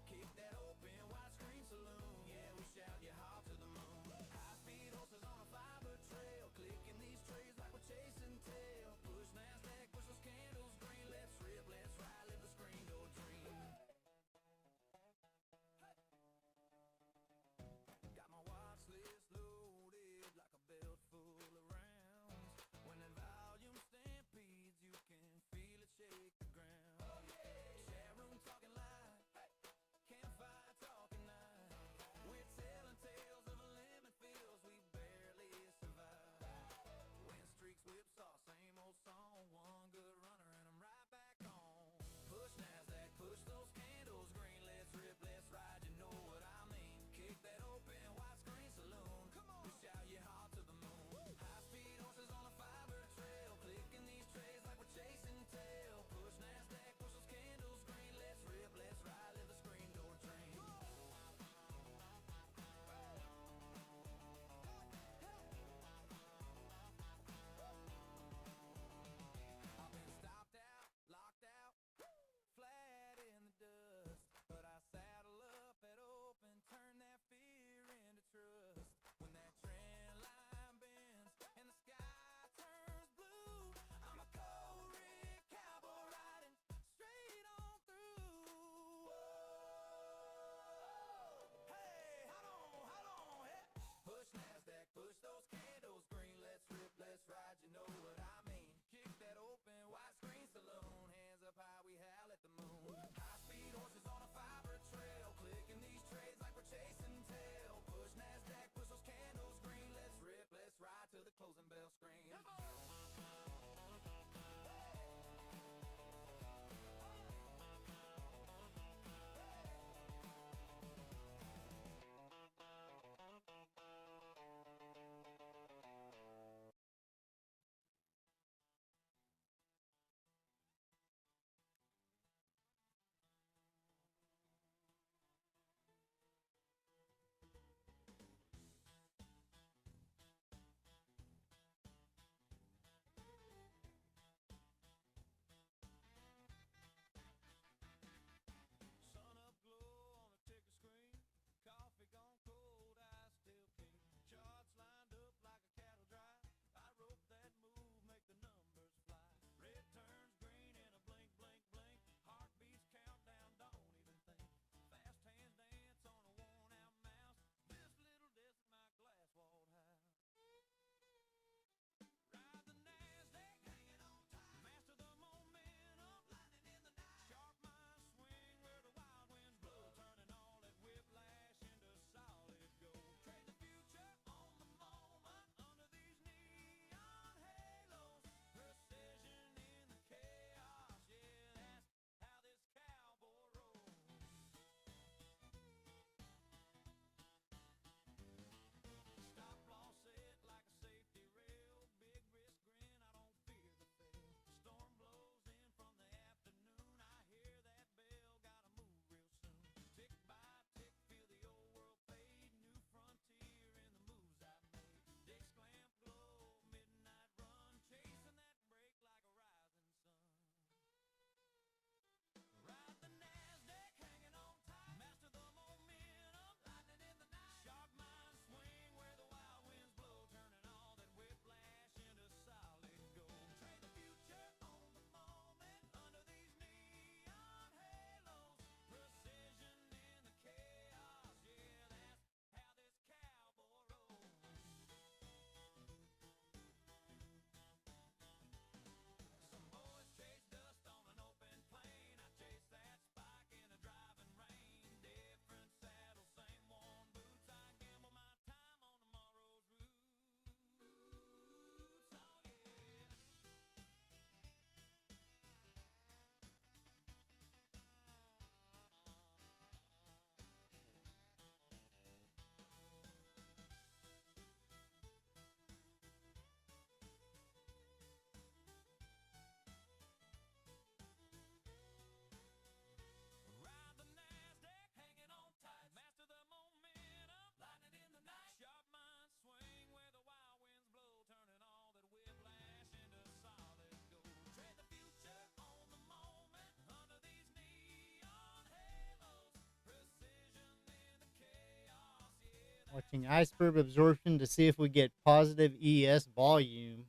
Watching iceberg absorption to see if we get positive ES volume.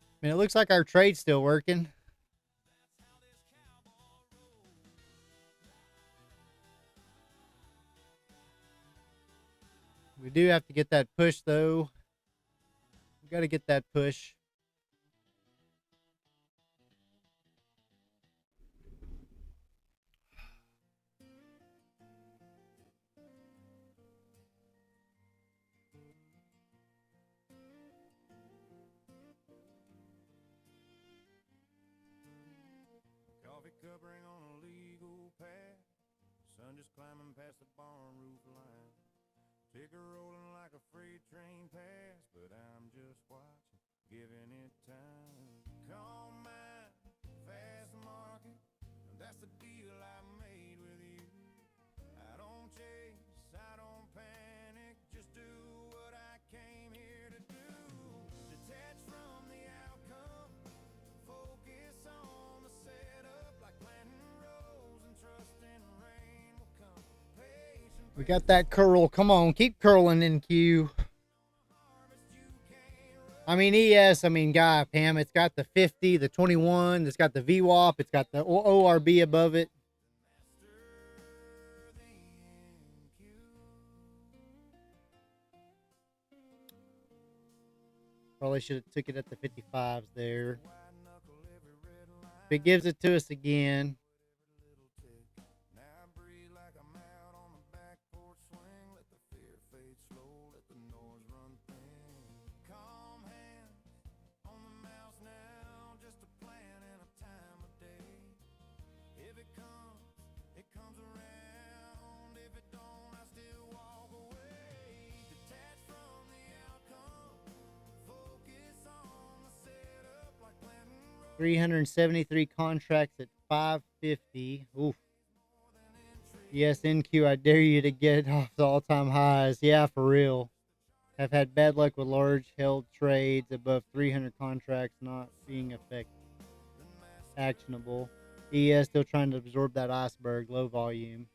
I mean, it looks like our trade's still working. We do have to get that push, though. We got to get that push. Coffee cup ring on a legal path. Sun just climbing past the barn roof line. Ticker rolling like a freight train past, but I'm just watching, giving it time. Call mine, fast market. That's the deal I made with you. I don't chase, I don't panic. Just do what I came here to do. Detach from the outcome. Focus on the setup, like planting rows and trusting rain will come. Patient. We got that curl. Come on, keep curling in Q. I mean, ES, I mean, God, Pam, it's got the 50, the 21, it's got the VWAP, it's got the ORB above it. Probably should have took it at the 55s there. If it gives it to us again. $373 contracts at 550. Oof. Yes, NQ, I dare you to get off the all-time highs. Yeah, for real. Have had bad luck with large held trades above 300 contracts not being actionable. ES still trying to absorb that iceberg, low volume.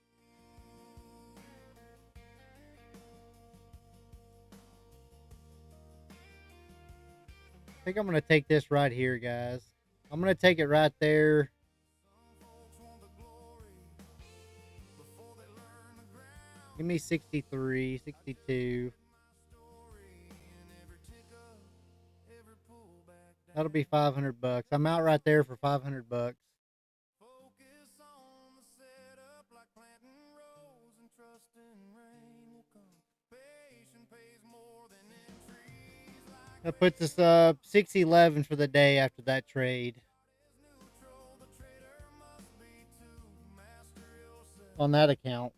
I think I'm going to take this right here, guys. I'm going to take it right there. Give me 63, 62. That'll be $500. I'm out right there for $500. That puts us up 611 for the day after that trade. On that account.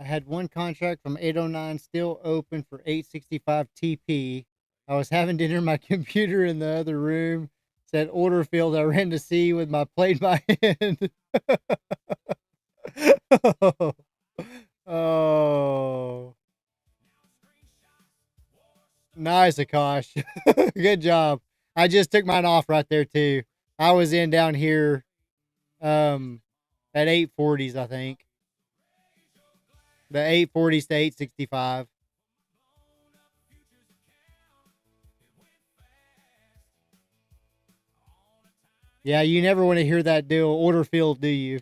I had one contract from 809 still open for 865 TP. I was having to enter my computer in the other room. Said order field. I ran to see with my plate in my hand. Oh, nice, Akash. Good job. I just took mine off right there too. I was in down here at 840s, I think. The 840s to 865. Yeah, you never want to hear that deal order field, do you?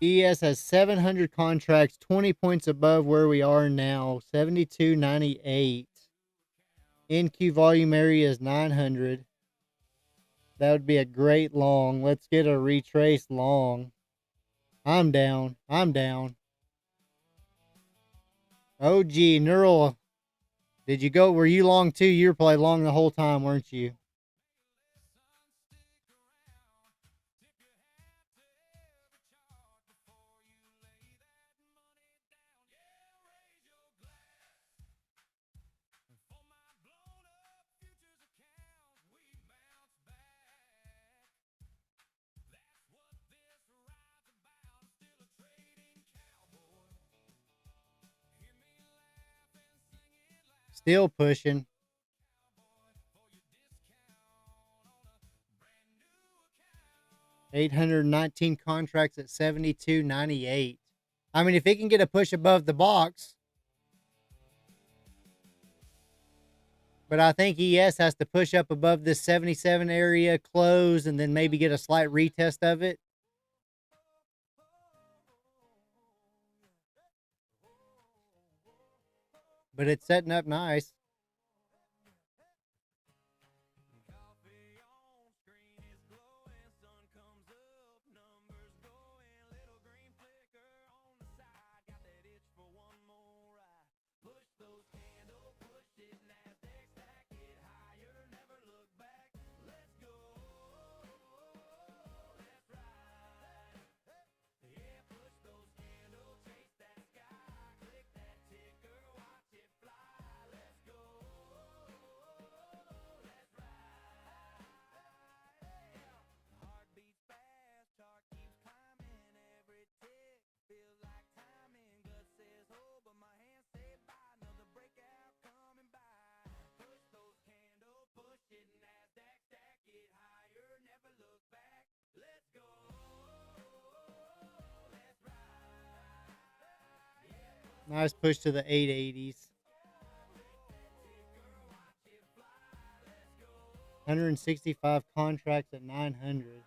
ES has 700 contracts, 20 points above where we are now, 72.98. NQ volume area is 900. That would be a great long. Let's get a retrace long. I'm down. I'm down. Oh, gee, Neural. Did you go? Were you long too? You were probably long the whole time, weren't you? Still pushing. 819 contracts at 72.98. I mean, if it can get a push above the box, but I think ES has to push up above this 77 area, close, and then maybe get a slight retest of it. But it's setting up nice. Nice push to the 880s. 165 contracts at 900.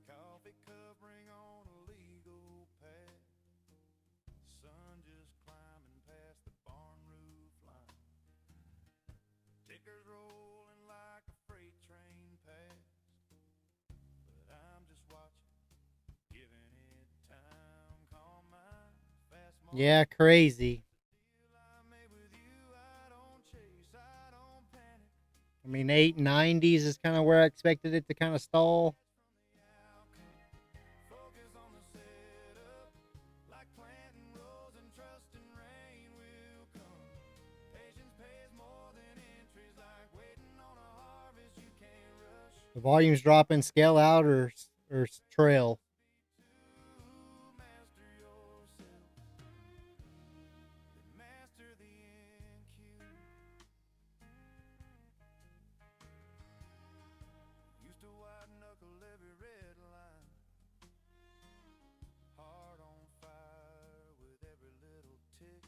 Coffee cup ring on a legal pad. Sun just climbing past the barn roof line. Tickers rolling like a freight train past. But I'm just watching, giving it time. Call mine fast. Yeah, crazy. I mean, 890s is kind of where I expected it to kind of stall. The volume's dropping, scale out or trail. Master yourself, master the NQ. Used to white knuckle every red line, heart on fire with every little tick.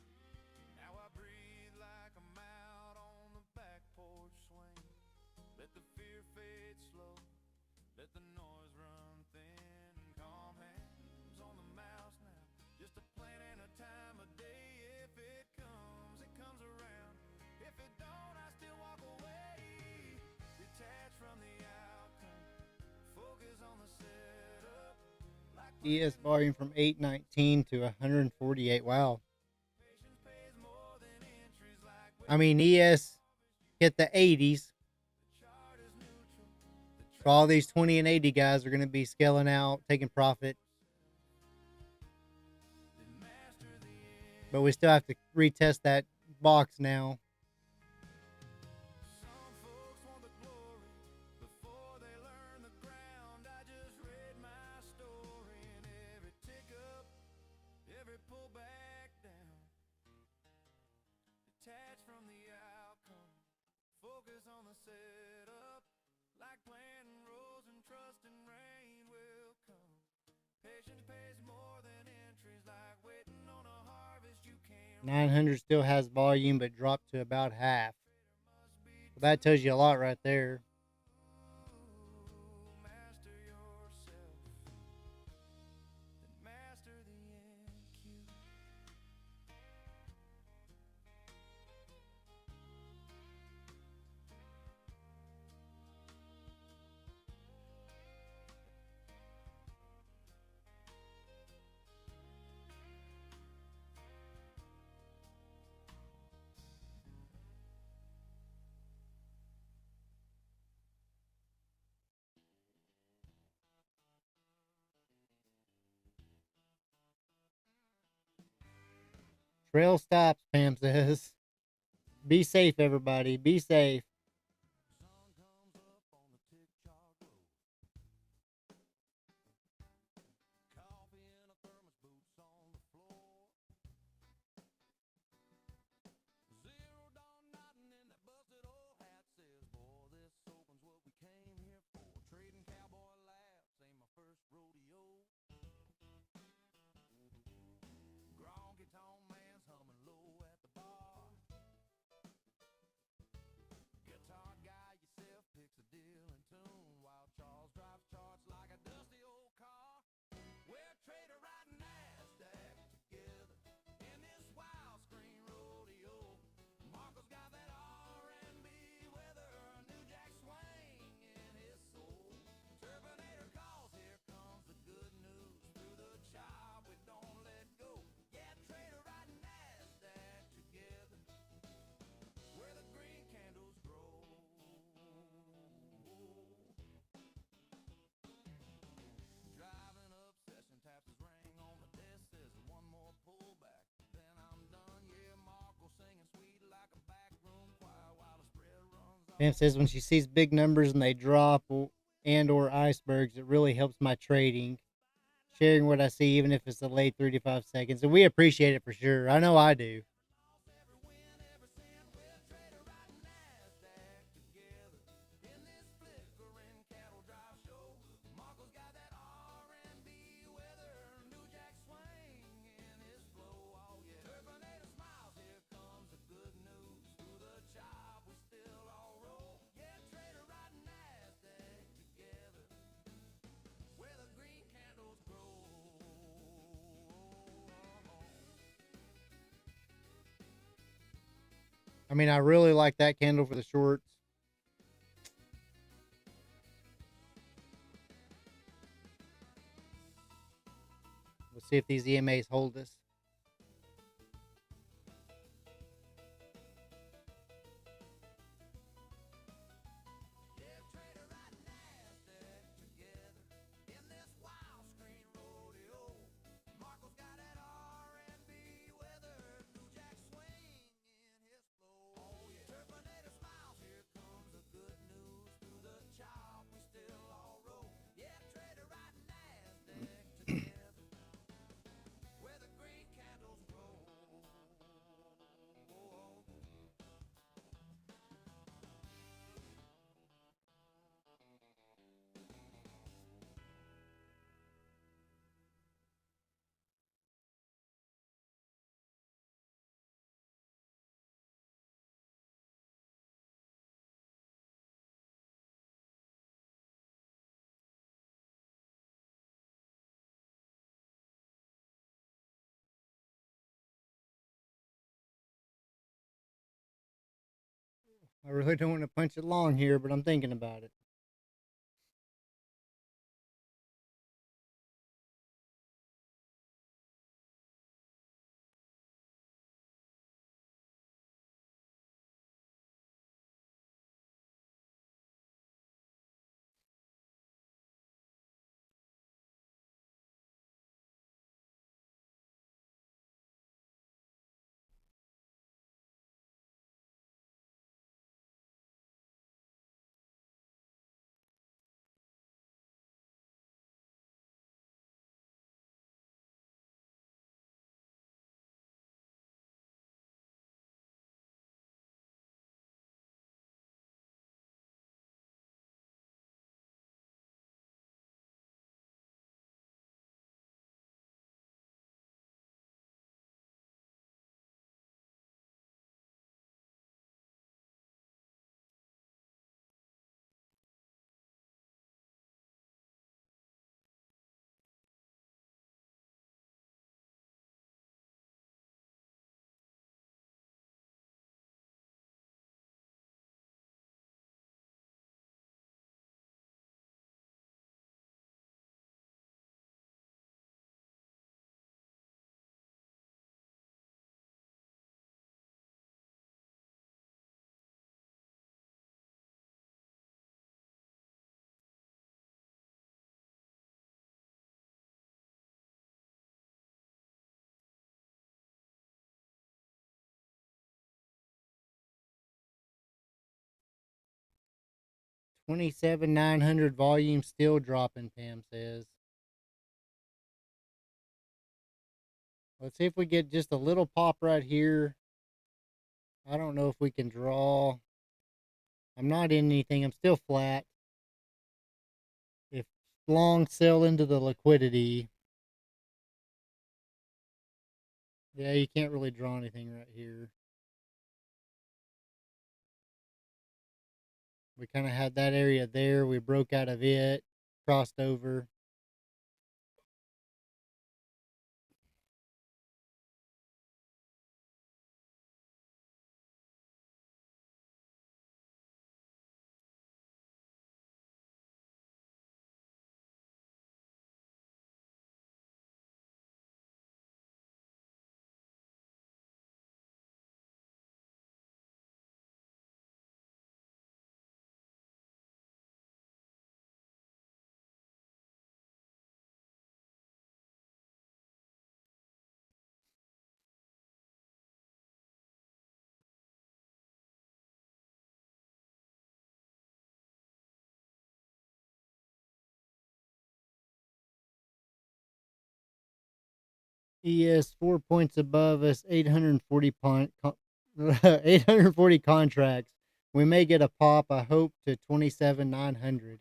Now I breathe like I'm out on the back porch swing. Let the fear fade slow, let the noise run thin. Calm hands on the mouse now, just a plan and a time of day. If it comes around. If it don't, I still walk away. Detach from the outcome, focus on the setup. Like ES volume from 819 to 148. Wow. patience pays more than entries like I mean, ES hit the 80s. chart is neutral. So all these 20 and 80 guys are going to be scaling out, taking profit. But we still have to retest that box now. Some folks want the glory before they learn the ground. I just read my story and every tick up, every pull back down. Detach from the outcome, focus on the setup. Like planting rows and trusting rain will come. Patience pays more than entries, like waiting on a harvest you can't 900 still has volume, but dropped to about half. Well, that tells you a lot right there. master yourself, then master the NQ. Trail stops, Pam says. Be safe, everybody. Be safe. Sun comes up on the tick chalk road. Coffee in a thermos, boots on the floor. Zero dawn nodding in that busted old hat says, boy, this open's what we came here for. Trading cowboy laughs ain't my first rodeo. Gronky tone man's humming low at the bar. Guitar guy yourself picks a deal in tune while Charles drives charts like a dusty old car. We're trader riding NASDAQ together in this wild screen rodeo. Marco's got that R&B weather, New Jack swing in his soul. Turbinator calls, here comes the good news. Through the chop we don't let go. Yeah, trader riding NASDAQ together where the green candles grow. Driving up, session taps his ring on the desk, says one more pullback, then I'm done. Yeah, Marco singing sweet like a backroom choir while the spread runs on. Pam says when she sees big numbers and they drop and or icebergs, it really helps my trading. Sharing what I see, even if it's delayed 3 to 5 seconds. And we appreciate it for sure. I know I do. Every win, every cent, we're trader riding NASDAQ together in this flickering cattle drive show. Marco's got that R&B weather, New Jack swing in his flow. Oh yeah, Turbinator smiles, here comes the good news. Through the chop we still all roll. Yeah, trader riding NASDAQ together where the green candles grow. I mean, I really like that candle for the shorts. Let's see if these EMAs hold us. Yeah, trader riding NASDAQ together in this wild screen rodeo. Marco's got that R&B weather, New Jack swing in his flow. Oh yeah, Turbinator smiles, here comes the good news. Through the chop we still I really don't want to punch it long here, but I'm thinking about it. $27,900 volume still dropping, Pam says. Let's see if we get just a little pop right here. I don't know if we can draw. I'm not in anything. I'm still flat. If long sell into the liquidity. Yeah, you can't really draw anything right here. We kind of had that area there. We broke out of it, crossed over. ES 4 points above us, 840 840 contracts. We may get a pop. I hope to 27,900.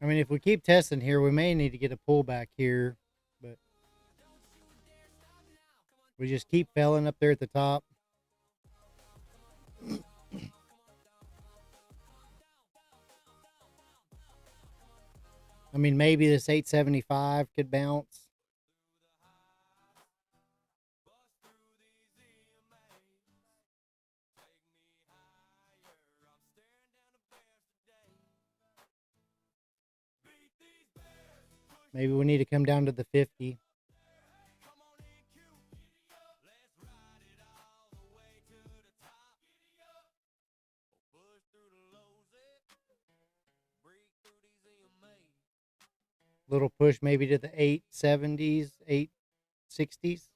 I mean, if we keep testing here, we may need to get a pullback here, but we just keep felling up there at the top. I mean, maybe this 875 could bounce. Maybe we need to come down to the 50. Little push maybe to the 870s, 860s.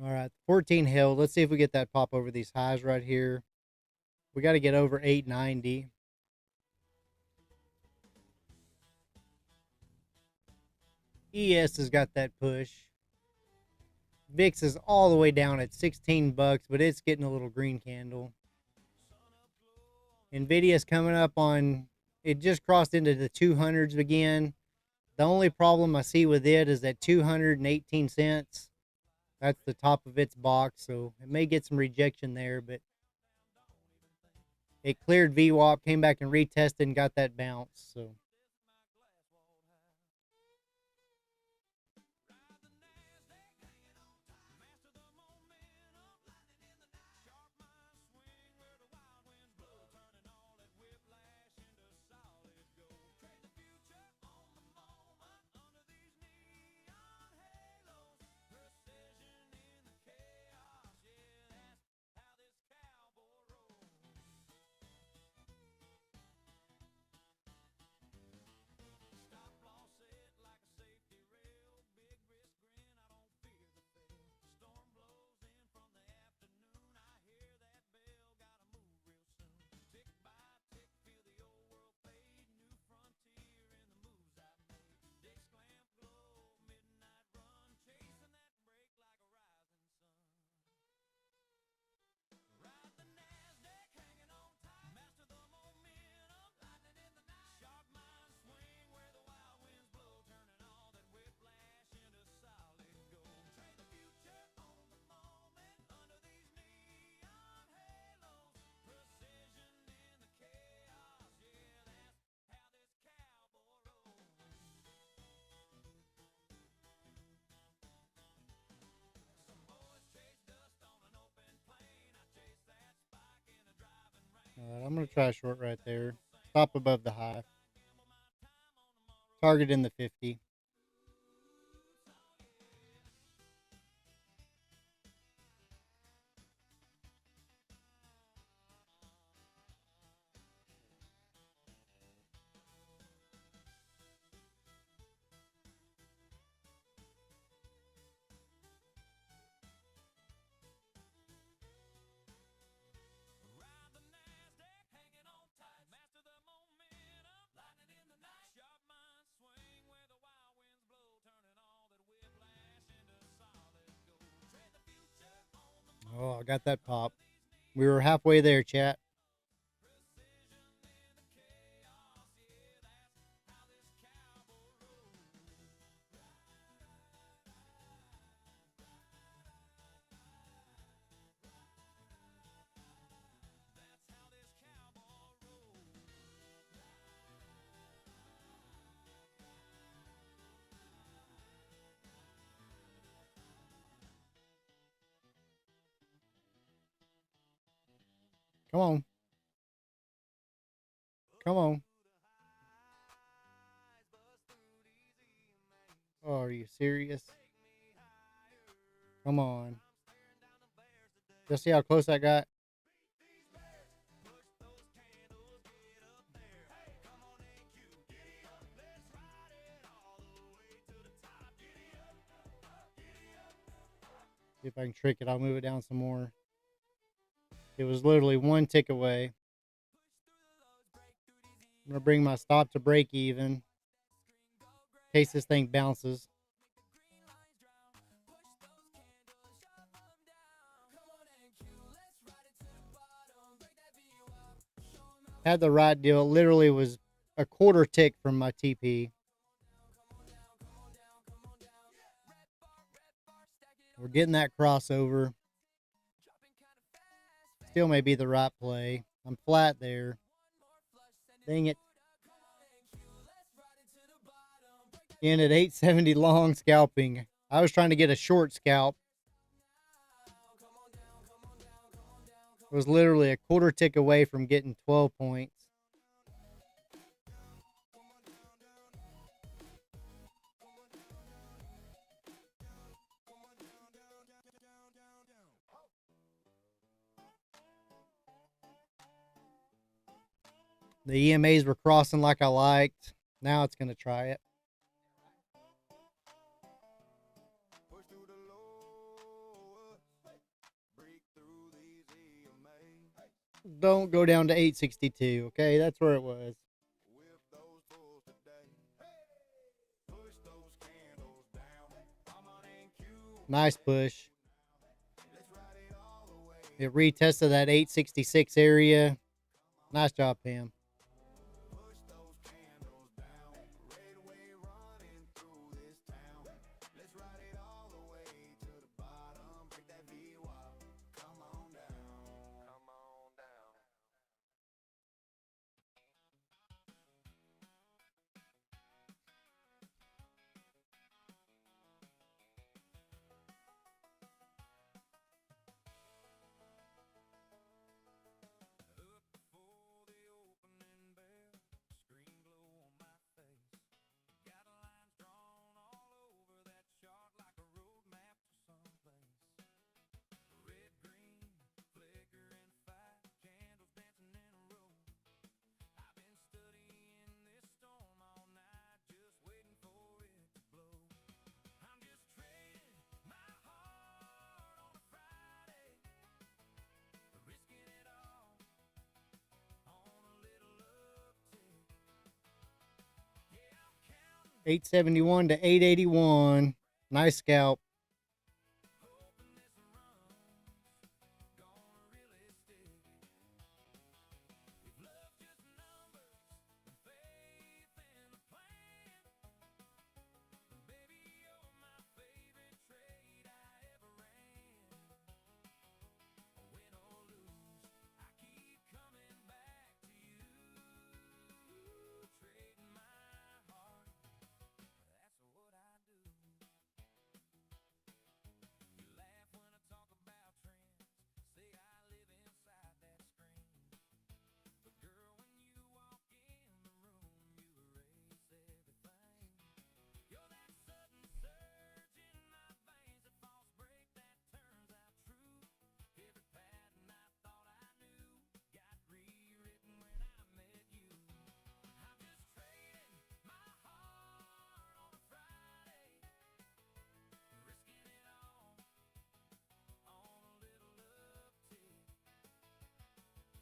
All right, 14 held. Let's see if we get that pop over these highs right here. We got to get over 890. ES has got that push. VIX is all the way down at 16 bucks, but it's getting a little green candle. Nvidia's coming up on, it just crossed into the 200s again. The only problem I see with it is that 218 cents. That's the top of its box, so it may get some rejection there, but it cleared VWAP, came back and retested and got that bounce. So I'm going to try a short right there. Stop above the high. Target in the 50. Oh, I got that pop. We were halfway there, chat. Come on. Come on. Oh, are you serious? Come on. Just see how close I got? See if I can trick it. I'll move it down some more. It was literally one tick away. I'm going to bring my stop to break even in case this thing bounces. Had the right deal. It literally was a quarter tick from my TP. We're getting that crossover. Still may be the right play. I'm flat there. Dang it. In at 870 long scalping. I was trying to get a short scalp. It was literally a quarter tick away from getting 12 points. The EMAs were crossing like I liked. Now it's going to try it. Push through the low, break through these EMAs. Don't go down to 862, okay? That's where it was. Whip those bulls today. Push those candles down. I'm on NQ. Nice push. Let's ride it all the way. It retested that 866 area. Nice job, Pam. Push those candles down. Red way running through this town. Let's ride it all the way to the bottom. Break that VWAP. Come on down. Come on down. Up before the opening bell, screen glow on my face. Got lines drawn all over that chart like a road map to someplace. Red, green, flicker and fight, candles dancing in a row. I've been studying this storm all night, just waiting for it to blow. I'm just trading my heart on a Friday, risking it all on a little uptick. Yeah, I'm counting, 871 to 881. Nice scalp. hoping this run's gonna really stick. If love's just numbers and faith in the plan, then baby, you're my favorite trade I ever ran. Win or lose, I keep coming back to you, trading my heart. That's what I do. You laugh when I talk about trends, say I live inside that screen. But girl, when you walk in the room, you erase everything. You're that sudden surge in my veins, that false break that turns out true. Every pattern I thought I knew got rewritten when I met you. I'm just trading my heart on a Friday, risking it all on a little uptick.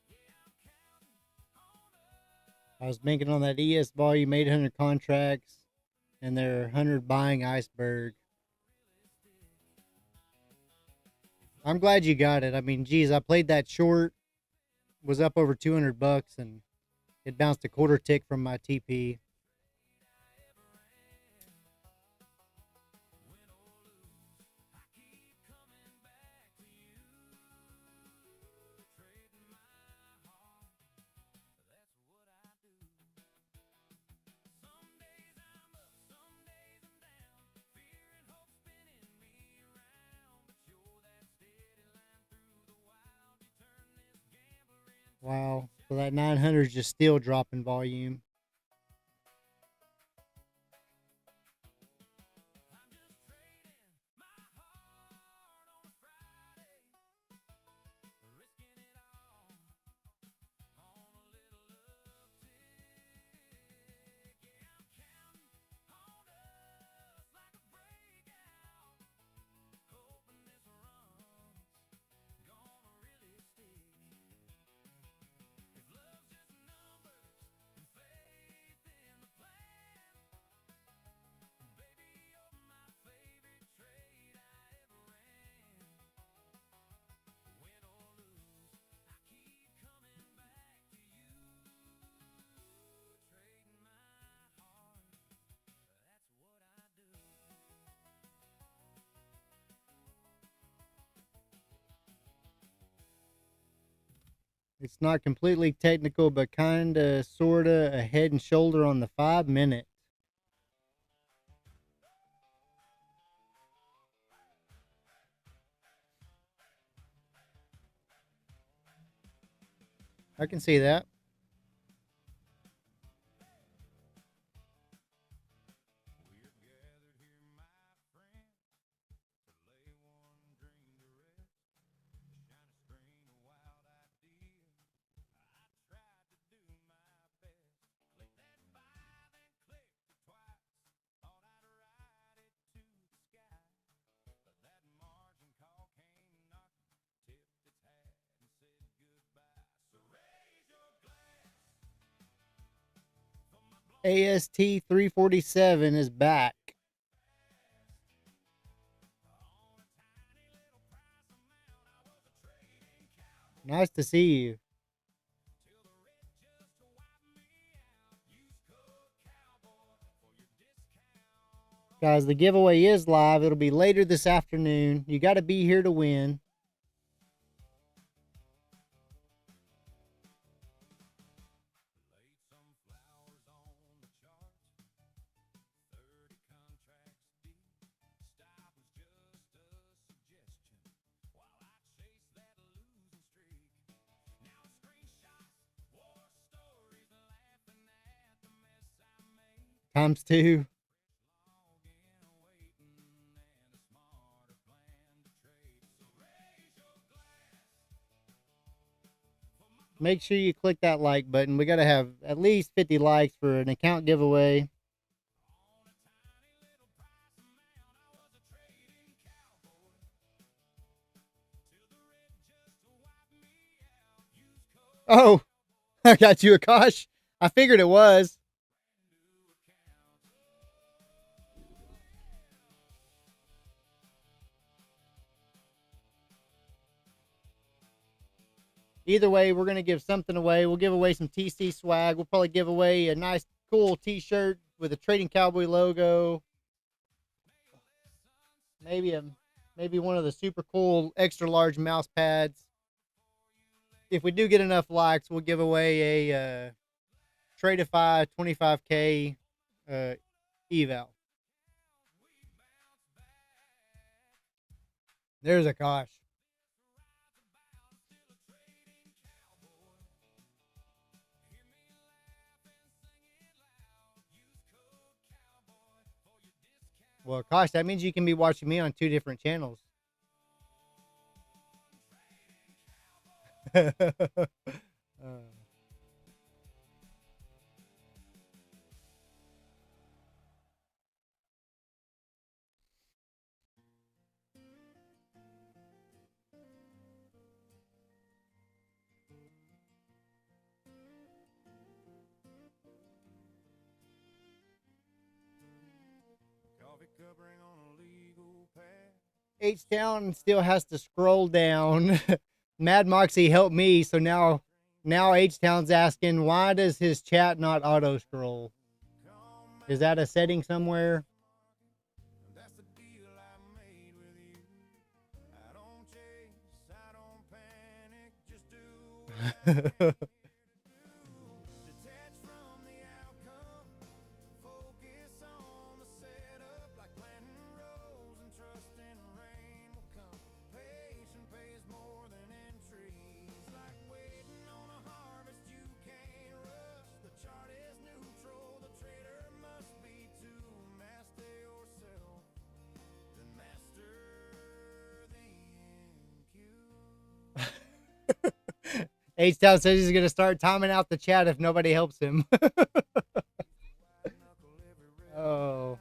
Yeah, I'm counting on us. I was banking on that ES volume 800 contracts and their 100 buying iceberg. I'm glad you got it. I mean, geez, I played that short, was up over 200 bucks, and it bounced a quarter tick from my TP. Wow. So that 900 is just still dropping volume. It's not completely technical, but kinda, sorta a head and shoulder on the 5 minute. Push through the low, break through these EMAs. Push those candles down. Red way running through this town. Let's ride it all the way to the bottom. Break that VWAP. Come on down. Come on down. A head and shoulder on the 5 minute. I can see that. AST 347 is back. Nice to see you. Guys, the giveaway is live. It'll be later this afternoon. You got to be here to win. Times 2. Make sure you click that like button. We got to have at least 50 likes for an account giveaway. Oh, I got you, Akash. I figured it was. Either way, we're going to give something away. We'll give away some TC swag. We'll probably give away a nice, cool t-shirt with a Trading Cowboy logo. Maybe one of the super cool extra large mouse pads. If we do get enough likes, we'll give away a Tradeify 25K eval. There's Akash. Well, gosh, that means you can be watching me on 2 different channels. H-Town still has to scroll down. Mad Moxie helped me, so now H-Town's asking, why does his chat not auto scroll? Is that a setting somewhere? H-Town says he's going to start timing out the chat if nobody helps him. Oh.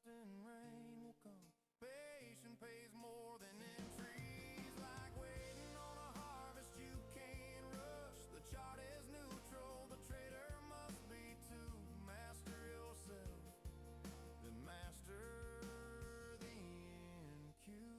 and rain will come. Patience pays more than entries, like waiting on a harvest you can't rush. The chart is neutral, the trader must be too. Master yourself, then master the NQ.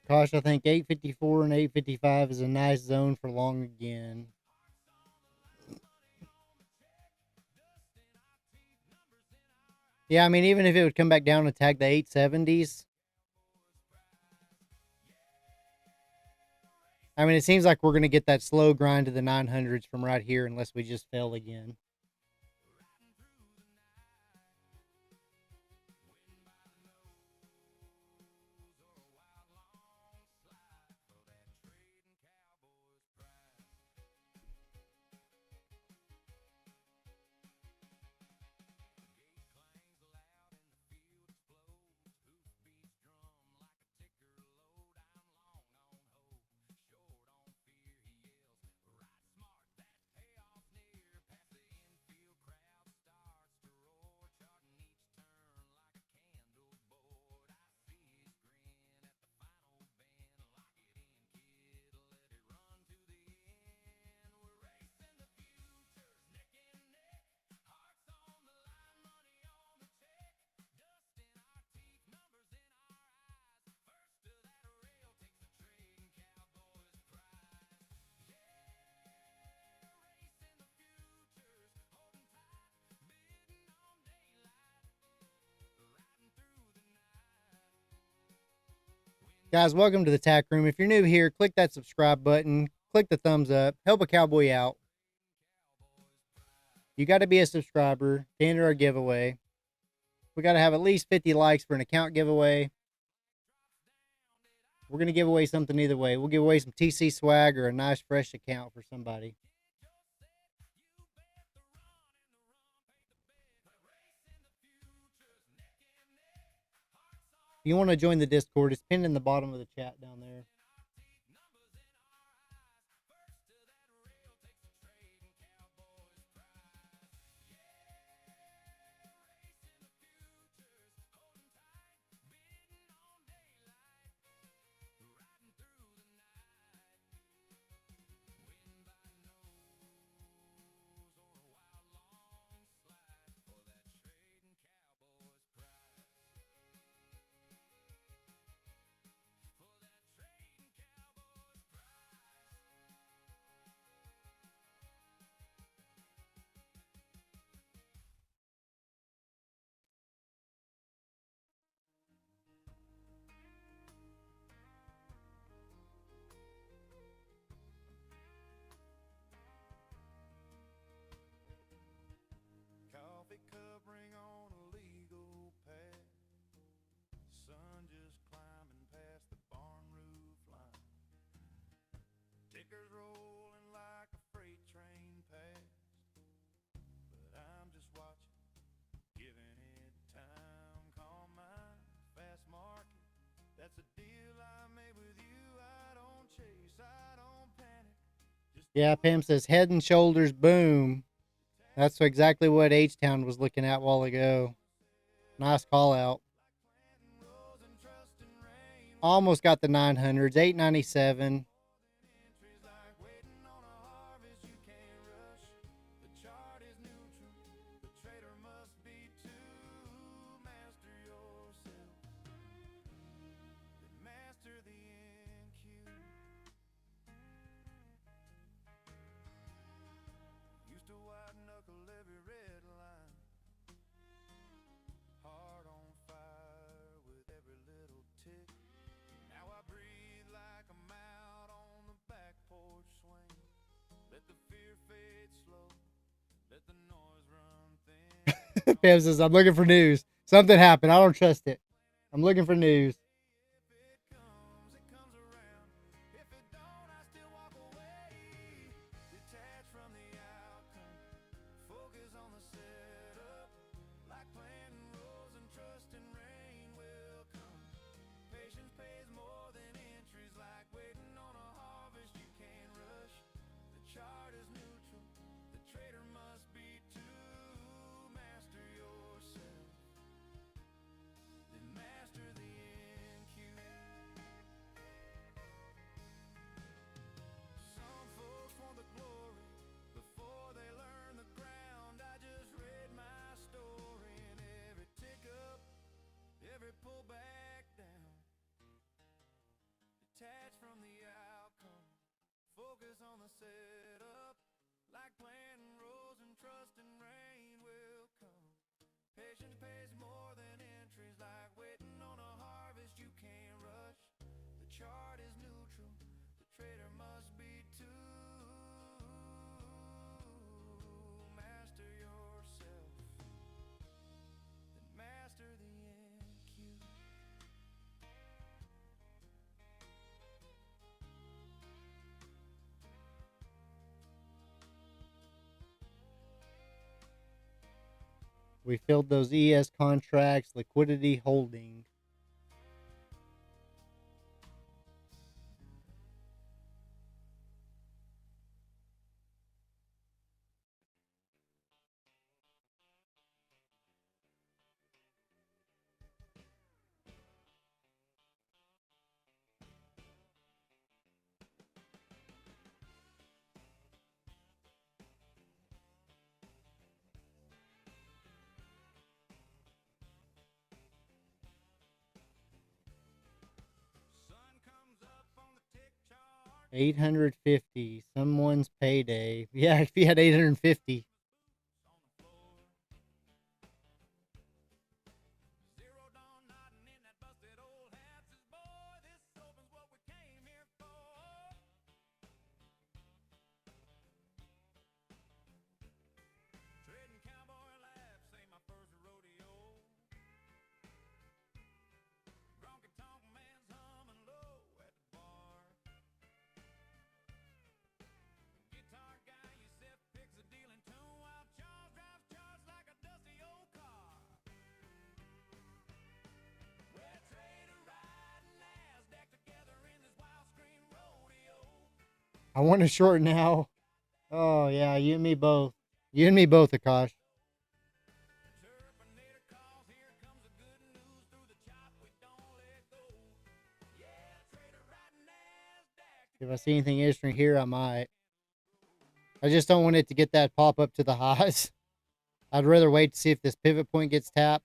Akash, I think 854 and 855 is a nice zone for long again. Yeah, I mean, even if it would come back down and attack the 870s. I mean, it seems like we're going to get that slow grind to the 900s from right here unless we just fail again. Guys, welcome to the Tack Room. If you're new here, click that subscribe button, click the thumbs up, help a cowboy out. You got to be a subscriber to enter our giveaway. We got to have at least 50 likes for an account giveaway. We're going to give away something either way. We'll give away some TC swag or a nice fresh account for somebody. If you want to join the Discord, it's pinned in the bottom of the chat down there. Coffee cup ring on a legal pad. Sun just climbing past the barn roof line. Tickers rolling like a freight train past. But I'm just watching, giving it time. Call mine, fast market. That's a deal I made with you. I don't chase, I don't panic. Yeah, Pam says head and shoulders, boom. That's exactly what H-Town was looking at a while ago. Nice call out. Almost got the 900s, 897. Pam says, I'm looking for news. Something happened. I don't trust it. I'm looking for news. Pull back down, detach from the outcome, focus on the setup, like planting rows and trusting rain will come. Patience pays more than entries, like waiting on a harvest you can't rush. The chart is neutral, the trader must be too. Master yourself, then master the NQ. We filled those ES contracts, liquidity holding. Sun comes up on the tick chart. 850. Someone's payday. Yeah, if you had 850. On the floor. Zero dawn nodding in that busted old hat says, boy, this open's what we came here for. Trading cowboy laps ain't my first rodeo. Bronco tonk man's humming low at the bar. Guitar guy, Yusef picks a deal in tune while Charles drives charts like a dusty old car. We're trader riding NASDAQ together in this wild screen rodeo. I want to short now. Oh, yeah, you and me both. You and me both, Akash. Terminator calls, here comes the good news through the chop, we don't let go. Yeah, trader riding NASDAQ. If I see anything interesting here, I might. I just don't want it to get that pop up to the highs. I'd rather wait to see if this pivot point gets tapped.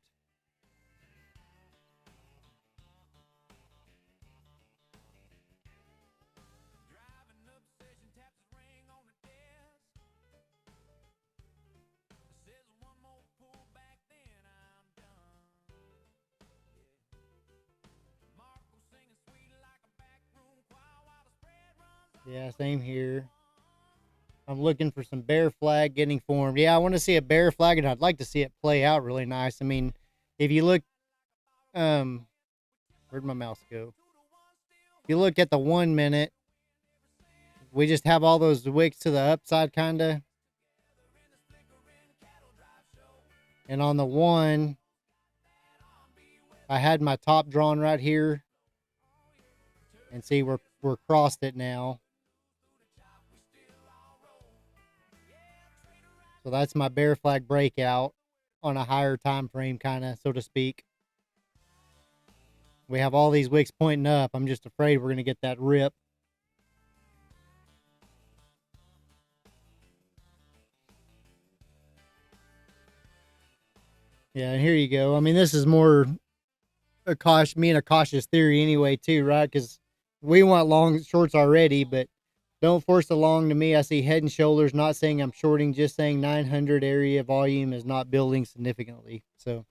Driving obsession taps his ring on the desk. Says one more pull back, then I'm done. Yeah. Marco singing sweet like a backroom choir while the spread runs. Yeah, same here. I'm looking for some bear flag getting formed. Yeah, I want to see a bear flag, and I'd like to see it play out really nice. I mean, if you look, where'd my mouse go? If you look at the 1 minute, we just have all those wicks to the upside, kind of. And on the 1, I had my top drawn right here. And see, we're crossed it now. So that's my bear flag breakout on a higher time frame, kind of, so to speak. We have all these wicks pointing up. I'm just afraid we're going to get that rip. Yeah, and here you go. I mean, this is more a cautious theory anyway, too, right? Because we want long shorts already, but don't force the long to me. I see head and shoulders, not saying I'm shorting, just saying 900 area volume is not building significantly. So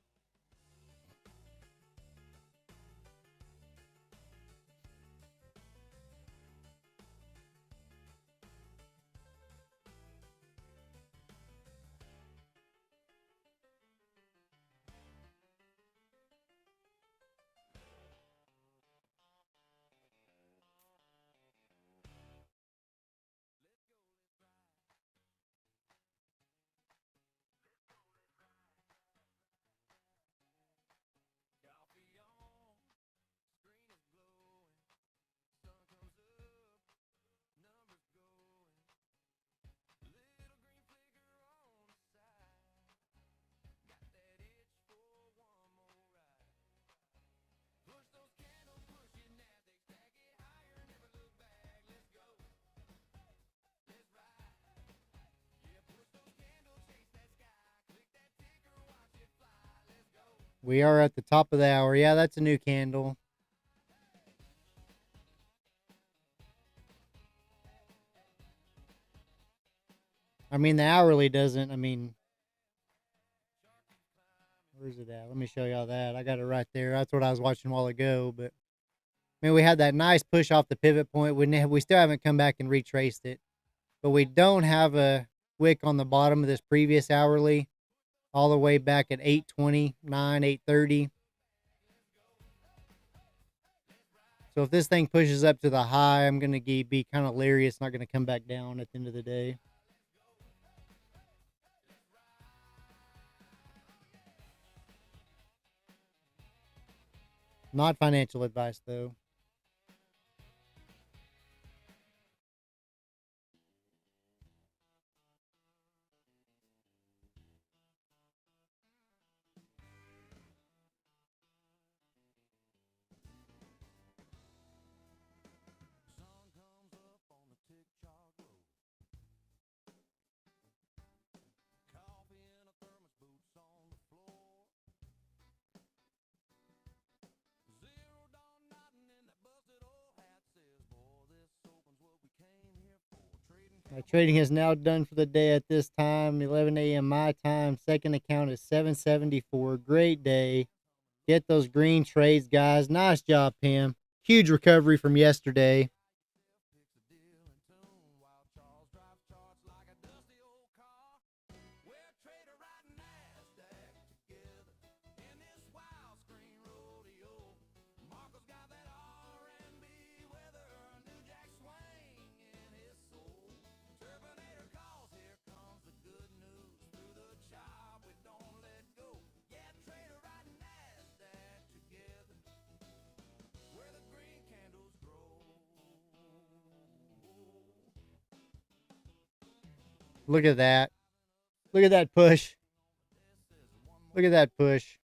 We are at the top of the hour. Yeah, that's a new candle. I mean, the hourly doesn't. I mean, where's it at? Let me show y'all that. I got it right there. That's what I was watching a while ago. But, I mean, we had that nice push off the pivot point. We still haven't come back and retraced it. But we don't have a wick on the bottom of this previous hourly all the way back at 829, 830. So if this thing pushes up to the high, I'm going to be kind of leery. It's not going to come back down at the end of the day. Not financial advice, though. Trading is now done for the day at this time, 11 a.m. my time. Second account is 774. Great day. Get those green trades, guys. Nice job, Pam. Huge recovery from yesterday. Look at that. Look at that push. Look at that push.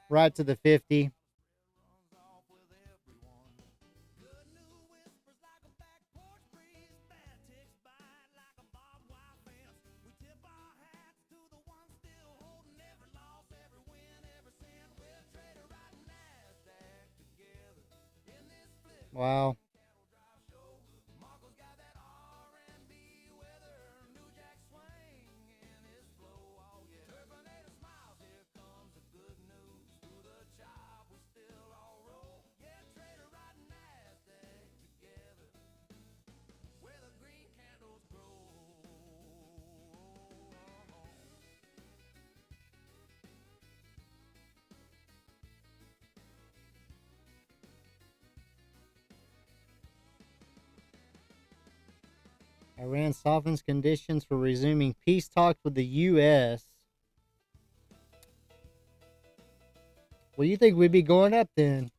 Right to the 50. Wow. Iran softens conditions for resuming peace talks with the U.S. Well, you think we'd be going up then?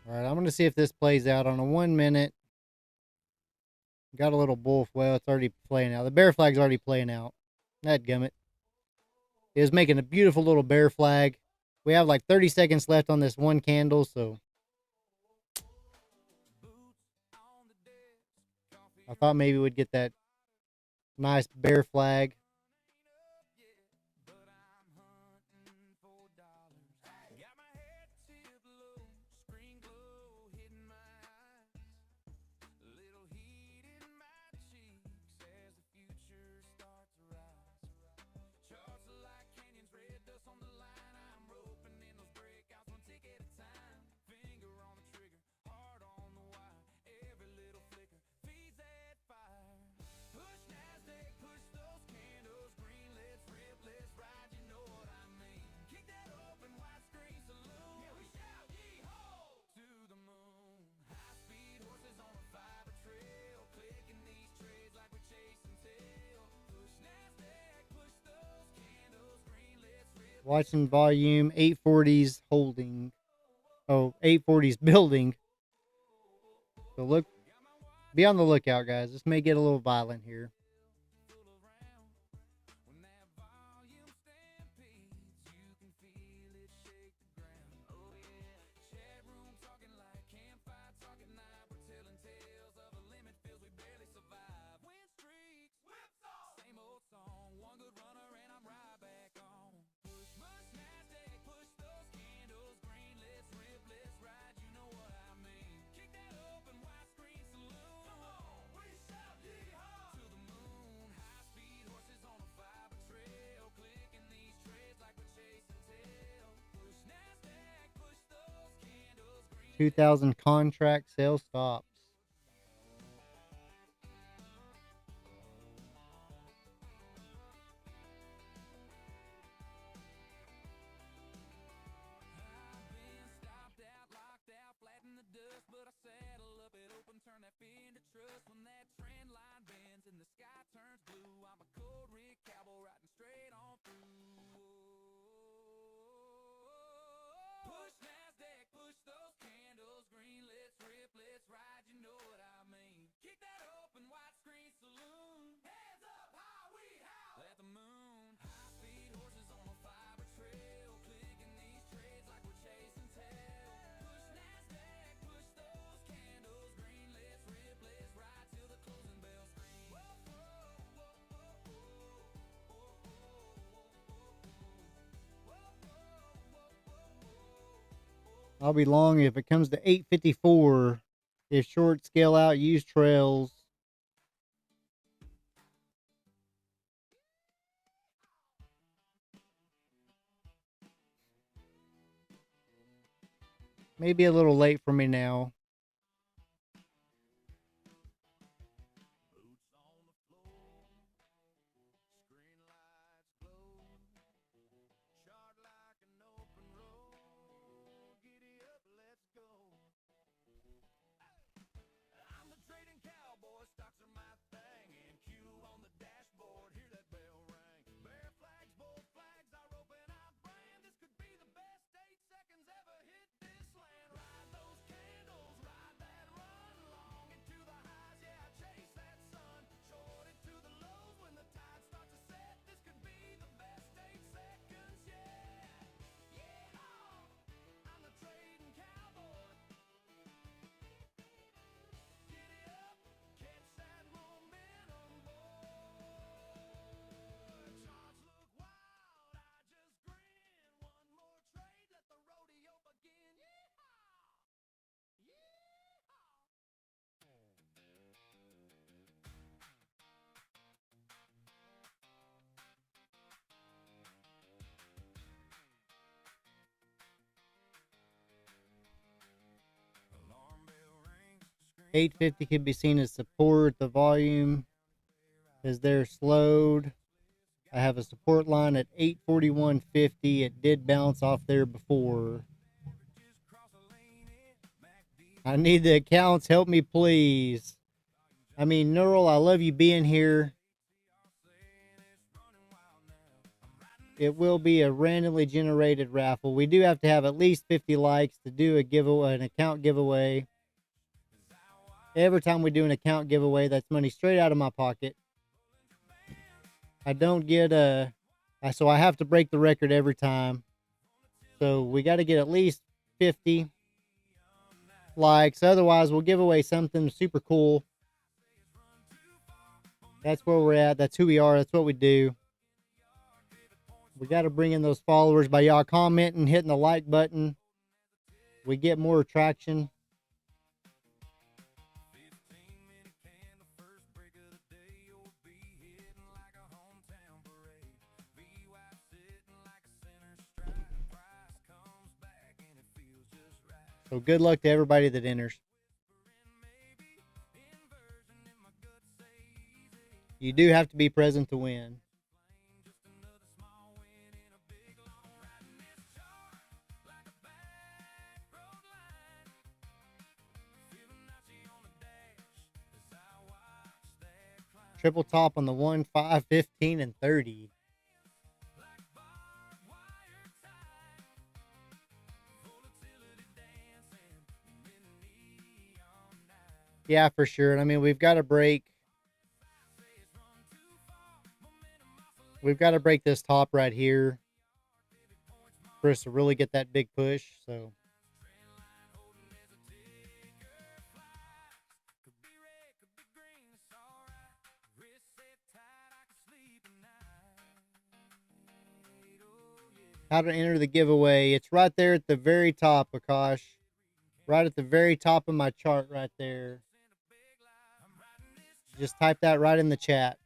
All right, I'm going to see if this plays out on a 1 minute. Got a little bull. Well, it's already playing out. The bear flag's already playing out. Dadgummit. It was making a beautiful little bear flag. We have like 30 seconds left on this one candle, so I thought maybe we'd get that nice bear flag. Watching volume 840s holding. Oh, 840s building. So look, be on the lookout, guys. This may get a little violent here. $2,000 contract sale stops. I'll be long if it comes to 854. If short, scale out, use trails. Maybe a little late for me now. I'm the trading cowboy, stocks are my thing, and Q on the dashboard, hear that bell ring. Bear flags, bull flags, I rope and I brand. This could be the best 8 seconds ever hit this land. Ride those candles, ride that run, long into the highs, yeah, chase that sun. Short it to the lows when the tide starts to set. This could be the best 8 seconds yet. Yeah, I'm the trading cowboy. Giddy up, catch that momentum, boy. Charts look wild, I just grin. One more trade, let the rodeo begin. Yeehaw! Yeehaw! 850 can be seen as support. The volume is there slowed. I have a support line at 841.50. It did bounce off there before. I need the accounts. Help me, please. I mean, Neural, I love you being here. It will be a randomly generated raffle. We do have to have at least 50 likes to do a giveaway, an account giveaway. Every time we do an account giveaway, that's money straight out of my pocket. I don't get so I have to break the record every time. So we got to get at least 50 likes. Otherwise, we'll give away something super cool. That's where we're at. That's who we are. That's what we do. We got to bring in those followers by y'all commenting, hitting the like button. We get more traction. So good luck to everybody that enters. You do have to be present to win. Triple top on the 1, 5, 15, and 30. Yeah, for sure. And I mean, we've got to break. We've got to break this top right here for us to really get that big push. So. How to enter the giveaway. It's right there at the very top, Akash. Right at the very top of my chart right there. Just type that right in the chat.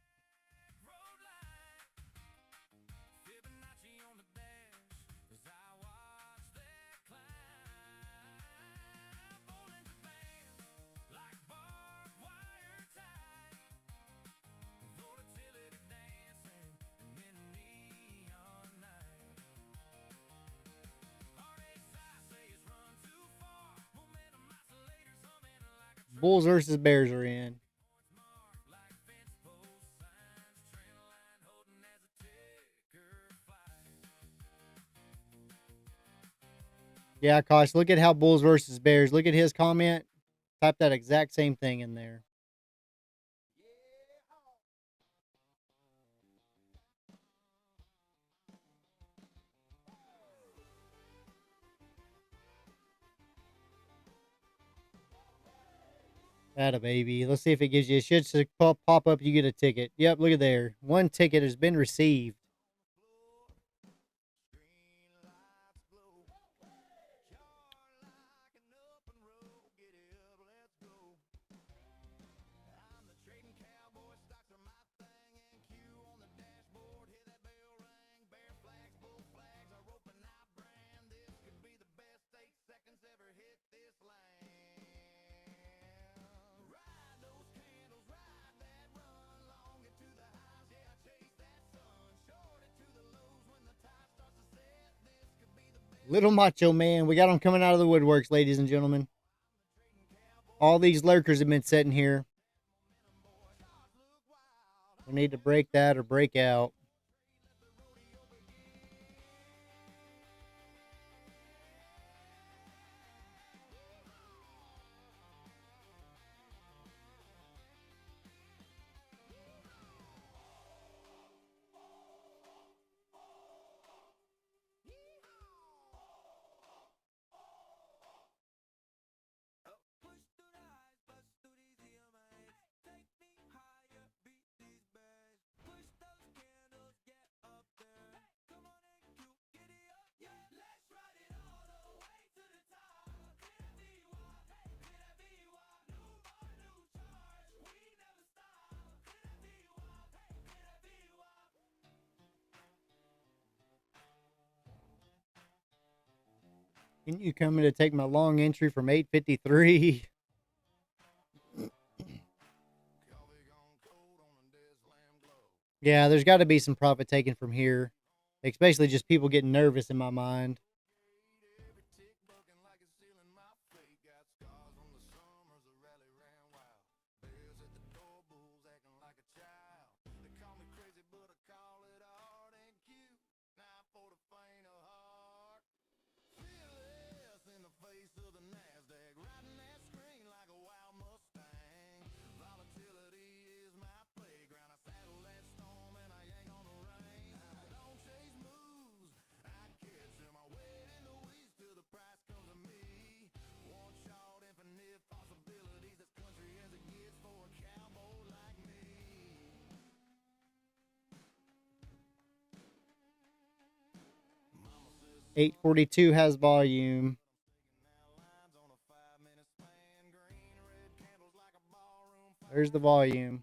Bulls versus Bears are in. Yeah, Kosh, look at how Bulls versus Bears. Look at his comment. Type that exact same thing in there. Atta baby. Let's see if it gives you a shit to pop up. You get a ticket. Yep, look at there. One ticket has been received. Little Macho Man. We got him coming out of the woodworks, ladies and gentlemen. All these lurkers have been sitting here. We need to break that or break out. Can you come in to take my long entry from 853? Yeah, there's got to be some profit taken from here, especially just people getting nervous in my mind. $842 has volume. There's the volume.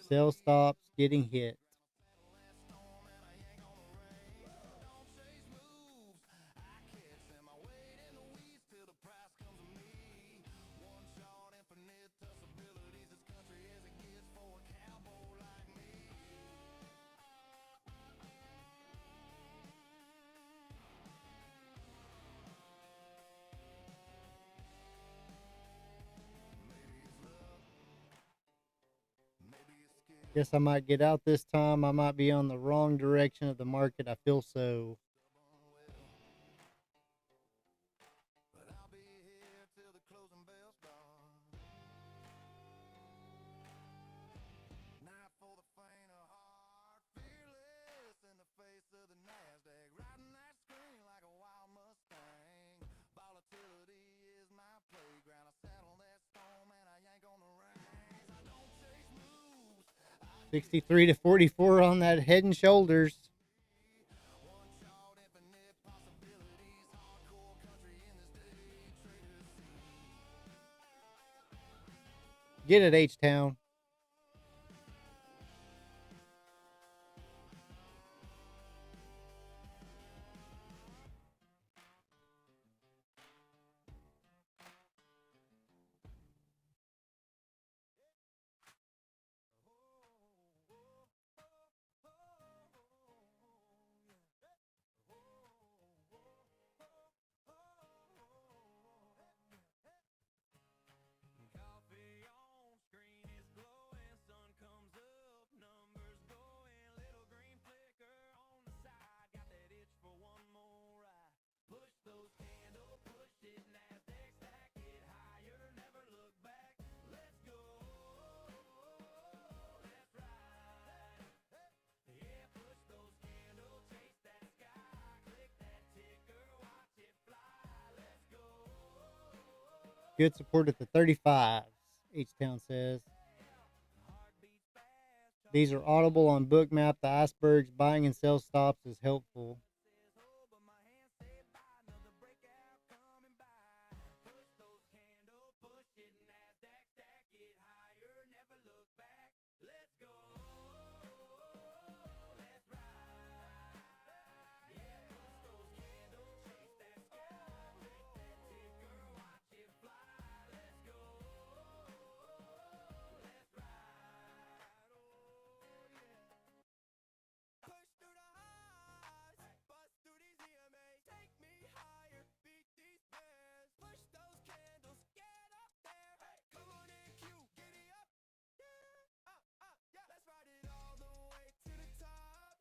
Sell stops getting hit. Guess I might get out this time. I might be on the wrong direction of the market. I feel so. But I'll be here till the closing bell start. Not for the faint of heart, fearless in the face of the NASDAQ, riding that screen like a wild Mustang. Volatility is my playground. I settle that storm and I yank on the reins. I don't chase moves. 63 to 44 on that Head and Shoulders. One shot, infinite possibilities. Hardcore country in this day trader scene. Get it, H-Town. Coffee on screen is glowing, sun comes up, numbers going, little green flicker on the side, got that itch for one more ride. Push those candles, push it, NASDAQ, stack it higher, never look back. Let's go, let's ride. Yeah, push those candles, chase that sky, click that ticker, watch it fly. Let's go. Good support at the 35s, H-Town says. These are audible on Bookmap. The icebergs, buying and sell stops is helpful. Push through the highs, bust through these EMAs, take me higher, beat these bears. Push those candles, get up there. Come on in, Q, giddy up. Yeah, yeah. Let's ride it all the way to the top.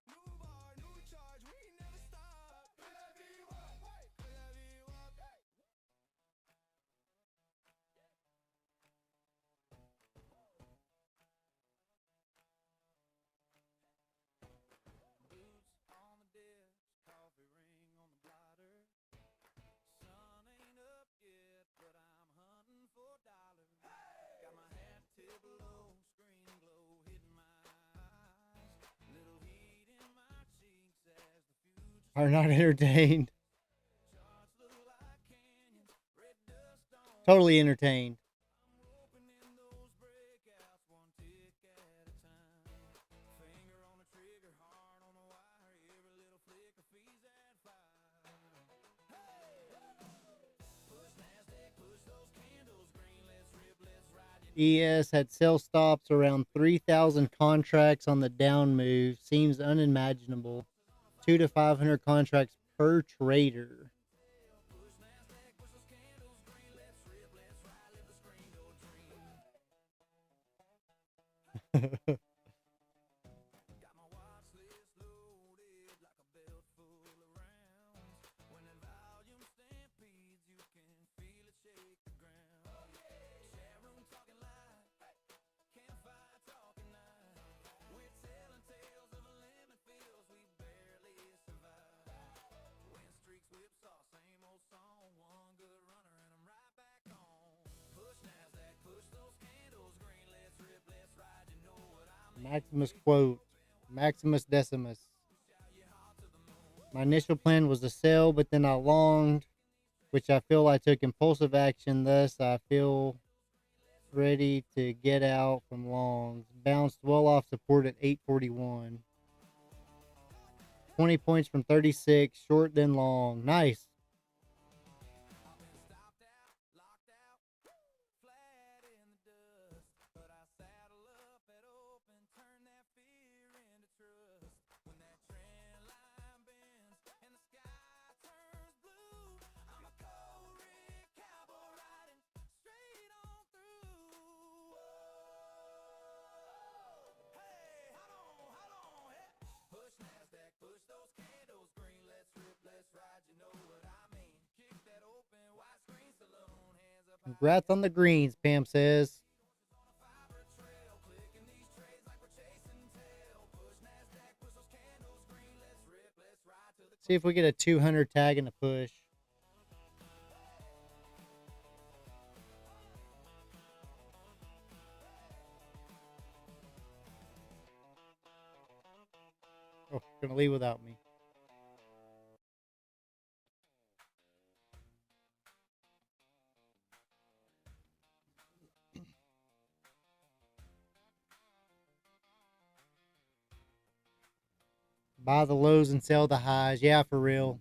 New bar, new charge, we never stop. Boots on the disc, coffee ring on the blotter. Sun ain't up yet, but I'm hunting for dollars. Got my hat tipped low, screen glow hitting my eyes. Little heat in my cheeks as the future Are not entertained. charts look like canyons. Red dust on Totally entertained. I'm roping in those breakouts, one tick at a time. Finger on the trigger, heart on the wire. Every little flicker feeds that fire. Push NASDAQ, push those candles green. Let's rip, let's ride. ES had sell stops around 3,000 contracts on the down move. Seems unimaginable. 2 to 500 contracts per trader. Push NASDAQ, push those candles green. Let's rip, let's ride. Let the screen go dream. Got my watch list loaded like a belt full of rounds. When that volume stampedes, you can feel it shake the ground. Chat room talking live, campfire talking night. We're telling tales of a lemon fields we barely survive. Wind streaks whipsaw, same old song. One good runner and I'm right back on. Push NASDAQ, push those candles green. Let's rip, let's ride. You know what I mean. Maximus quote. Maximus Decimus. My initial plan was to sell, but then I longed, which I feel I took impulsive action. Thus, I feel ready to get out from longs. Bounced well off support at 841. 20 points from 36, short then long. Nice. Stopped out, locked out, flat in the dust. But I saddle up at open, turn that fear into trust. When that trend line bends and the sky turns blue, I'm a cold red cowboy riding straight on through. Congrats on the greens, Pam says. See if we get a 200 tag in the push. Oh, gonna leave without me. Buy the lows and sell the highs. Yeah, for real.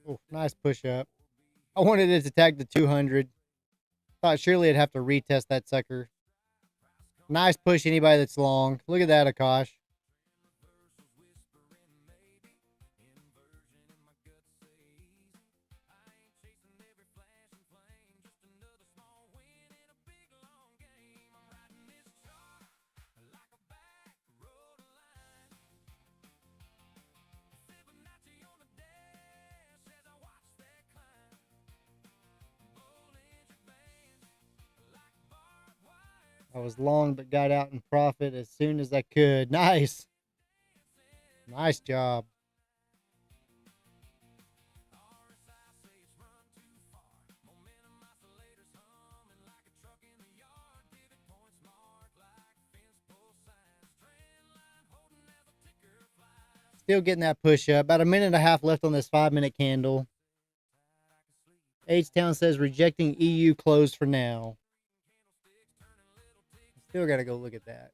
Oh, nice push up. I wanted it to tag the 200. Thought surely I'd have to retest that sucker. Nice push, anybody that's long. Look at that, Akash. I was long, but got out in profit as soon as I could. Nice. Nice job. Still getting that push up. About a minute and a half left on this 5-minute candle. H-Town says rejecting EU closed for now. Still got to go look at that.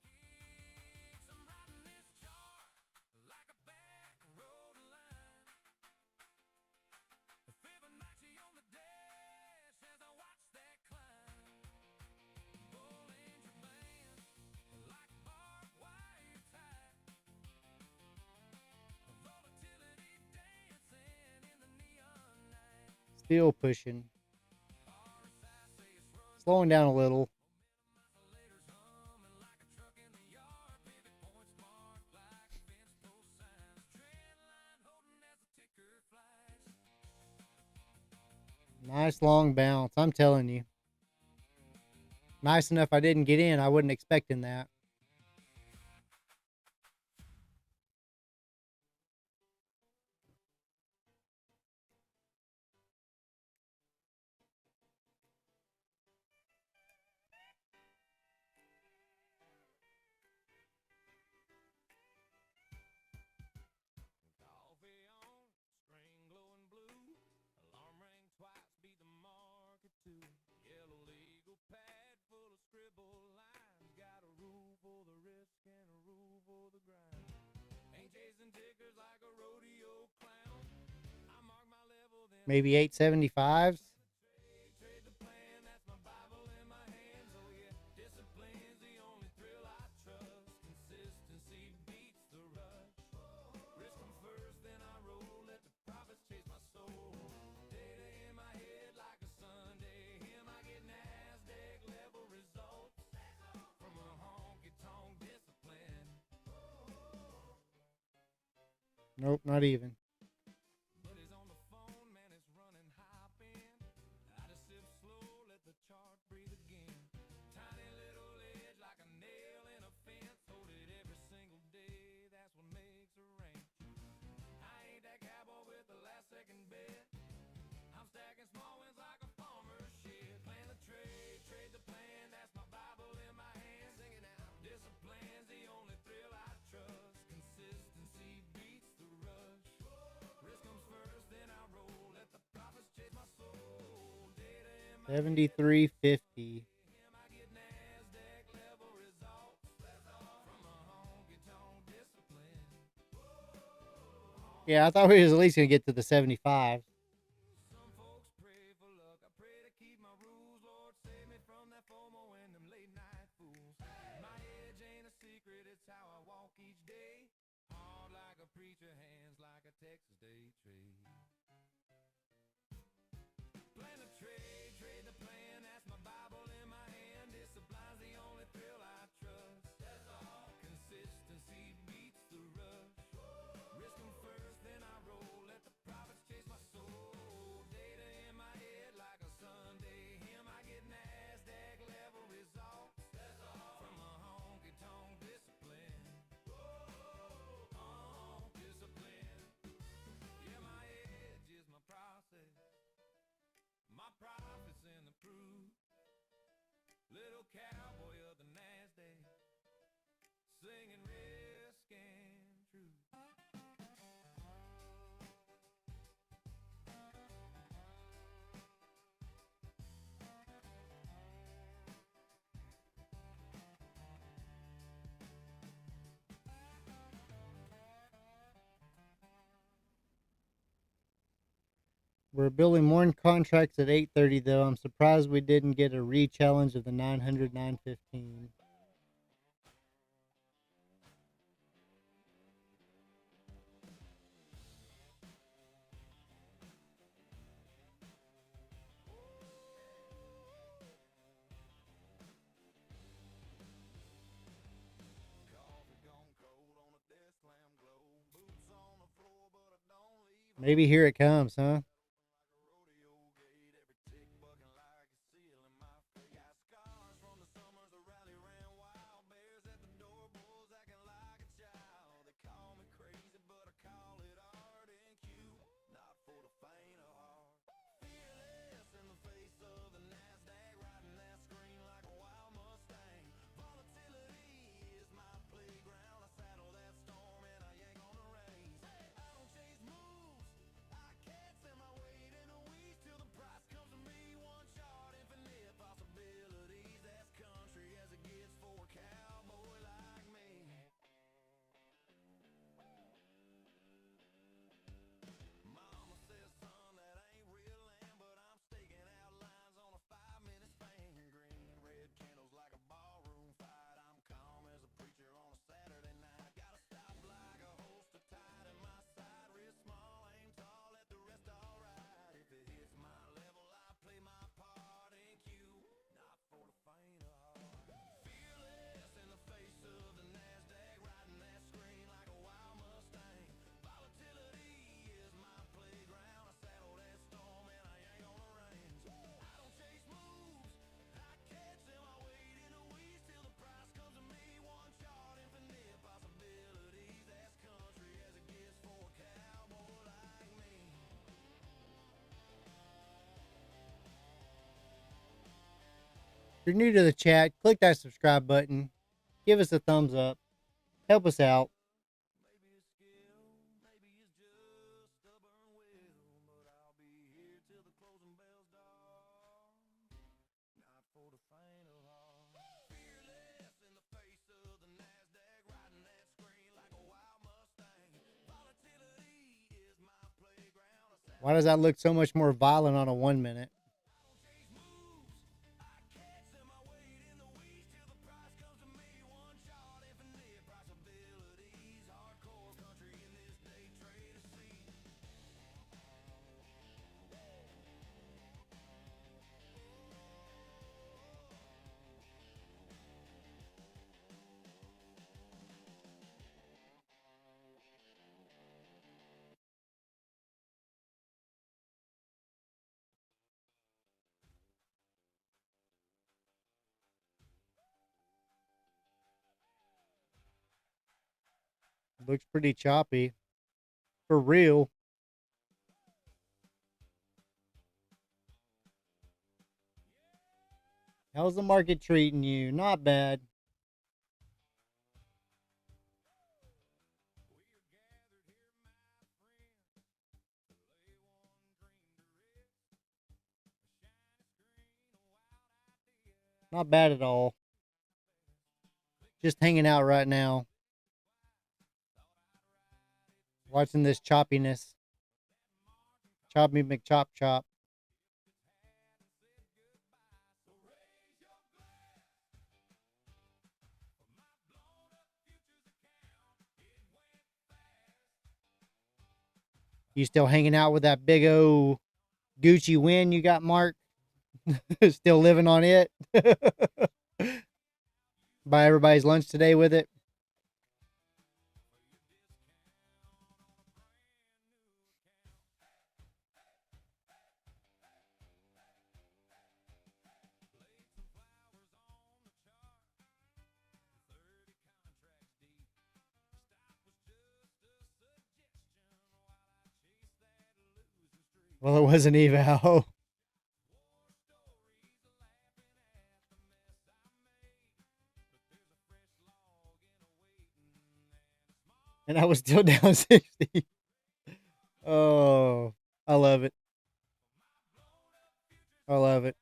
Still pushing. Slowing down a little. Nice long bounce. I'm telling you. Nice enough I didn't get in. I wasn't expecting that. Maybe 875s. Nope, not even. Second bet. I'm stacking small wins like 73.50. Yeah, I thought we was at least gonna get to the 75. Some folks pray for luck. I pray to keep my rules. Lord, save me from that FOMO and them late night fools. My edge ain't a secret, it's how I walk each day. Hard like a preacher, hands like a Texas day trade. Plan to trade, trade the plan. That's my Bible in my hand. Discipline's the only thrill I trust. That's all. Consistency beats the rush. Risk 'em first, then I roll. Let the profits chase my soul. Data in my head like a Sunday hymn. I get NASDAQ level results. That's all. From a honky tonk discipline. Discipline. Yeah, my edge is my process. My profits in the proof. Little cowboy of the NASDAQ. Singing risk and truth. We're building more contracts at 8:30 though. I'm surprised we didn't get a re-challenge of the 900, 915. Coffee gone cold on a desk lamp glow. Boots on the floor, but I don't leave. Maybe here it comes, huh? Rodeo gate, every tick bucking like a seal in my face. Got scars from the summers the rally ran wild. Bears at the door, bulls acting like a child. They call me crazy, but I call it art and cute. Not for the faint of heart. Fearless in the face of the NASDAQ, riding that screen like a wild Mustang. Volatility is my playground. I saddle that storm and I yank on the reins. I don't chase moves. I can't send my weight in the weeds till the price comes to me. One shot, infinite possibilities. As country as it gets for a cowboy like me. Mama says, son, that ain't real land, but I'm staking out lines on a 5-minute span. Green red candles like a ballroom fight. I'm calm as a preacher on a Saturday night. Gotta stop like a holster tied in my side. Wrist small, aim tall, let the rest all ride. If it hits my level, I play my part in cue. Not for the faint of heart. Fearless in the face of the NASDAQ, riding that screen like a wild Mustang. Volatility is my playground. I saddle that storm and I yank on the reins. I don't chase moves. I can't send my weight in the weeds till the price comes to me. One shot, infinite possibilities. As country as it gets for a cowboy like me. If you're new to the chat, click that subscribe button. Give us a thumbs up. Help us out. Maybe it's skill, maybe it's just stubborn will, but I'll be here till the closing bells dawn. Not for the faint of heart. Fearless in the face of the NASDAQ, riding that screen like a wild Mustang. Volatility is my playground. Why does that look so much more violent on a 1 minute? I don't chase moves. I can't send my weight in the weeds till the price comes to me. One shot, infinite possibilities. Hardcore country in this day trade of sea. Looks pretty choppy. For real. How's the market treating you? Not bad. Not bad at all. Just hanging out right now. Watching this choppiness. Chop me McChop chop. You still hanging out with that big old Gucci win you got, Mark? Still living on it? Buy everybody's lunch today with it? Well, it was an eval. And I was still down 60. Oh, I love it. I love it.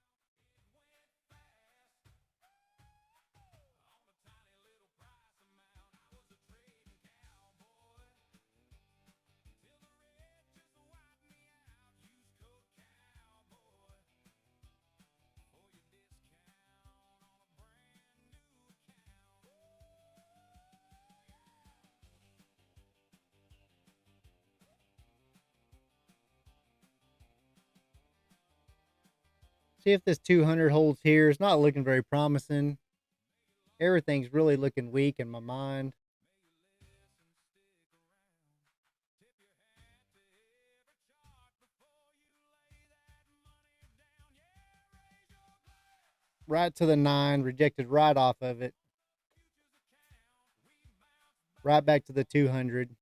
See if this 200 holds here. It's not looking very promising. Everything's really looking weak in my mind. Right to the 9, rejected right off of it. Right back to the 200.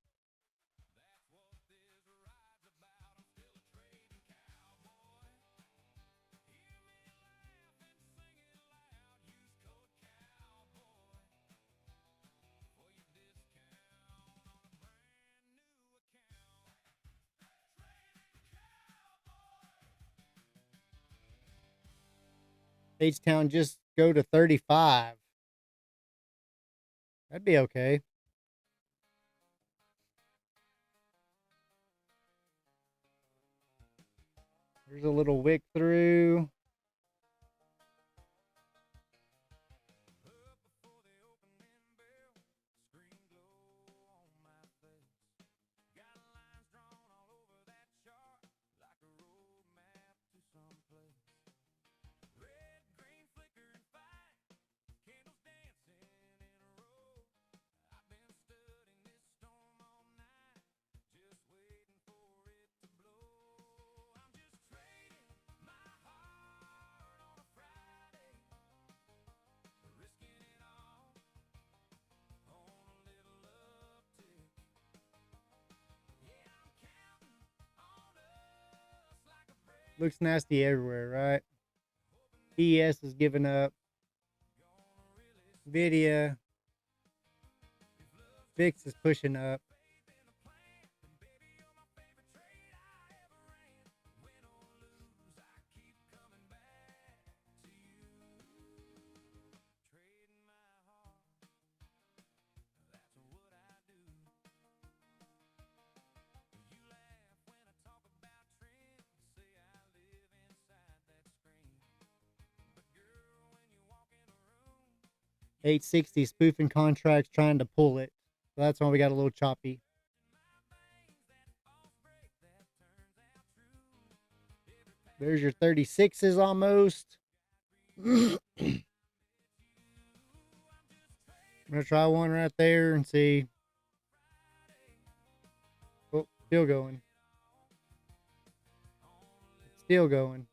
H-Town just go to 35. That'd be okay. There's a little wick through. Looks nasty everywhere, right? ES is giving up. Vidya. Vix is pushing up. $860 spoofing contracts trying to pull it. So that's why we got a little choppy. There's your 36s almost. I'm going to try one right there and see. Oh, still going. Still going.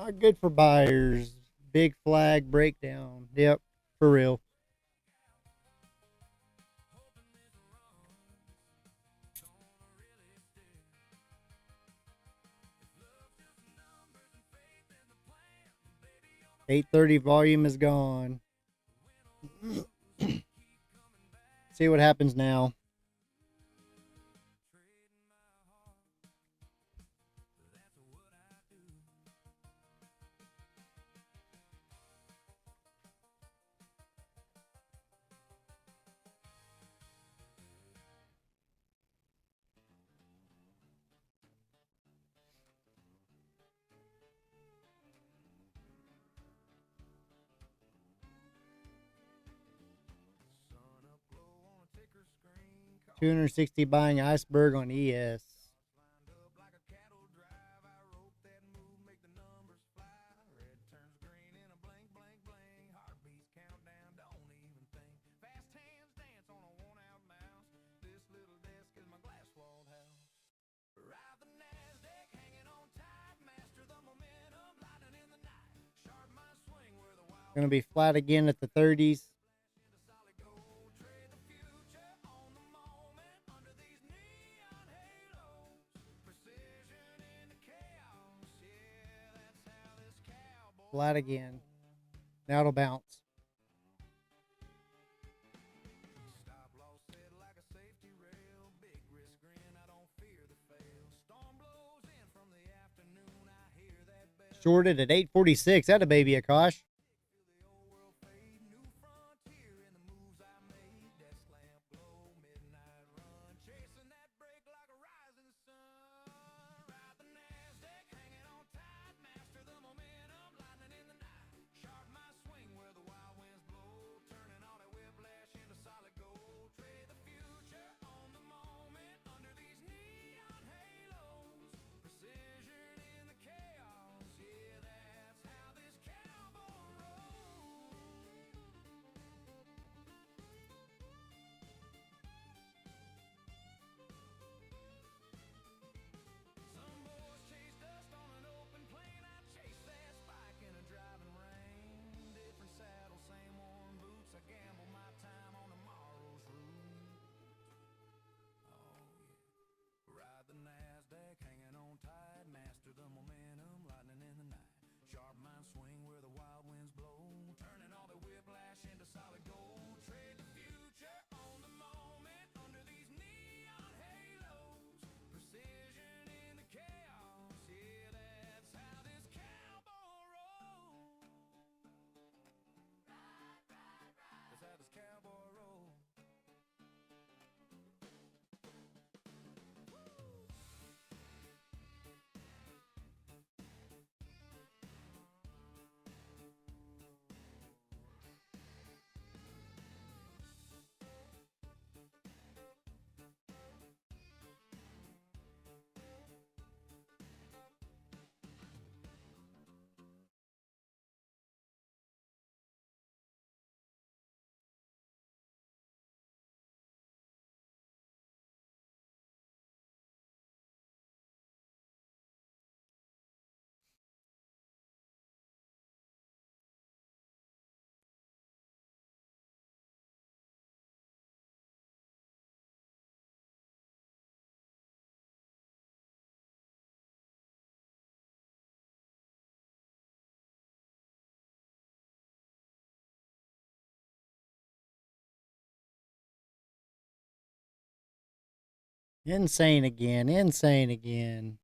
Good for buyers. Big flag breakdown. Yep, for real. .830 volume is gone. See what happens now. $260 buying iceberg on ES. Going to be flat again at the 30s. Flat again. Now it'll bounce. Shorted at 846. That a baby, Akash. Insane again. Insane again.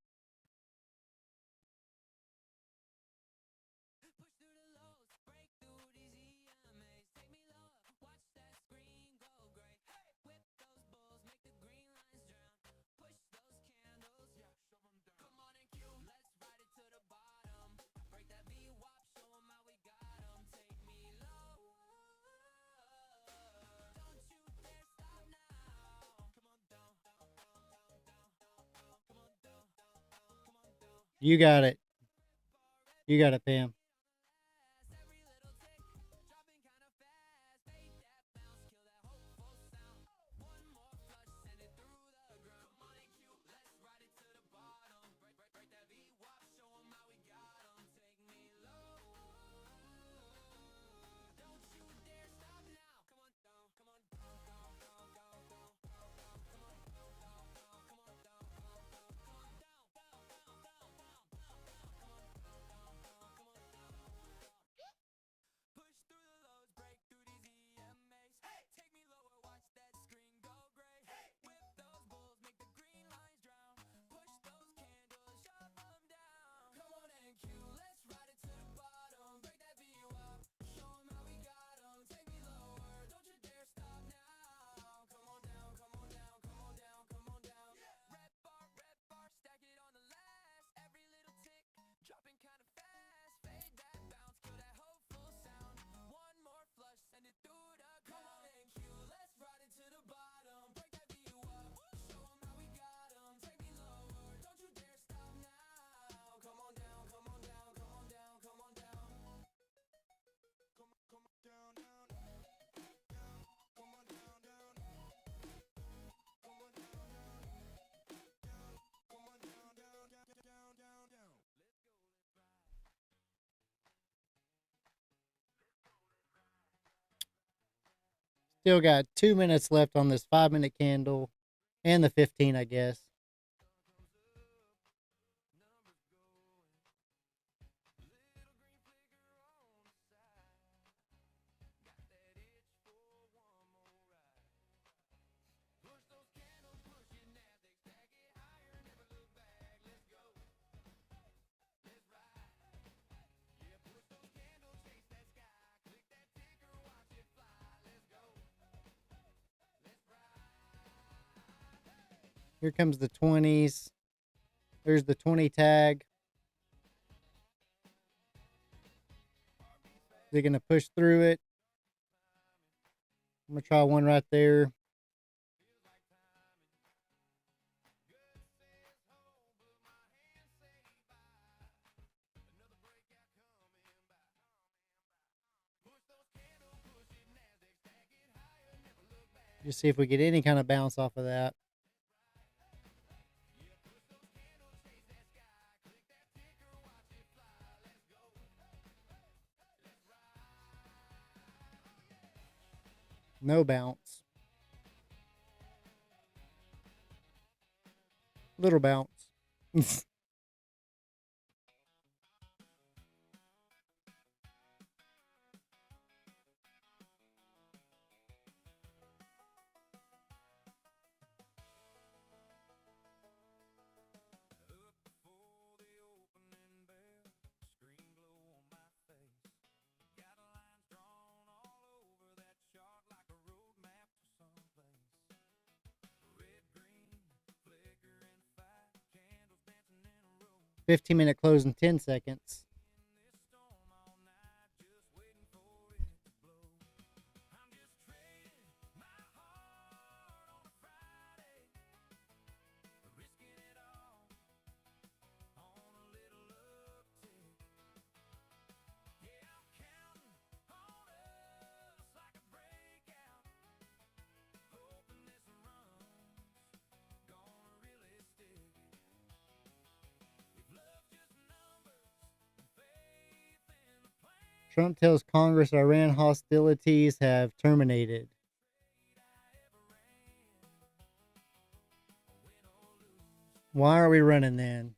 You got it. You got it, Pam. Still got 2 minutes left on this 5-minute candle and the 15, I guess. Here comes the 20s. There's the 20 tag. They're going to push through it. I'm going to try one right there. Just see if we get any kind of bounce off of that. No bounce. Little bounce. 15-minute close in 10 seconds. Trump tells Congress Iran hostilities have terminated. Why are we running then?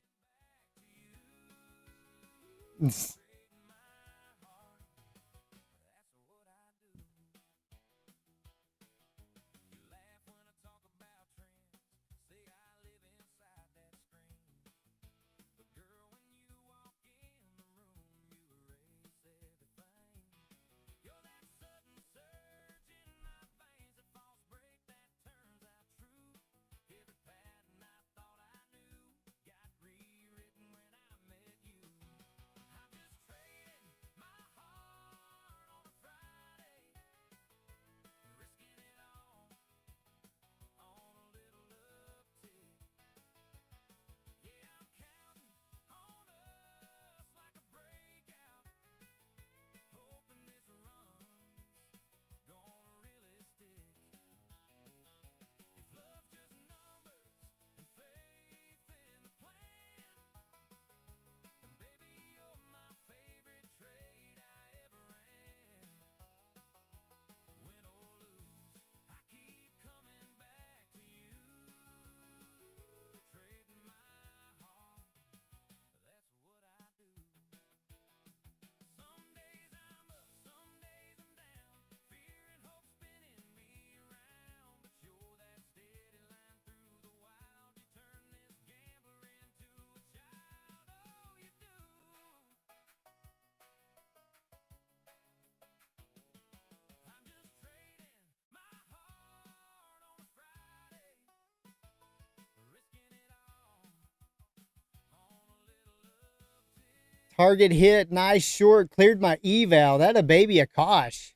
Target hit, nice short, cleared my eval. That a baby Akash.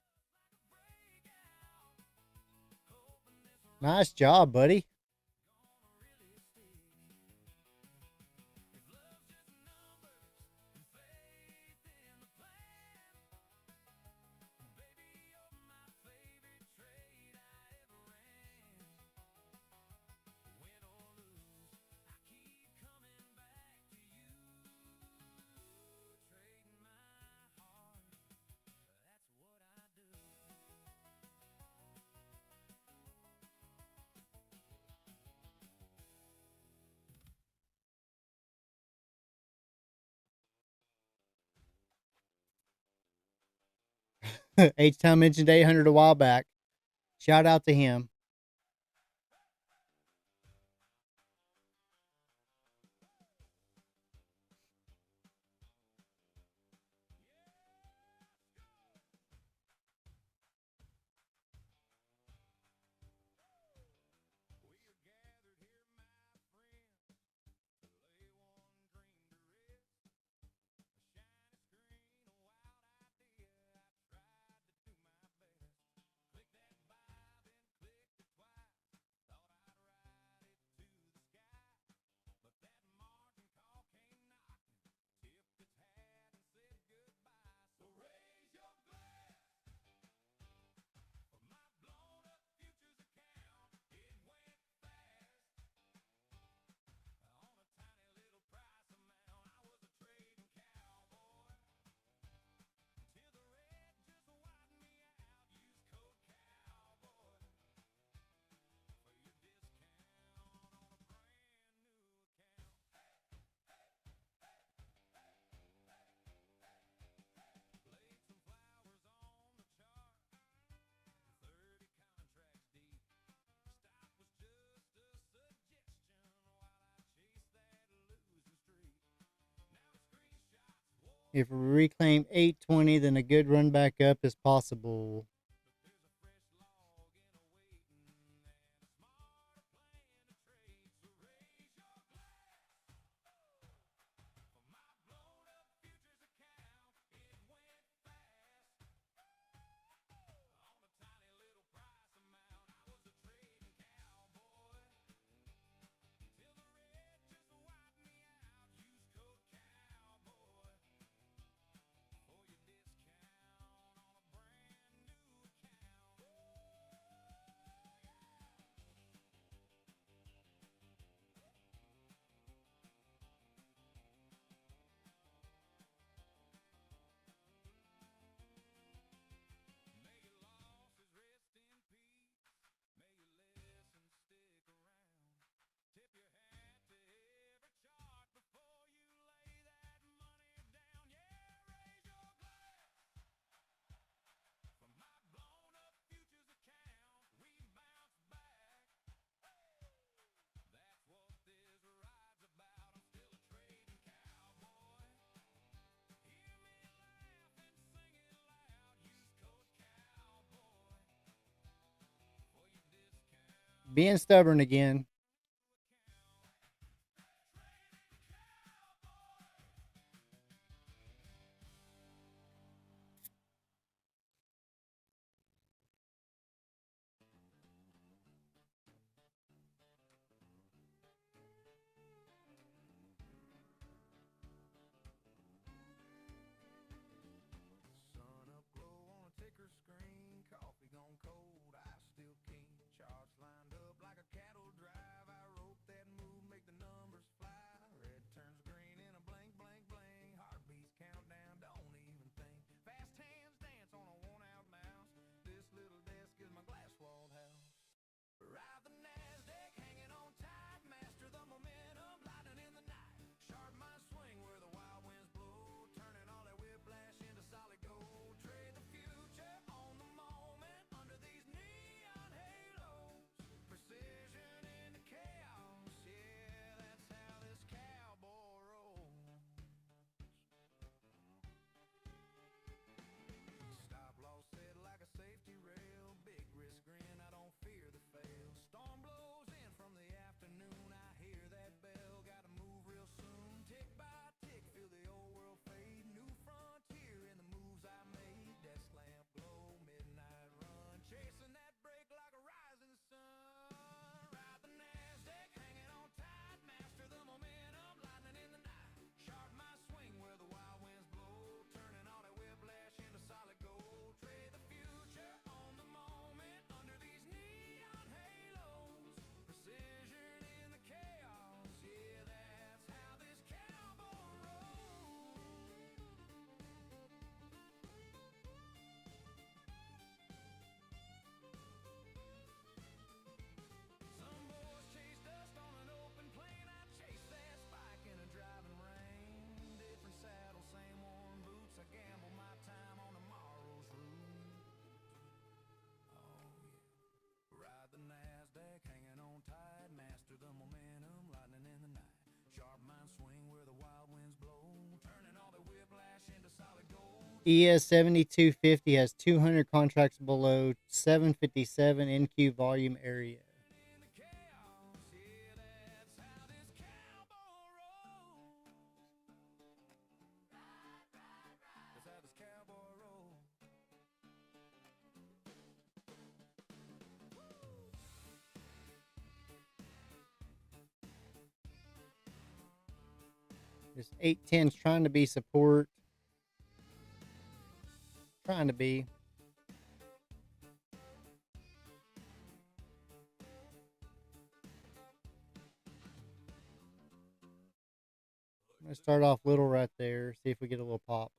Nice job, buddy. H-Town mentioned 800 a while back. Shout out to him. If we reclaim 820, then a good run back up is possible. Being stubborn again. Sun up glow on a ticker screen, coffee gone cold, I still keen. Charts lined up like a cattle drive. ES 7250 has 200 contracts below 757 NQ volume area. This 810's trying to be support. Trying to be. I'm going to start off little right there. See if we get a little pop.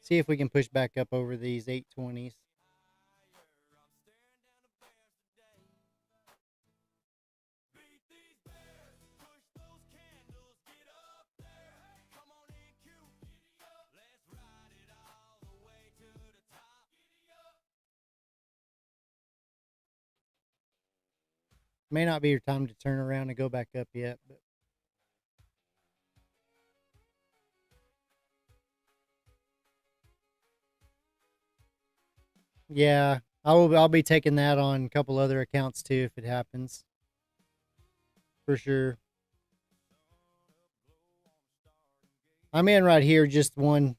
See if we can push back up over these 820s. May not be your time to turn around and go back up yet, but yeah, I'll be taking that on a couple other accounts too if it happens. For sure. I'm in right here, just one.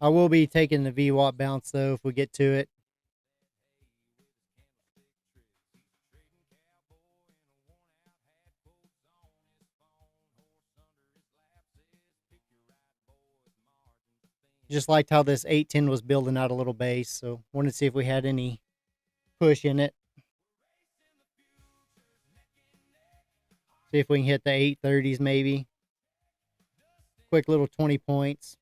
I will be taking the VWAP bounce though if we get to it. Just liked how this 810 was building out a little base, so wanted to see if we had any push in it. See if we can hit the 830s maybe. Quick little 20 points.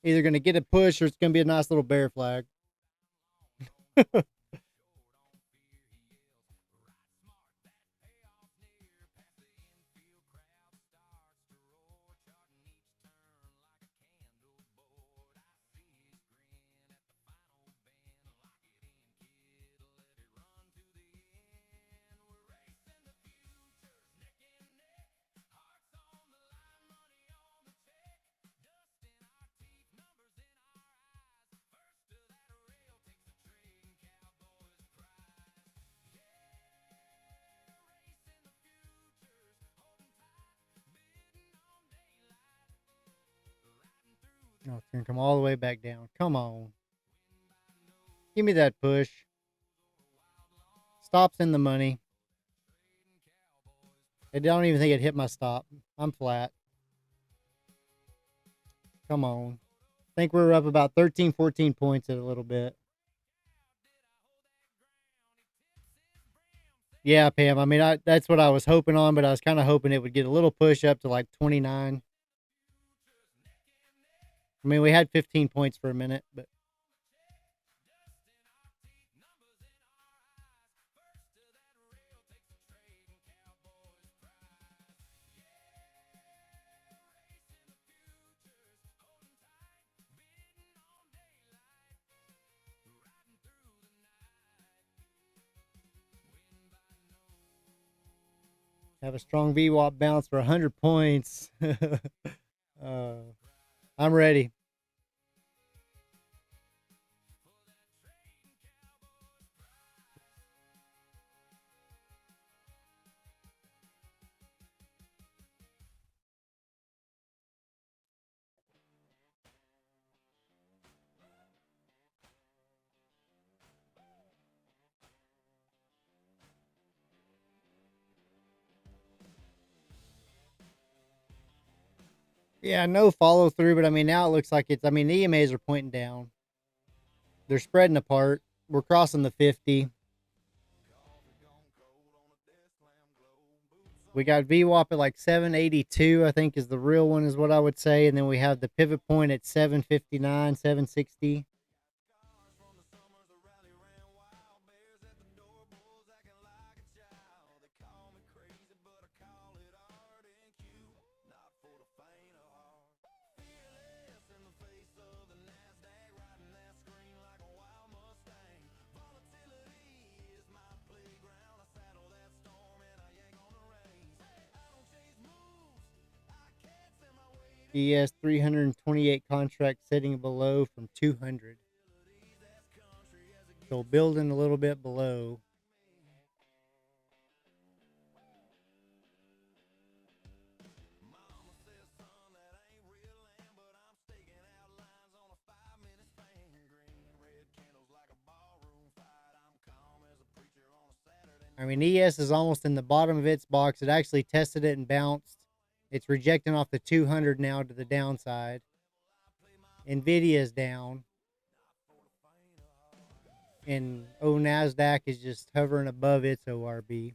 Either going to get a push or it's going to be a nice little bear flag. Oh, it's going to come all the way back down. Come on. Give me that push. Stop's in the money. I don't even think it hit my stop. I'm flat. Come on. I think we're up about 13, 14 points in a little bit. Yeah, Pam. I mean, that's what I was hoping on, but I was kind of hoping it would get a little push up to like 29. I mean, we had 15 points for a minute, but have a strong VWAP bounce for 100 points. I'm ready. Yeah, no follow through, but I mean, now it looks like it's, I mean, the EMAs are pointing down. They're spreading apart. We're crossing the 50. We got VWAP at like 782, I think is the real one, is what I would say. And then we have the pivot point at 759, 760. ES 328 contract setting below from 200. So building a little bit below. I mean, ES is almost in the bottom of its box. It actually tested it and bounced. It's rejecting off the 200 now to the downside. Nvidia's down. And NASDAQ is just hovering above its ORB.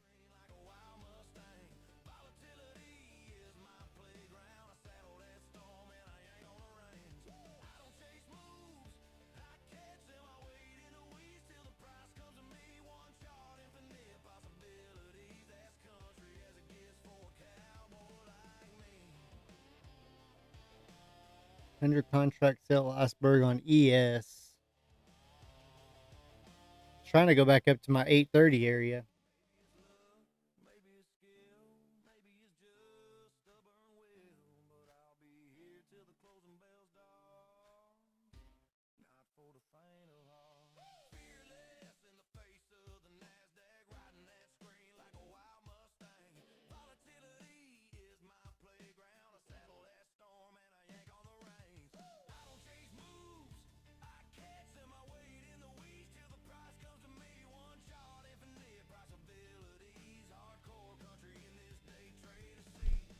Under contract sell iceberg on ES. Trying to go back up to my 830 area.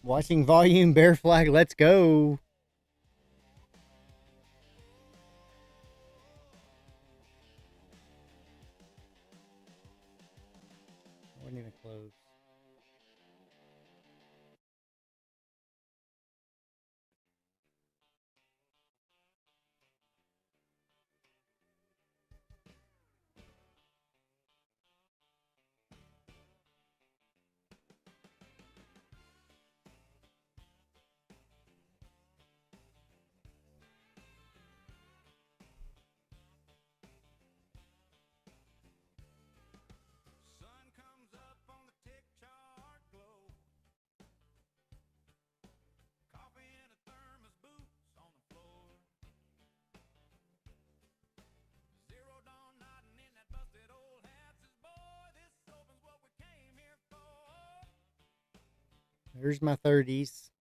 Watching volume, bear flag, let's go. Wasn't even close. There's my 30s.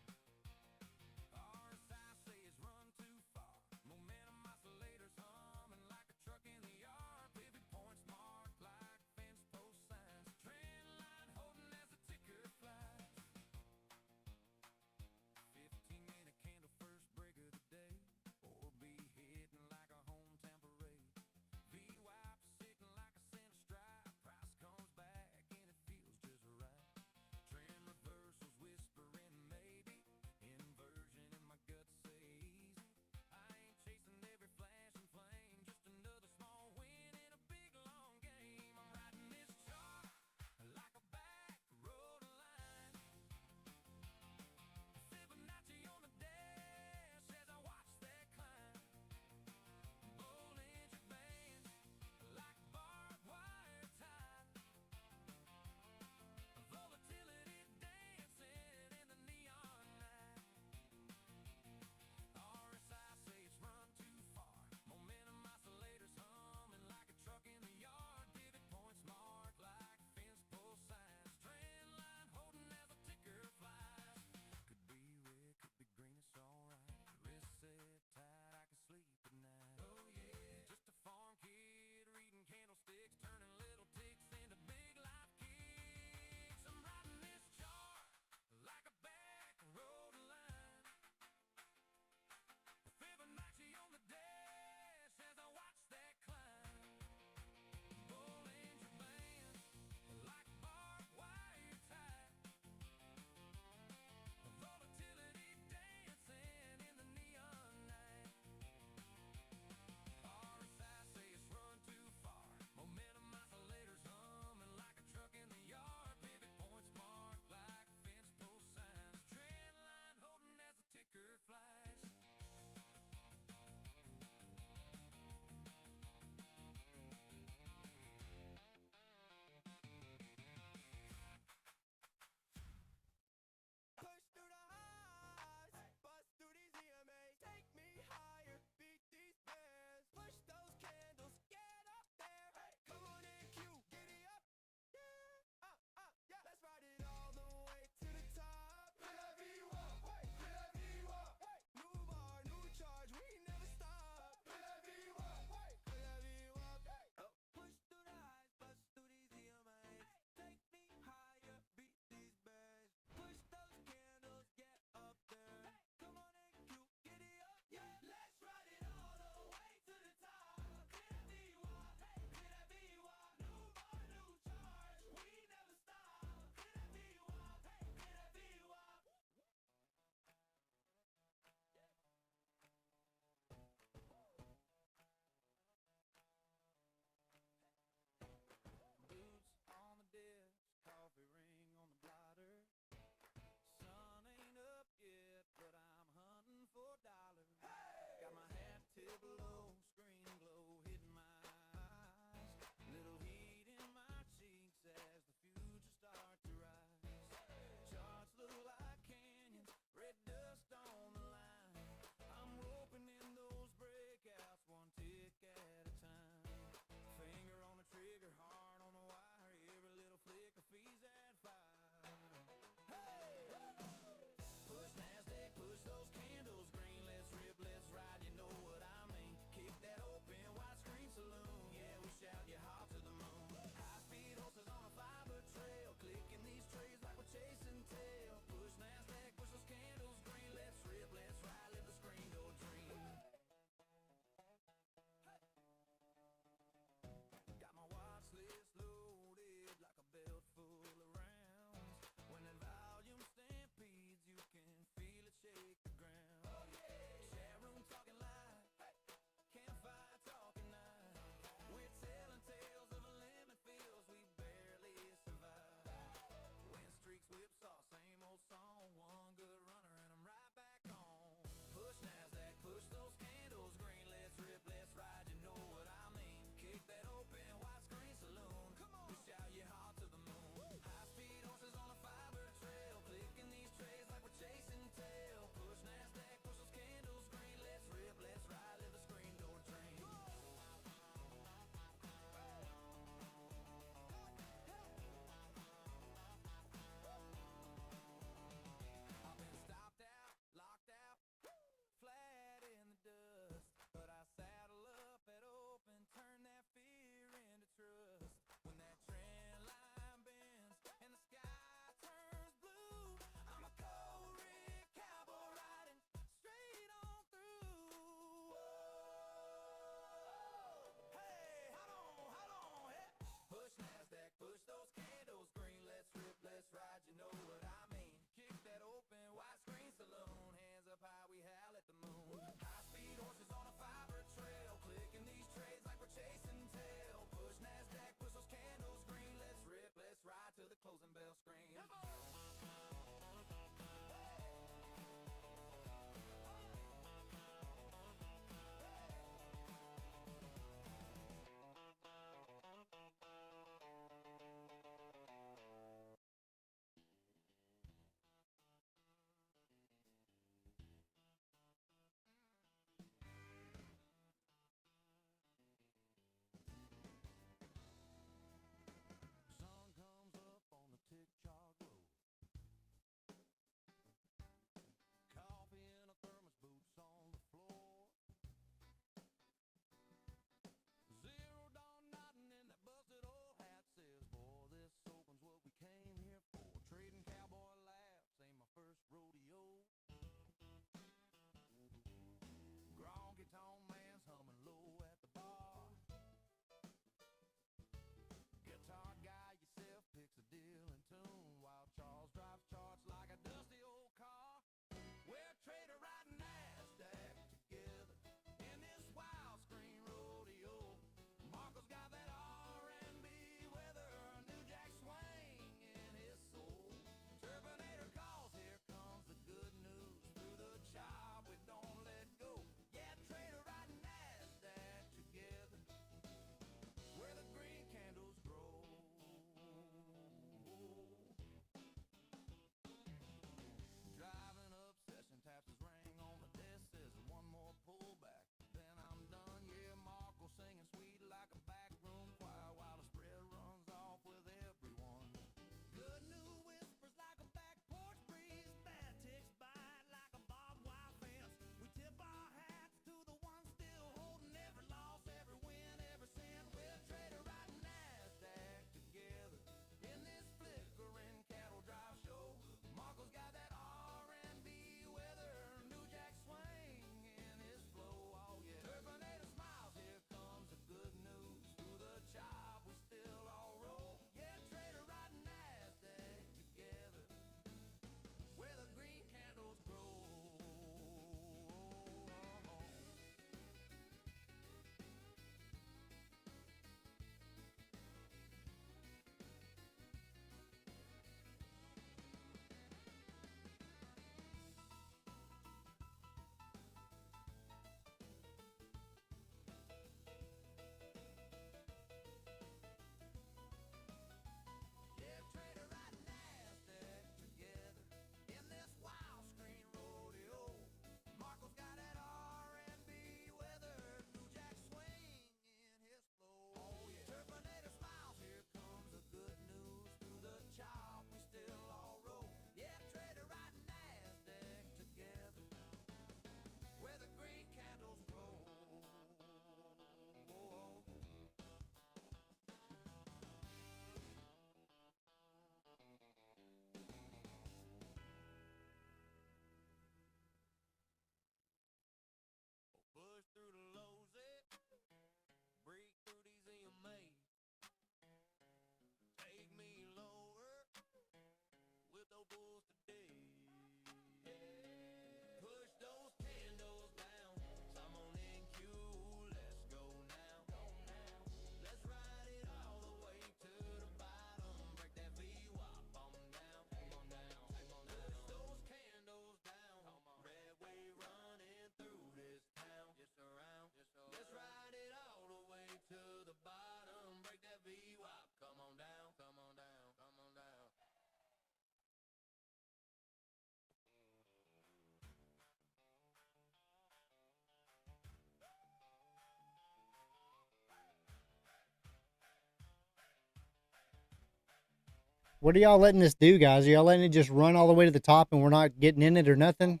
What are y'all letting this do, guys? Are y'all letting it just run all the way to the top and we're not getting in it or nothing?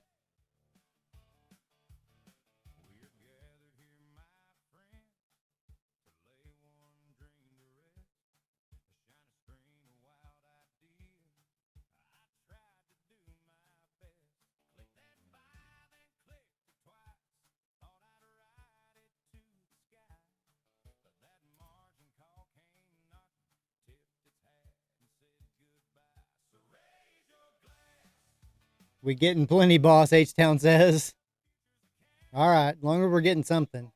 We getting plenty, boss, H-Town says. All right, longer we're getting something.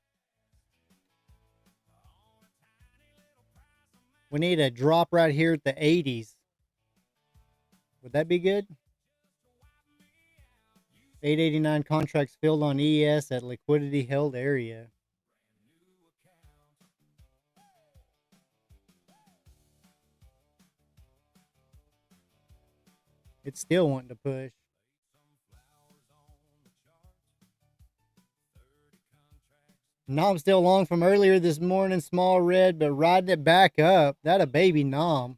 We need a drop right here at the 80s. Would that be good? 889 contracts filled on ES at liquidity held area. It's still wanting to push. Nom still long from earlier this morning, small red, but riding it back up. That a baby Nom.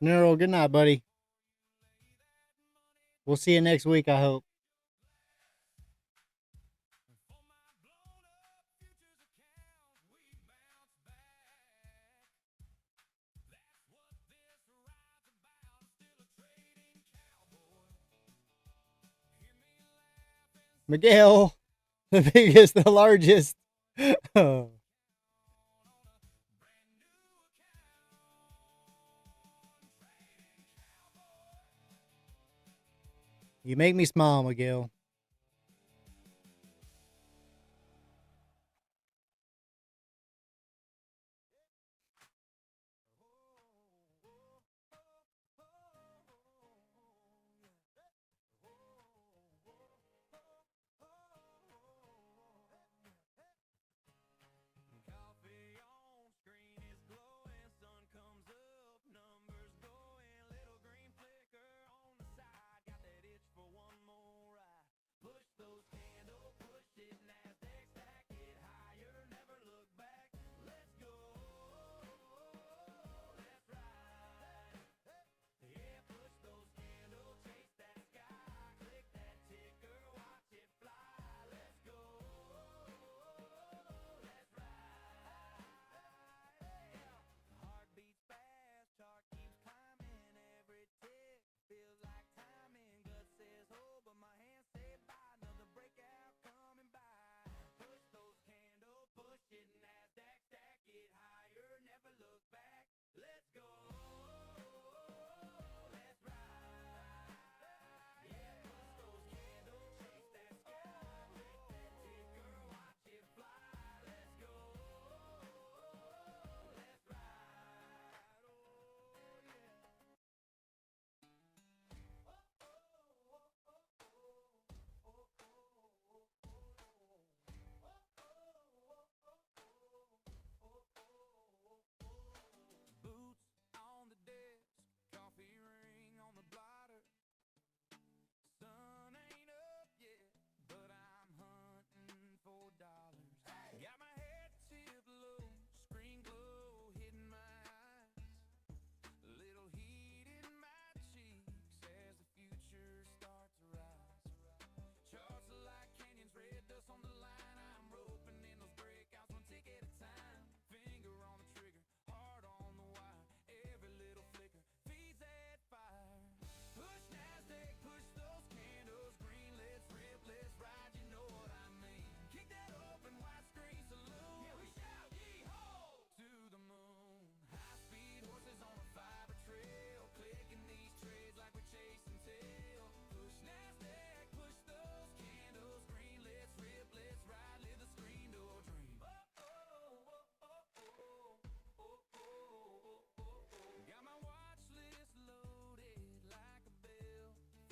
Neural, good night, buddy. We'll see you next week, I hope. Miguel, the biggest, the largest. Oh. You make me smile, Miguel. Coffee on screen is glowing, sun comes up, numbers going, little green flicker on the side, got that itch for one more ride.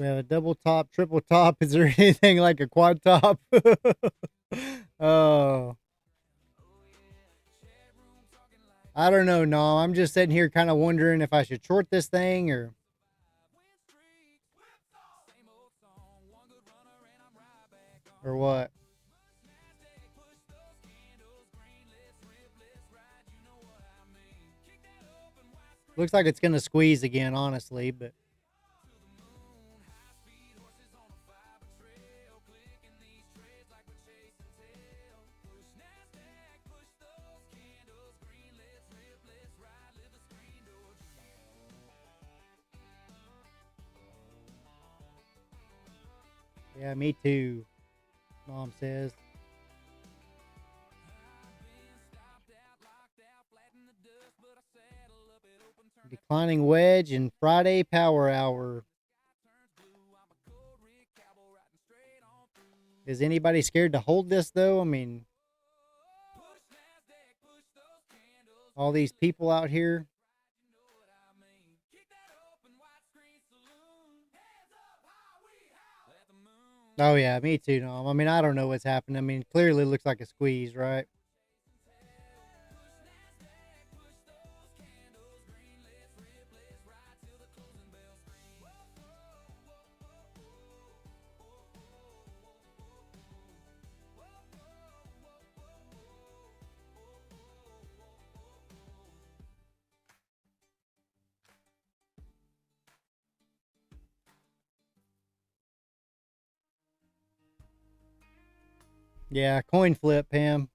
We have a double top, triple top. Is there anything like a quad top? Oh, I don't know. No, I'm just sitting here kind of wondering if I should short this thing or what. Looks like it's gonna squeeze again, honestly, but yeah, me too. Mom says. Declining wedge and Friday power hour. Is anybody scared to hold this though? I mean, all these people out here. Oh yeah, me too, Nom. I mean, I don't know what's happening. I mean, clearly it looks like a squeeze, right? Yeah, coin flip, Pam.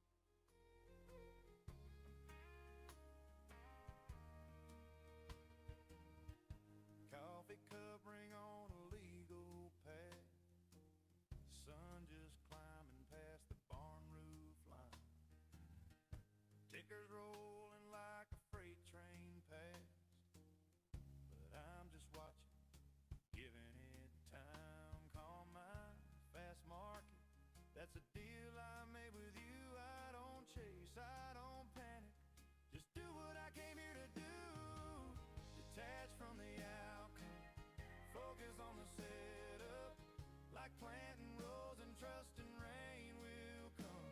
Coffee cup ring on a legal pad. Sun just climbing past the barn roof line. Tickers rolling like a freight train past. But I'm just watching, giving it time. Call mine fast market. That's a deal I made with you. I don't chase, I don't panic. Just do what I came here to do. Detach from the outcome. Focus on the setup. Like planting rows and trusting rain will come.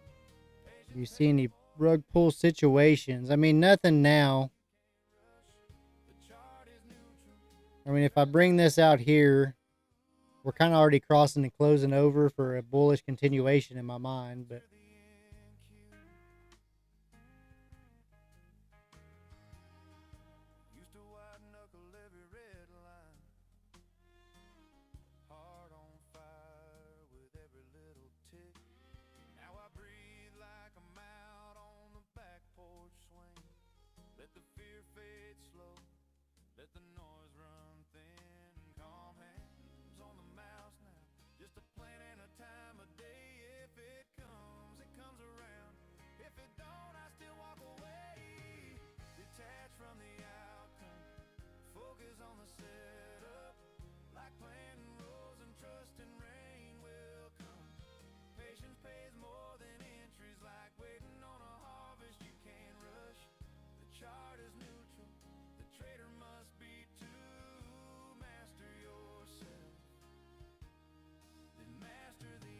Do you see any rug pull situations? I mean, nothing now. I mean, if I bring this out here, we're kind of already crossing and closing over for a bullish continuation in my mind, but Used to white knuckle every red line. Heart on fire with every little tick. Now I breathe like I'm out on the back porch swing. Let the fear fade slow. Let the noise run thin. Calm hands on the mouse now. Just a plan and a time of day. If it comes around. If it don't, I still walk away. Detach from the outcome. Focus on the setup. Like planting rows and trusting rain will come. Patience pays more than entries. Like waiting on a harvest you can't rush. The chart is neutral. The trader must be too. Master yourself. Then master the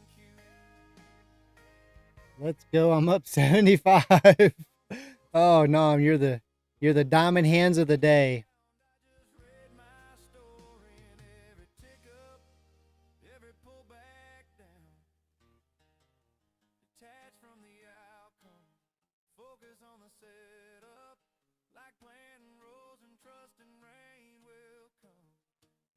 NQ. let's go. I'm up 75. Oh, Nom, you're the diamond hands of the day. Just read my story and every tick up, every pull back down. Detach from the outcome. Focus on the setup. Like planting rows and trusting rain will come.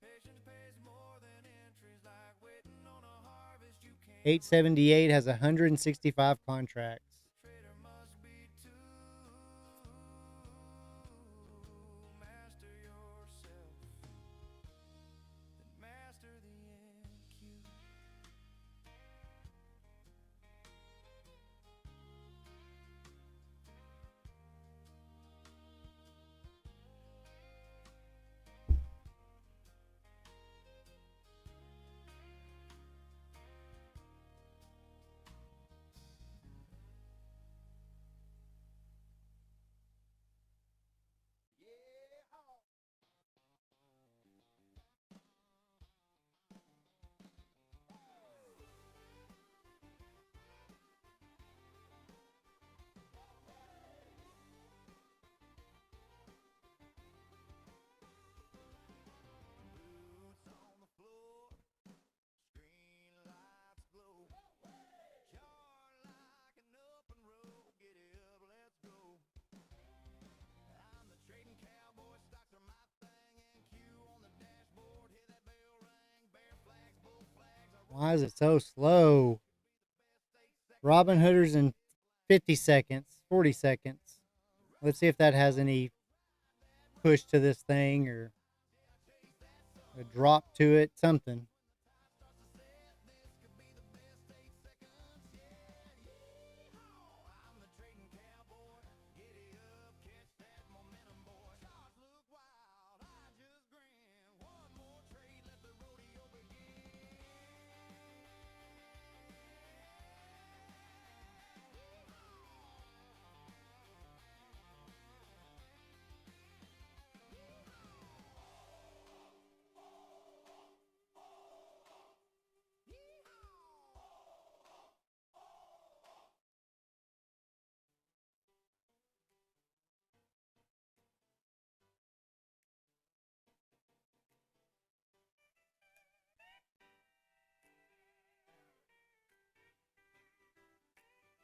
Patience pays more than entries. Like waiting on a harvest you can't. 878 has 165 contracts. Trader must be too. Master yourself. Then master the NQ. Why is it so slow? Robin Hooders in 50 seconds, 40 seconds. Let's see if that has any push to this thing or a drop to it, something.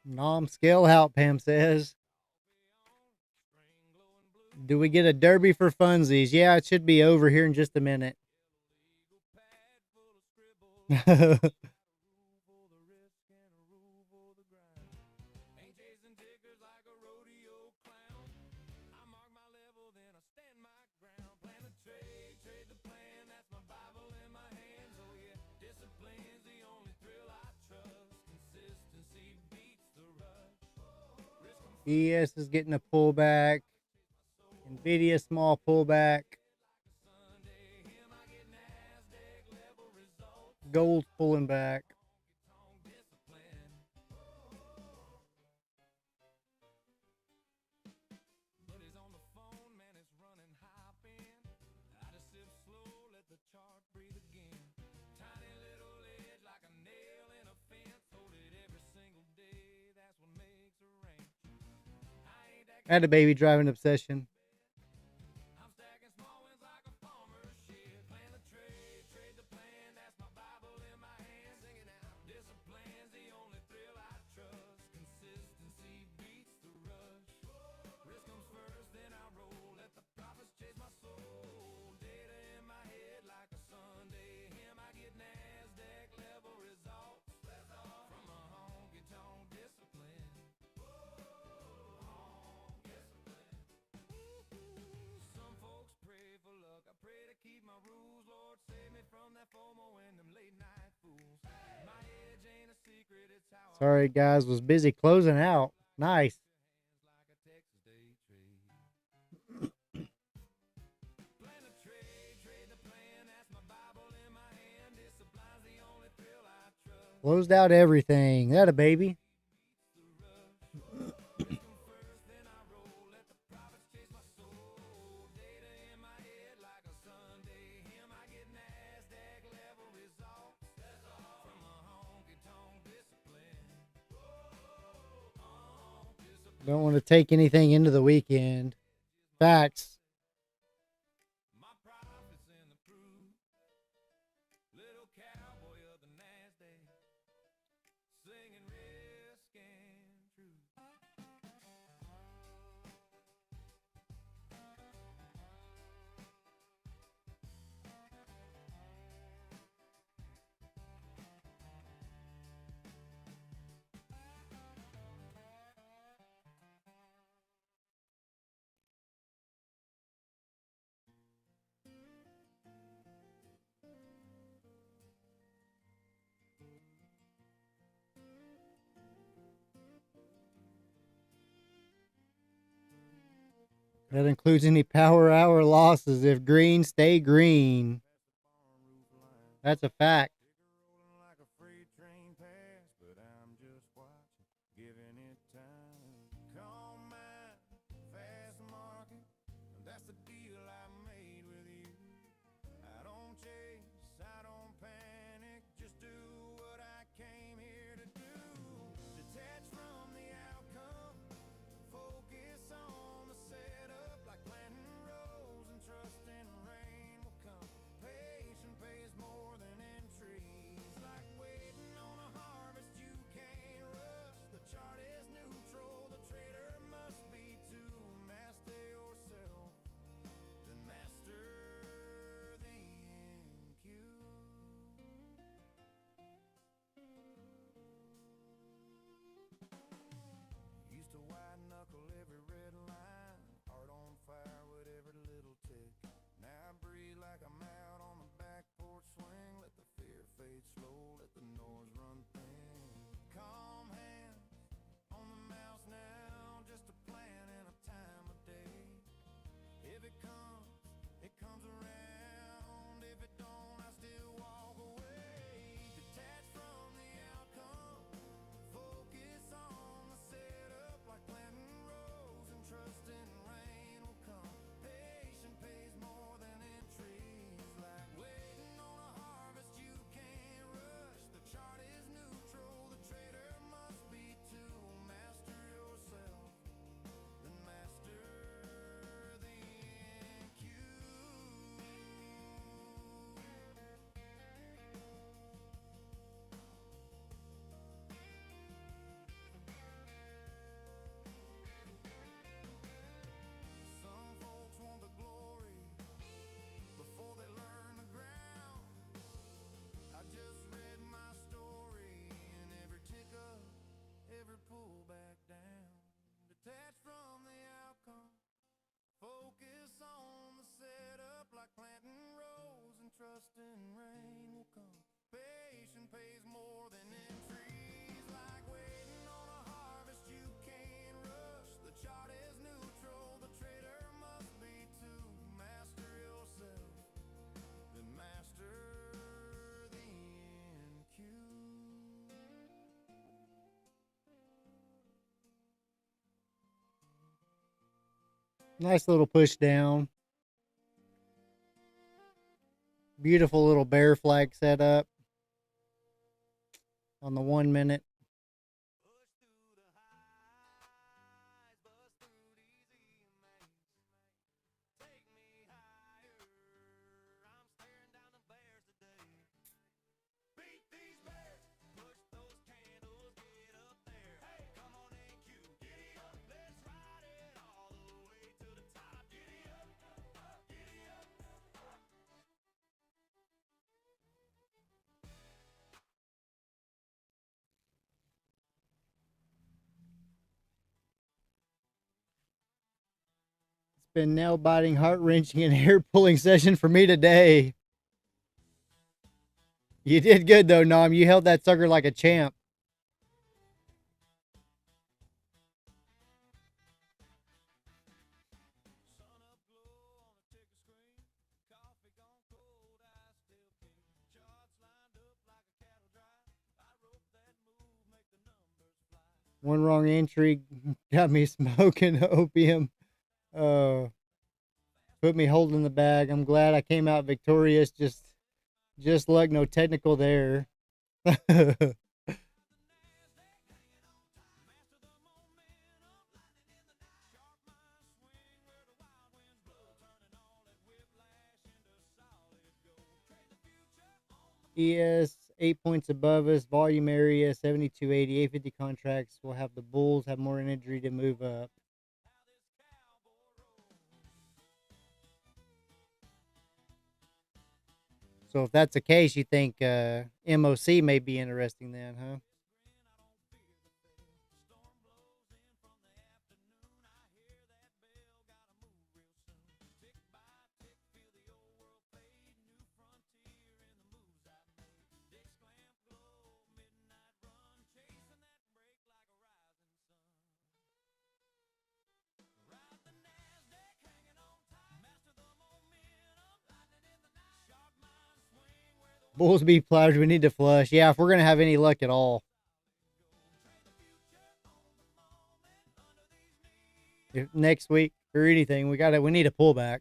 Nom scale out, Pam says. Do we get a derby for funsies? Yeah, it should be over here in just a minute. ES is getting a pullback. Nvidia small pullback. Gold's pulling back. Had a baby driving obsession. Sorry, guys, was busy closing out. Nice. Closed out everything. That a baby. Don't want to take anything into the weekend. Facts. That includes any power hour losses. If green, stay green. That's a fact. trust and rain will come. Patience pays more than in trees. Like waiting on a harvest you can't rush. The chart is neutral, the trader must be too. Master yourself, then master the NQ. Nice little push down. Beautiful little bear flag setup on the 1 minute. Push through the highs, bust through these emails. Take me higher, I'm staring down the bears today. Beat these bears, push those candles, get up there. Hey, come on AQ, giddy up, let's ride it all the way to the top. Giddy up, giddy up. It's been nail biting, heart wrenching, and hair pulling session for me today. You did good though, Nom. You held that sucker like a champ. Sun up glow on a ticker screen. Coffee gone cold, I still king. Charts lined up like a cattle drive. I rope that move, make the numbers fly. One wrong entry got me smoking opium. Put me holding the bag. I'm glad I came out victorious. Just luck, no technical there. ES 8 points above us. Volume area 7280. 850 contracts. We'll have the Bulls have more energy to move up. So if that's the case, you think MOC may be interesting then, huh? Bulls be plowed. We need to flush. Yeah, if we're gonna have any luck at all. If next week or anything, we need a pullback.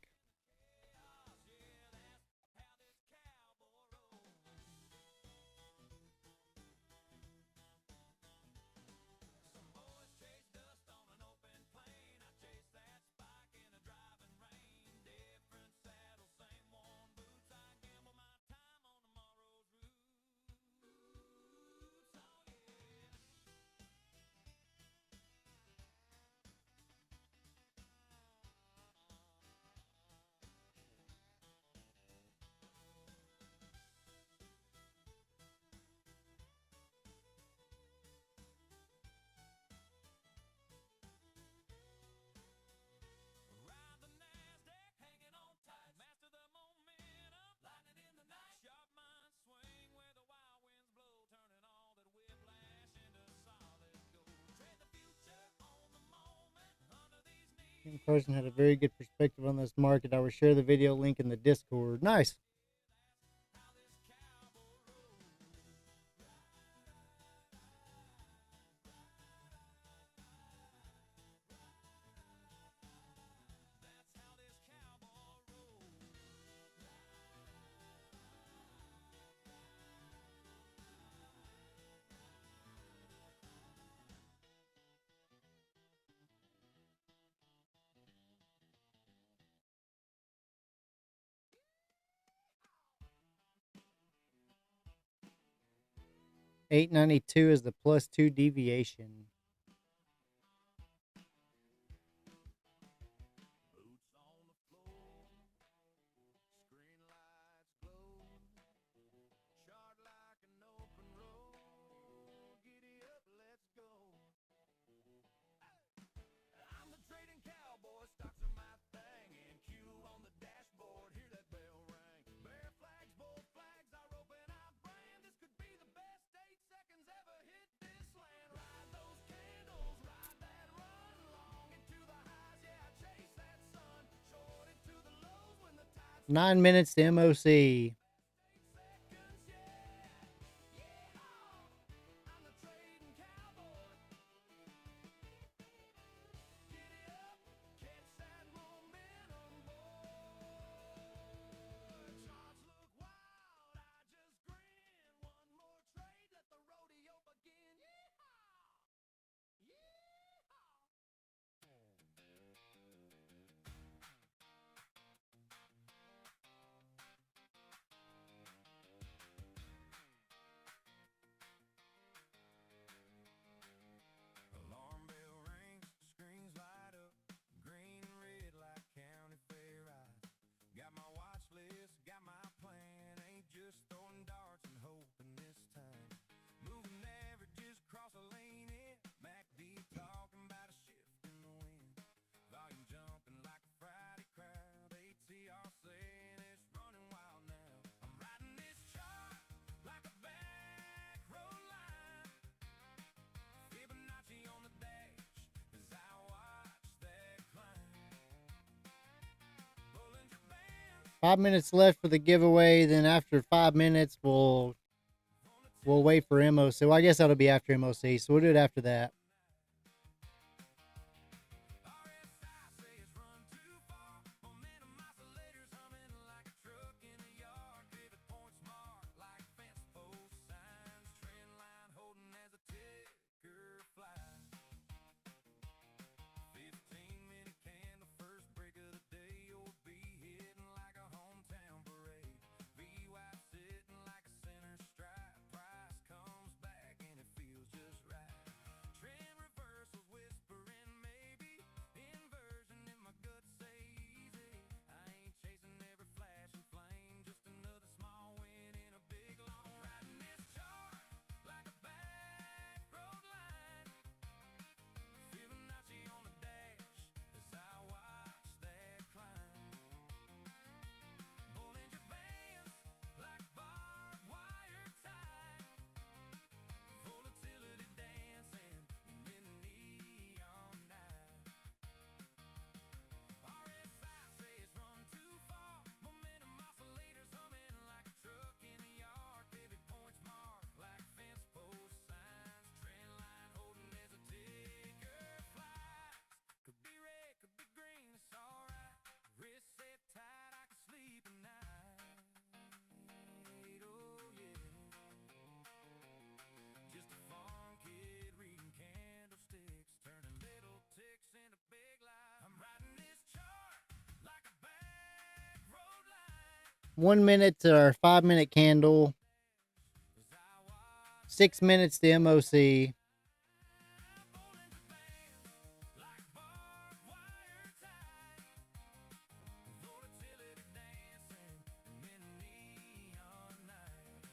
Person had a very good perspective on this market. I will share the video link in the Discord. Nice. $8.92 is the +2 deviation. Boots on the floor, screen lights glow, chart like an open road. Giddy up, let's go. I'm the trading cowboy, stocks are my thing. NQ on the dashboard, hear that bell ring. Bear flags 9 minutes to MOC. I'm the trading cowboy. Giddy up, catch that momentum, boy. Charts look wild, I just grin. One more trade, let the rodeo begin. Yeehaw! Yeehaw! Alarm bell rings, screens light up, green and red like county fair eyes. Got my watch list, got my plan, ain't just throwing darts and hoping this time. Moving averages across a lane in, MACD talking about a shift in the wind. Volume jumping like a Friday crowd, ATR saying it's running wild now. I'm riding this chart like a back road line. Fibonacci on the dash as I watch that climb. Bollinger Bands, 5 minutes left for the giveaway. Then after 5 minutes, we'll wait for MOC. Well, I guess that'll be after MOC, so we'll do it after that. RSI says run too far. Momentum oscillators humming like a truck in a yard. Pivot points marked like fence post signs. Trend line holding as a ticker flies. 15-minute candle, first break of the day. You'll be hitting like a hometown parade. VY sitting like a center stripe. Price comes back and it feels just right. Trend reversals whispering maybe. Inversion in my gut say easy. I ain't chasing every flash and flame. Just another small win in a big long riding this chart like a back road line. Fibonacci on the dash as I watch that climb. Bollinger Bands like barbed wire tie. Volatility dancing in the neon night. RSI says run too far. Momentum oscillators humming like a truck in a yard. Pivot points marked like fence post signs. Trend line holding as a ticker flies. Could be red, could be green, it's alright. Wrist set tight, I can sleep at night. Oh yeah. Just a farm kid reading candlesticks, turning little ticks into big lies. I'm riding this chart like a back road line 1 minute to our 5 minute candle. as I watch 6 minutes to MOC. Bollinger Bands like barbed wire tie. Volatility dancing in the neon night.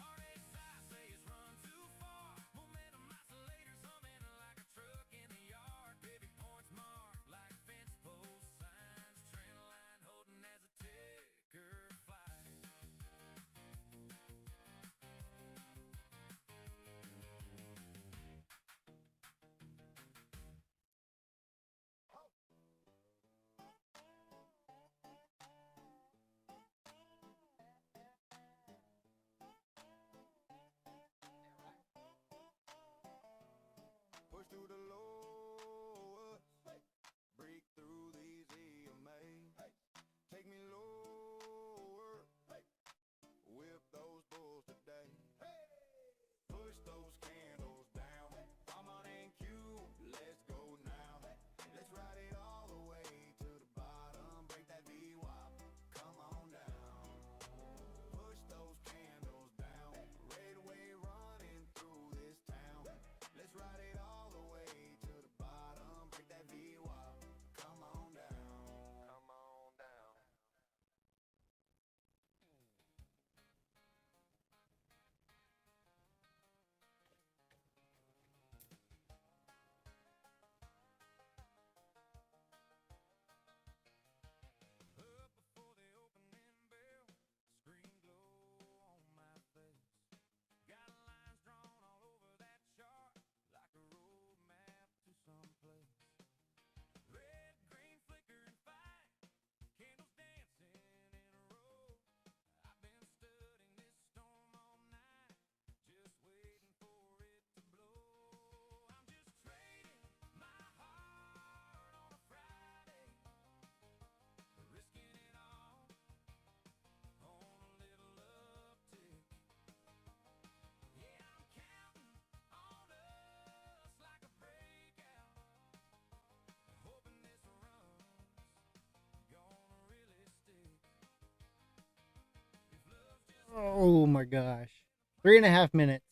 RSI says run too far. Momentum oscillators humming like a truck in a yard. Pivot points marked like fence post signs. Trend line holding as a ticker flies. Push through the lowest, break through these EMAs. Take me lower, whip those bulls today. Push those candles down. I'm on NQ, let's go now. Let's ride it all the way to the bottom. Break that VWAP, come on down. Push those candles down. Red wave running through this town. Let's ride it all the way to Oh my gosh. 3.5 minutes.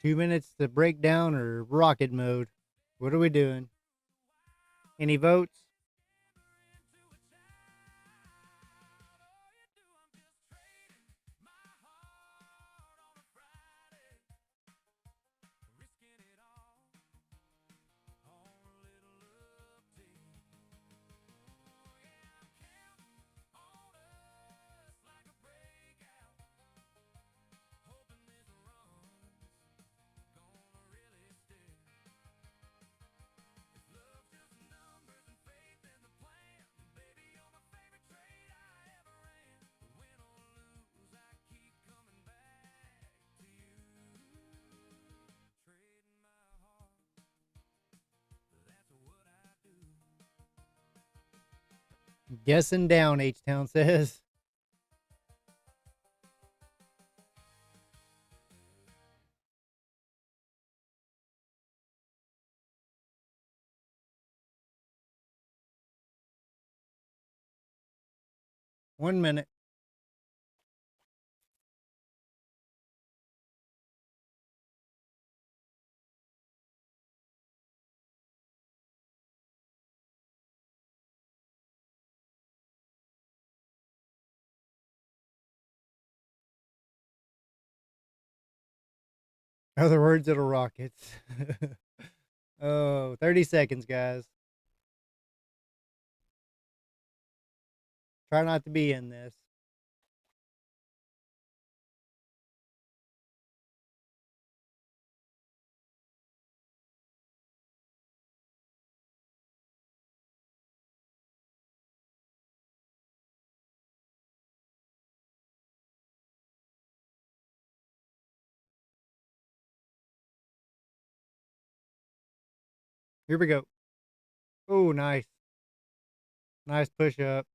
Two minutes to break down or rocket mode. What are we doing? Any votes? Guessing down, H-Town says. One minute. Other words, it'll rockets. Oh, 30 seconds, guys. Try not to be in this. Here we go. Oh, nice. Nice push up.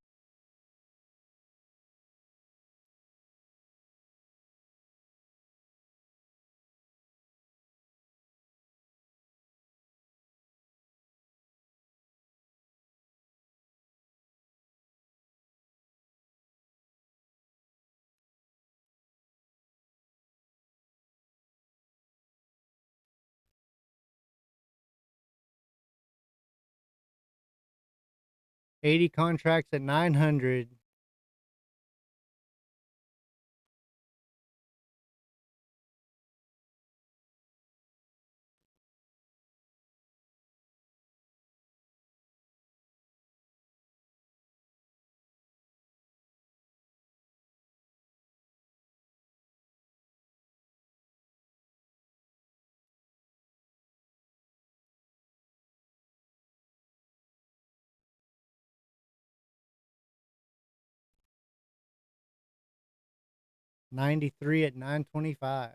$80 contracts at 900. $93 at 925.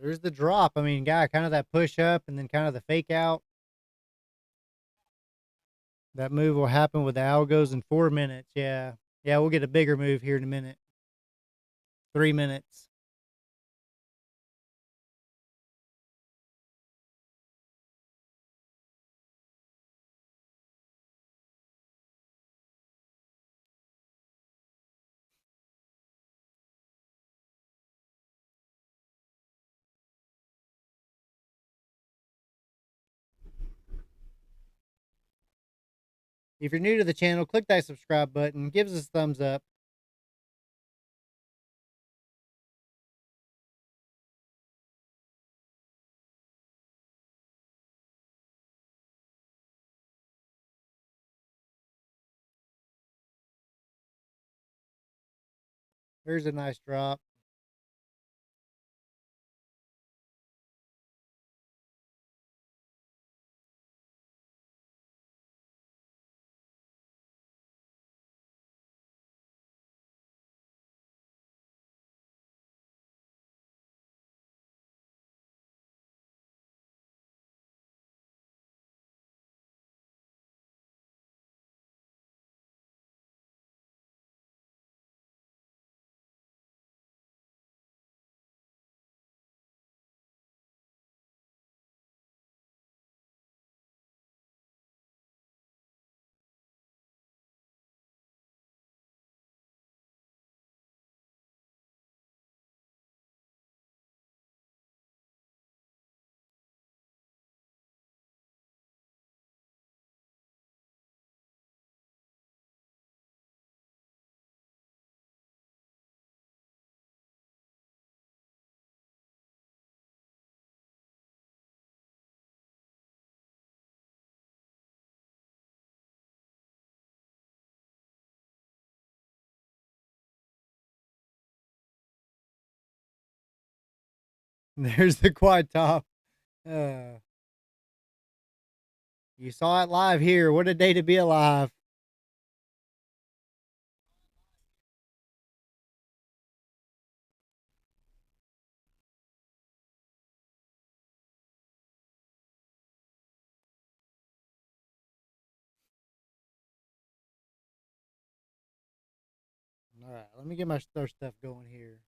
There's the drop. I mean, guy, kind of that push up and then kind of the fake out. That move will happen with the algos in 4 minutes. Yeah. Yeah, we'll get a bigger move here in a minute. 3 minutes. If you're new to the channel, click that subscribe button. Give us a thumbs up. There's a nice drop. There's the quad top. Uh, you saw it live here. What a day to be alive. All right, let me get my other stuff going here.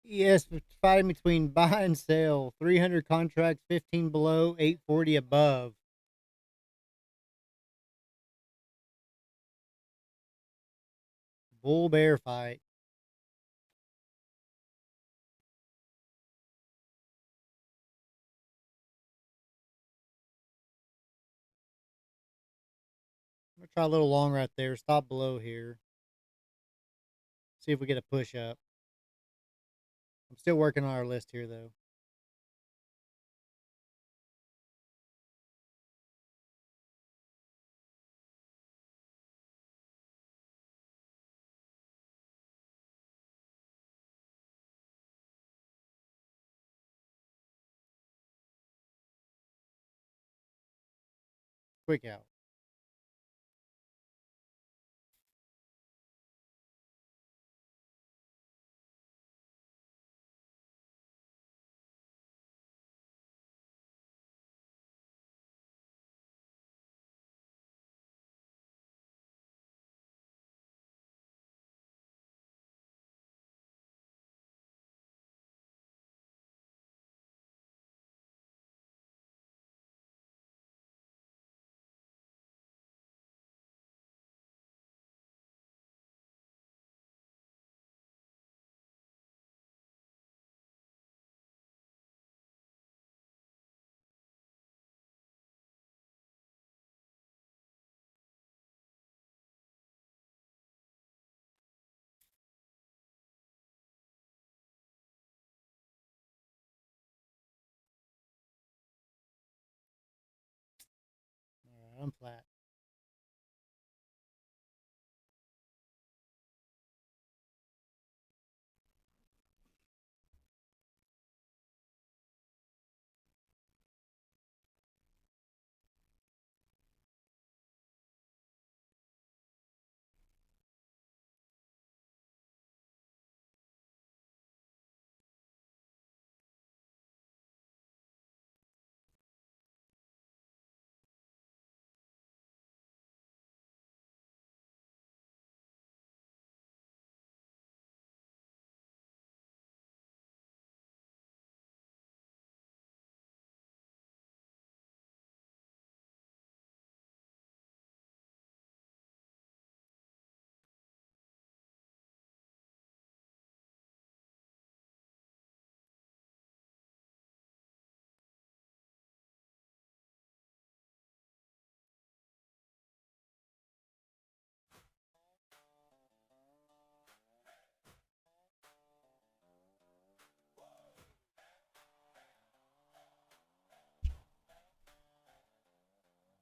Yes, fighting between buy and sell. 300 contracts, 15 below, 840 above. Bull bear fight. I'm going to try a little long right there. Stop below here. See if we get a push up. I'm still working on our list here, though. Quick out. Run flat.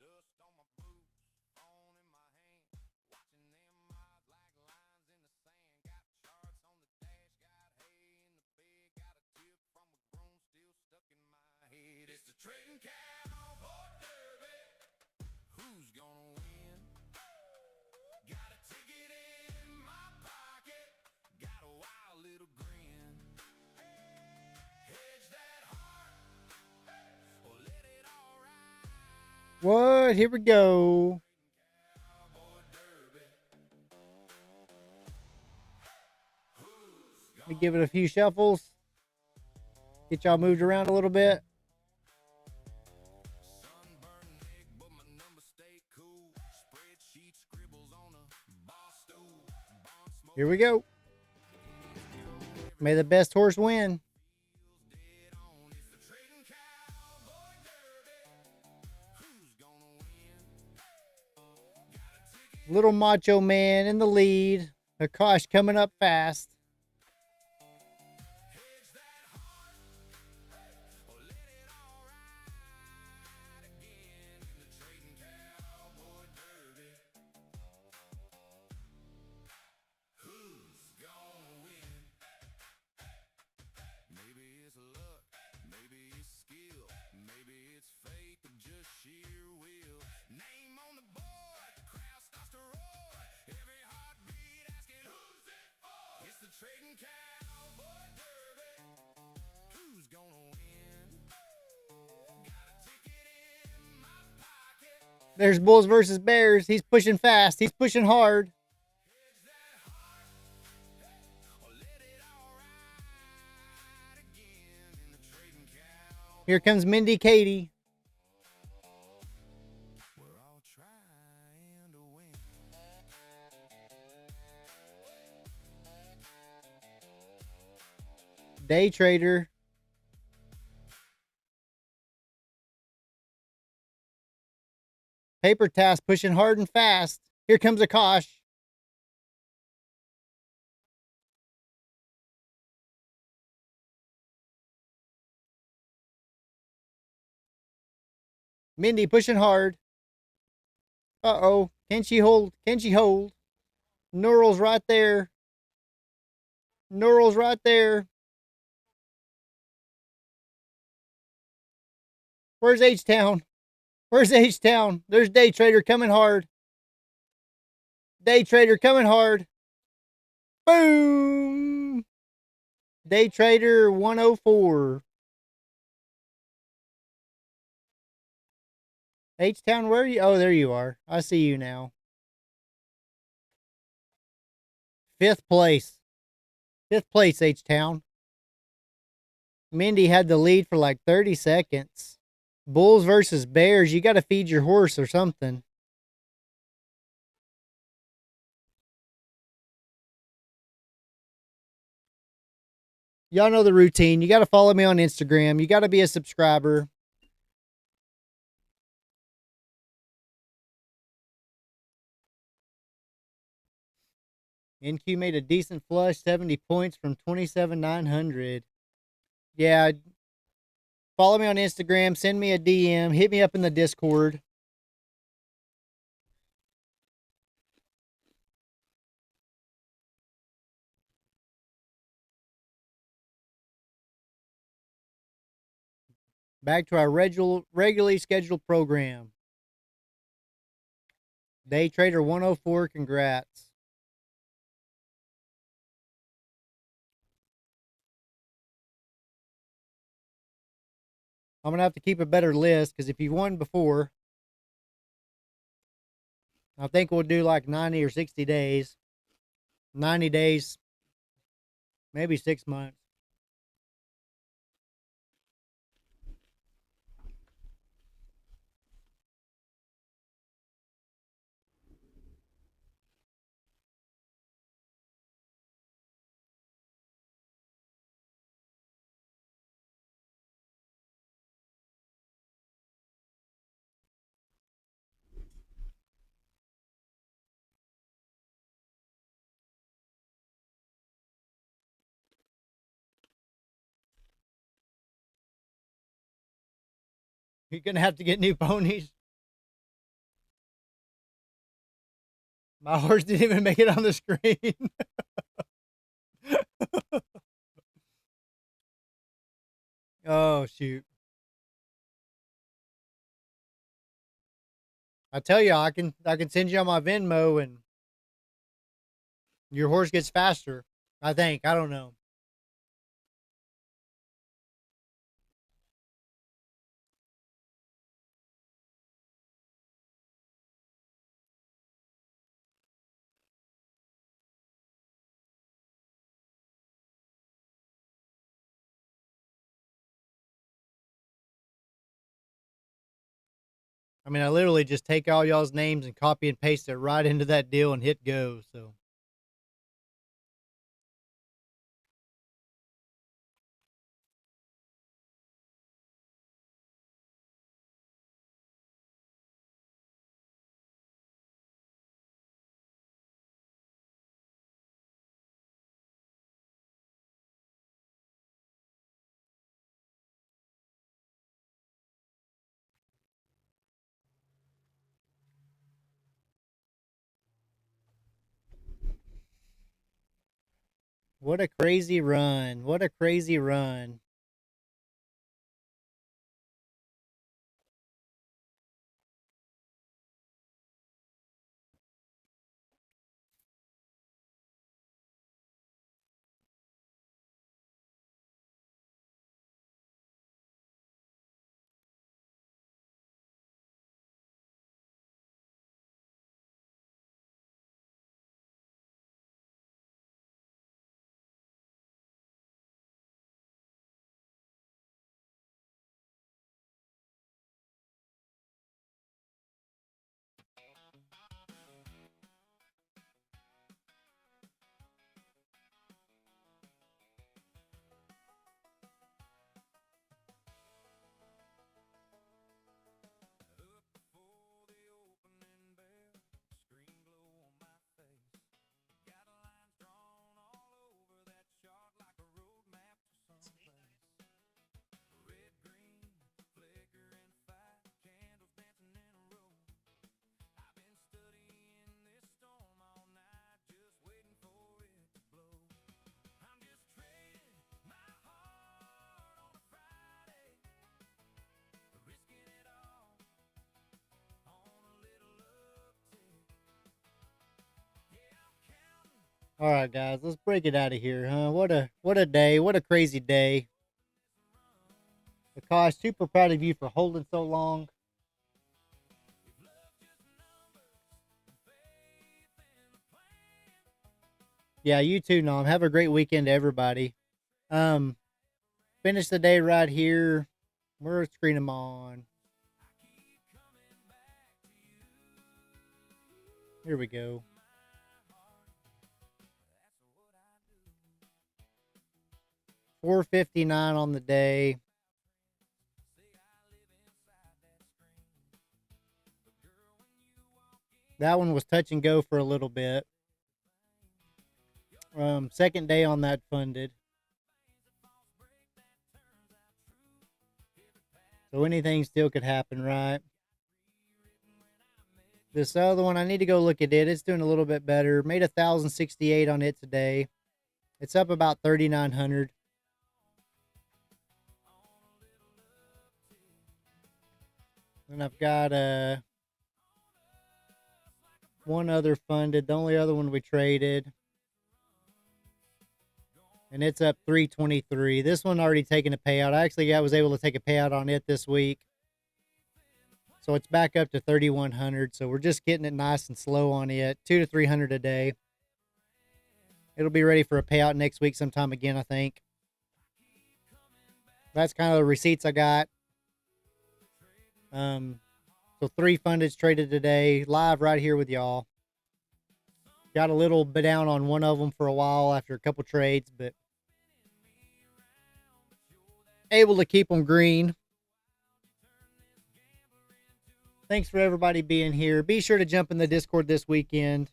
Dust on my boots, phone in my hand, watching them odds like lines in the sand. Got charts on the dash, got hay in the bed, got a tip from a groom still stuck in my head. It's the trading cowboy derby. Who's gonna win? Got a ticket in my pocket, got a wild little grin. Hedge that heart, or let it all ride. What? Here we go. Let me give it a few shuffles. Get y'all moved around a little bit. Sunburned neck, but my numbers stay cool. Spreadsheet scribbles on a bar stool. Bond smoke Here we go. May the best horse win. dead on. It's the trading cowboy derby. Who's gonna win? Little Macho Man in the lead. Akash coming up fast. Hedge that heart, or let it all ride again in the trading cowboy derby. Who's gonna win? Maybe it's luck, maybe it's skill, maybe it's fate, or just sheer will. Name on the board, crowd starts to roar. Every heartbeat asking, who's it for? It's the trading cowboy derby. Who's gonna win? Got a ticket in my pocket. There's Bulls versus Bears. He's pushing fast. He's pushing hard. Hedge that heart, or let it all ride again in the trading cowboy. Here comes Mindy Katie. We're all trying to win. Day trader. Paper task pushing hard and fast. Here comes Akash. Mindy pushing hard. Uh-oh. Can she hold? Can she hold? Neural's right there. Neural's right there. Where's H-Town? Where's H-Town? There's Day Trader coming hard. Day Trader coming hard. Boom! Day Trader 104. H-Town, where are you? Oh, there you are. I see you now. 5th place. 5th place, H-Town. Mindy had the lead for like 30 seconds. Bulls versus Bears. You got to feed your horse or something. Y'all know the routine. You got to follow me on Instagram. You got to be a subscriber. NQ made a decent flush, 70 points from 27,900. Yeah. Follow me on Instagram. Send me a DM. Hit me up in the Discord. Back to our regularly scheduled program. Day Trader 104, congrats. I'm going to have to keep a better list because if you won before, I think we'll do like 90 or 60 days. 90 days, maybe 6 months. You're going to have to get new ponies. My horse didn't even make it on the screen. Oh, shoot. I tell you, I can send you on my Venmo and your horse gets faster. I think. I don't know. I mean, I literally just take all y'all's names and copy and paste it right into that deal and hit go. So, what a crazy run. What a crazy run. All right, guys, let's break it out of here, huh? What a day. What a crazy day. Akash, super proud of you for holding so long. Yeah, you too, Nom. Have a great weekend, everybody. Um, finish the day right here. We're screen them on. Here we go. $4.59 on the day. That one was touch and go for a little bit. Second day on that funded. So anything still could happen, right? This other one, I need to go look at it. It's doing a little bit better. Made 1,068 on it today. It's up about 3,900. And I've got one other funded, the only other one we traded. And it's up 323. This one already taken a payout. I was able to take a payout on it this week. So it's back up to 3,100. So we're just getting it nice and slow on it. 200 to 300 a day. It'll be ready for a payout next week sometime again, I think. That's kind of the receipts I got. So 3 fundeds traded today, live right here with y'all. Got a little bit down on one of them for a while after a couple trades, but able to keep them green. Thanks for everybody being here. Be sure to jump in the Discord this weekend.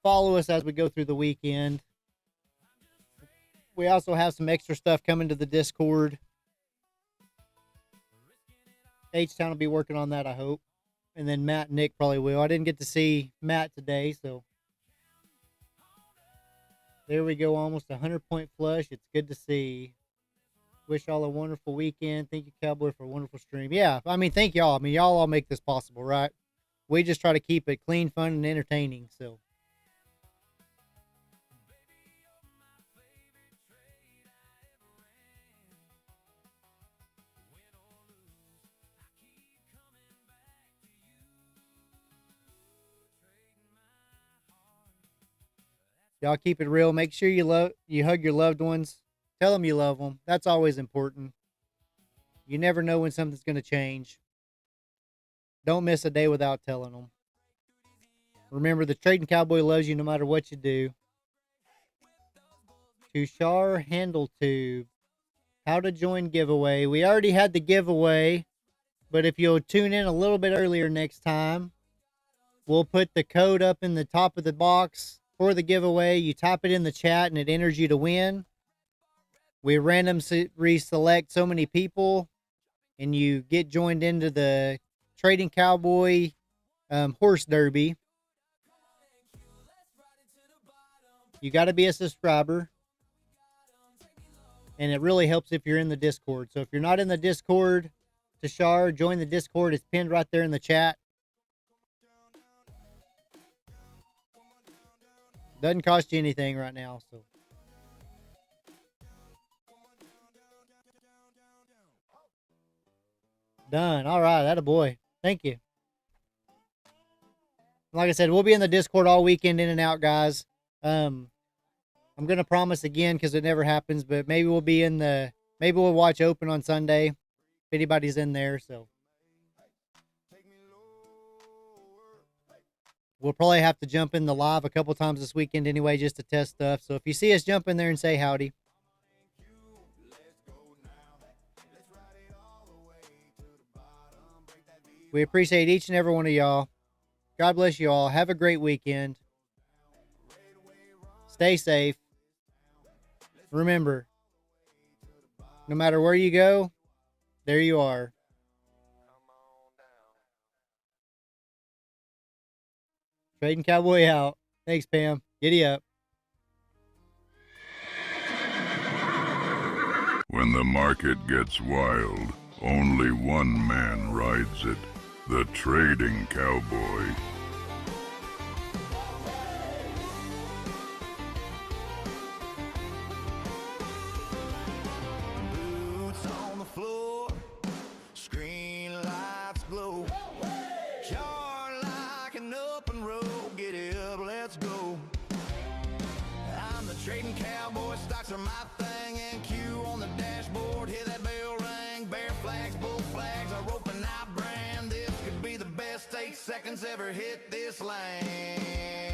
Follow us as we go through the weekend. We also have some extra stuff coming to the Discord. H-Town will be working on that, I hope. And then Matt and Nick probably will. I didn't get to see Matt today, so. There we go, almost a 100-point flush. It's good to see. Wish y'all a wonderful weekend. Thank you, Cowboy, for a wonderful stream. Yeah, I mean, thank y'all. I mean, y'all all make this possible, right? We just try to keep it clean, fun, and entertaining, so. Y'all keep it real. Make sure you hug your loved ones. Tell them you love them. That's always important. You never know when something's going to change. Don't miss a day without telling them. Remember, the Trading Cowboy loves you no matter what you do. Tushar Handle Tube. How to join giveaway. We already had the giveaway, but if you'll tune in a little bit earlier next time, we'll put the code up in the top of the box for the giveaway. You type it in the chat and it enters you to win. We randomly select so many people and you get joined into the Trading Cowboy horse derby. You got to be a subscriber. And it really helps if you're in the Discord. So if you're not in the Discord, Tashar, join the Discord. It's pinned right there in the chat. Doesn't cost you anything right now, so. Done. All right, attaboy. Thank you. Like I said, we'll be in the Discord all weekend, in and out, guys. I'm gonna promise again because it never happens, but maybe we'll be in the. Maybe we'll watch Open on Sunday if anybody's in there. So. We'll probably have to jump in the live a couple times this weekend anyway, just to test stuff. So if you see us, jump in there and say howdy. We appreciate each and every one of y'all. God bless you all. Have a great weekend. Stay safe. Remember, no matter where you go, there you are. Trading Cowboy out. Thanks, Pam. Giddy up. When the market gets wild, only one man rides it. The Trading Cowboy. Boots on the floor, screen lights glow. Jar like an open road, get it up, let's go. I'm the Trading Cowboy, stocks are my thing, and Q on the dashboard, hear that bell ring. Bear flags, bull flags, a rope and I brand. This could be the best 8 seconds ever hit this land.